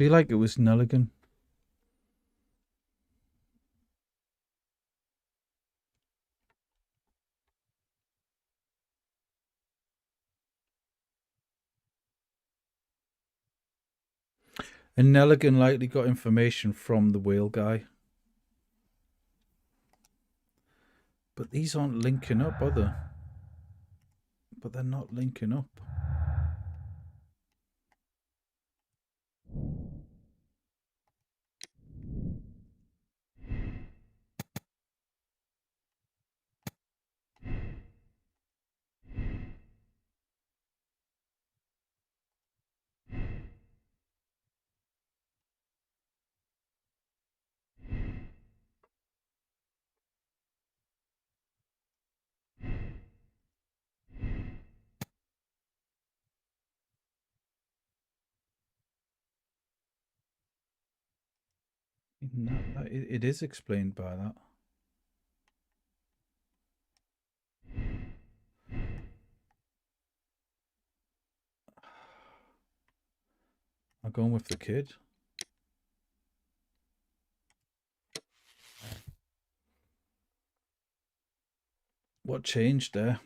feel like it was Nelligan. And Nelligan likely got information from the whale guy. But these aren't linking up, are they? But they're not linking up. It is explained by that. I'm going with the kid. What changed there?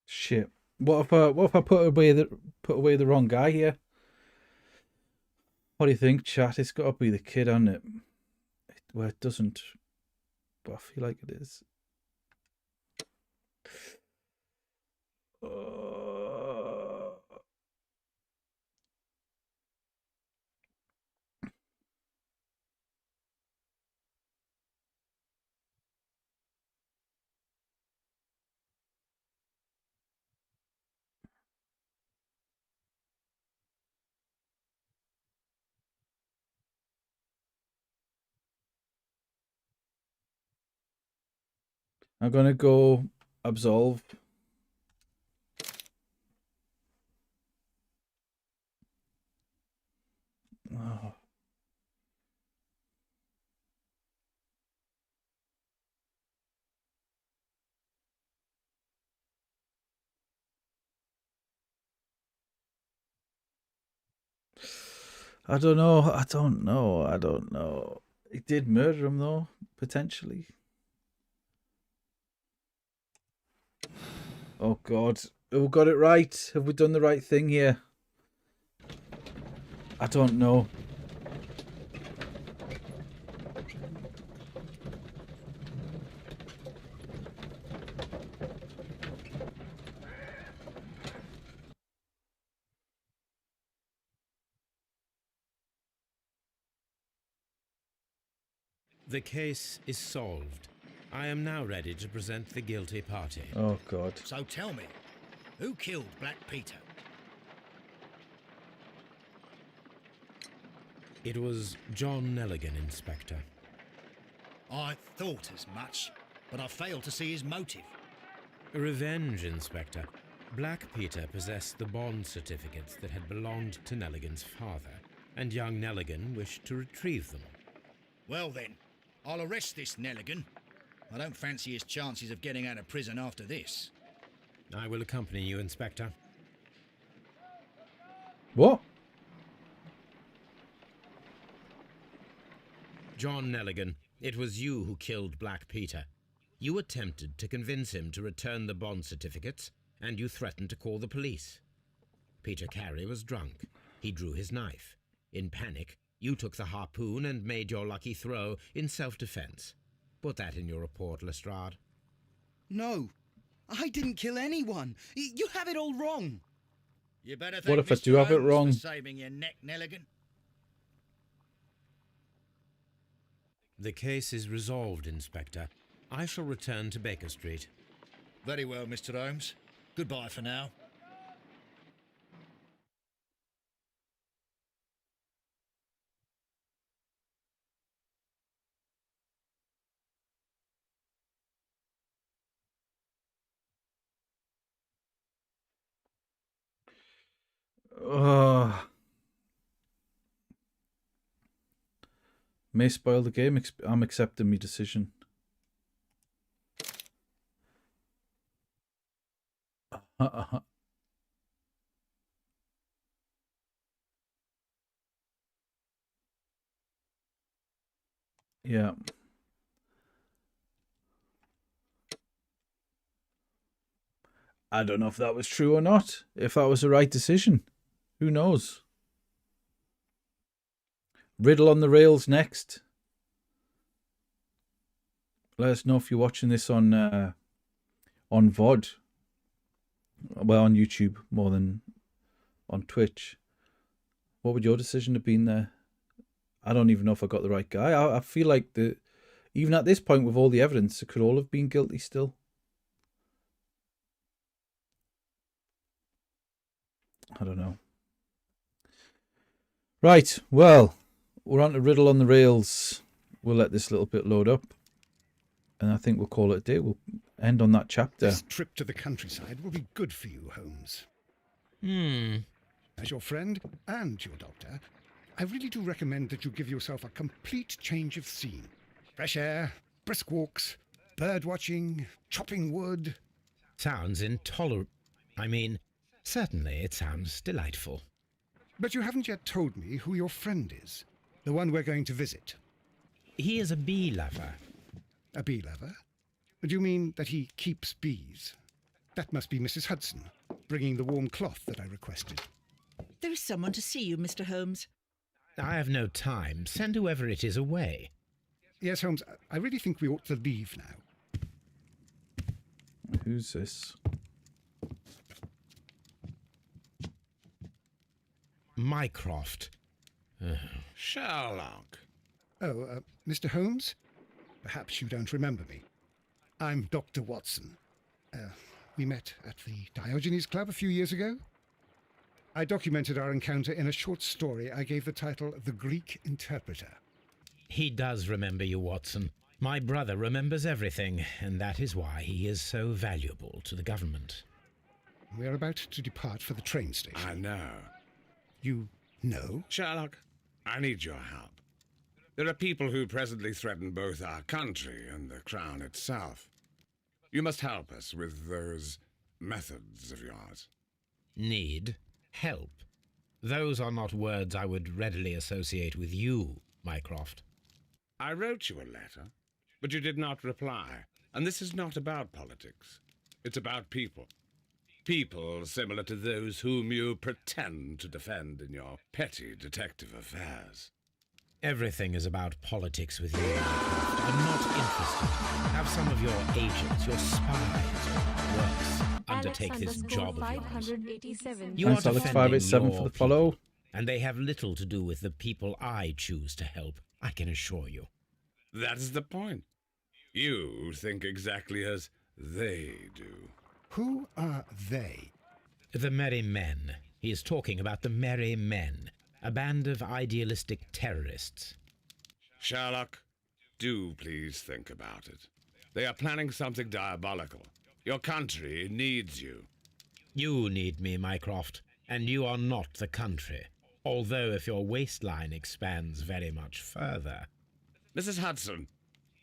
Shit. What if I put away the wrong guy here? What do you think, chat? It's got to be the kid, hasn't it? Well, it doesn't, but I feel like it is. I'm gonna go absolve. Oh. I don't know. I don't know. I don't know. He did murder him though, potentially. Oh God. Have we got it right? Have we done the right thing here? I don't know. The case is solved. I am now ready to present the guilty party. Oh God. So tell me, who killed Black Peter? It was John Nelligan, Inspector. I thought as much, but I failed to see his motive. Revenge, Inspector. Black Peter possessed the bond certificates that had belonged to Nelligan's father, and young Nelligan wished to retrieve them. Well then, I'll arrest this Nelligan. I don't fancy his chances of getting out of prison after this. I will accompany you, Inspector. What? John Nelligan, it was you who killed Black Peter. You attempted to convince him to return the bond certificates, and you threatened to call the police. Peter Carey was drunk. He drew his knife. In panic, you took the harpoon and made your lucky throw in self-defense. Put that in your report, Lestrade. No, I didn't kill anyone. You have it all wrong. You better What thank if I Mr. do have it Holmes wrong? for saving your neck, Nelligan. The case is resolved, Inspector. I shall return to Baker Street. Very well, Mr. Holmes. Goodbye for now. May spoil the game. I'm accepting my decision. Yeah. I don't know if that was true or not. If that was the right decision. Who knows? Riddle on the Rails next. Let us know if you're watching this on VOD. Well, on YouTube more than on Twitch. What would your decision have been there? I don't even know if I got the right guy. I feel like even at this point with all the evidence, it could all have been guilty still. I don't know. Right, well, we're on to Riddle on the Rails. We'll let this little bit load up. And I think we'll call it a day. We'll end on that chapter. This trip to the countryside will be good for you, Holmes. As your friend and your doctor, I really do recommend that you give yourself a complete change of scene. Fresh air, brisk walks, bird watching, chopping wood. Sounds intolerable. I mean, certainly it sounds delightful. But you haven't yet told me who your friend is, the one we're going to visit. He is a bee lover. A bee lover? Do you mean that he keeps bees? That must be Mrs. Hudson, bringing the warm cloth that I requested. There is someone to see you, Mr. Holmes. I have no time. Send whoever it is away. Yes, Holmes, I really think we ought to leave now. Who's this? Mycroft. Sherlock. Oh, Mr. Holmes? Perhaps you don't remember me. I'm Dr. Watson. We met at the Diogenes Club a few years ago. I documented our encounter in a short story I gave the title The Greek Interpreter. He does remember you, Watson. My brother remembers everything, and that is why he is so valuable to the government. We're about to depart for the train station. I know. You know? Sherlock, I need your help. There are people who presently threaten both our country and the Crown itself. You must help us with those methods of yours. Need? Help? Those are not words I would readily associate with you, Mycroft. I wrote you a letter, but you did not reply. And this is not about politics. It's about people. People similar to those whom you pretend to defend in your petty detective affairs. Everything is about politics with you, Mycroft. I'm not interested. Have some of your agents, your spies, or worse, undertake this job of yours. You are Thanks, Alex defending 587 your for the follow. people, and they have little to do with the people I choose to help, I can assure you. That's the point. You think exactly as they do. Who are they? The Merry Men. He is talking about the Merry Men, a band of idealistic terrorists. Sherlock, do please think about it. They are planning something diabolical. Your country needs you. You need me, Mycroft, and you are not the country, although if your waistline expands very much further. Mrs. Hudson,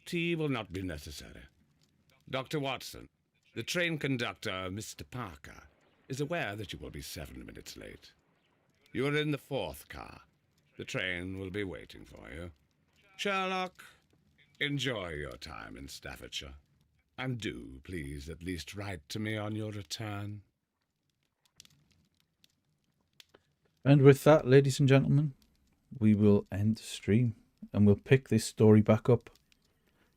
tea will not be necessary. Dr. Watson, the train conductor, Mr. Parker, is aware that you will be 7 minutes late. You are in the 4th car. The train will be waiting for you. Sherlock, enjoy your time in Staffordshire. And do, please, at least write to me on your return. And with that, ladies and gentlemen, we will end the stream and we'll pick this story back up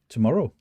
tomorrow.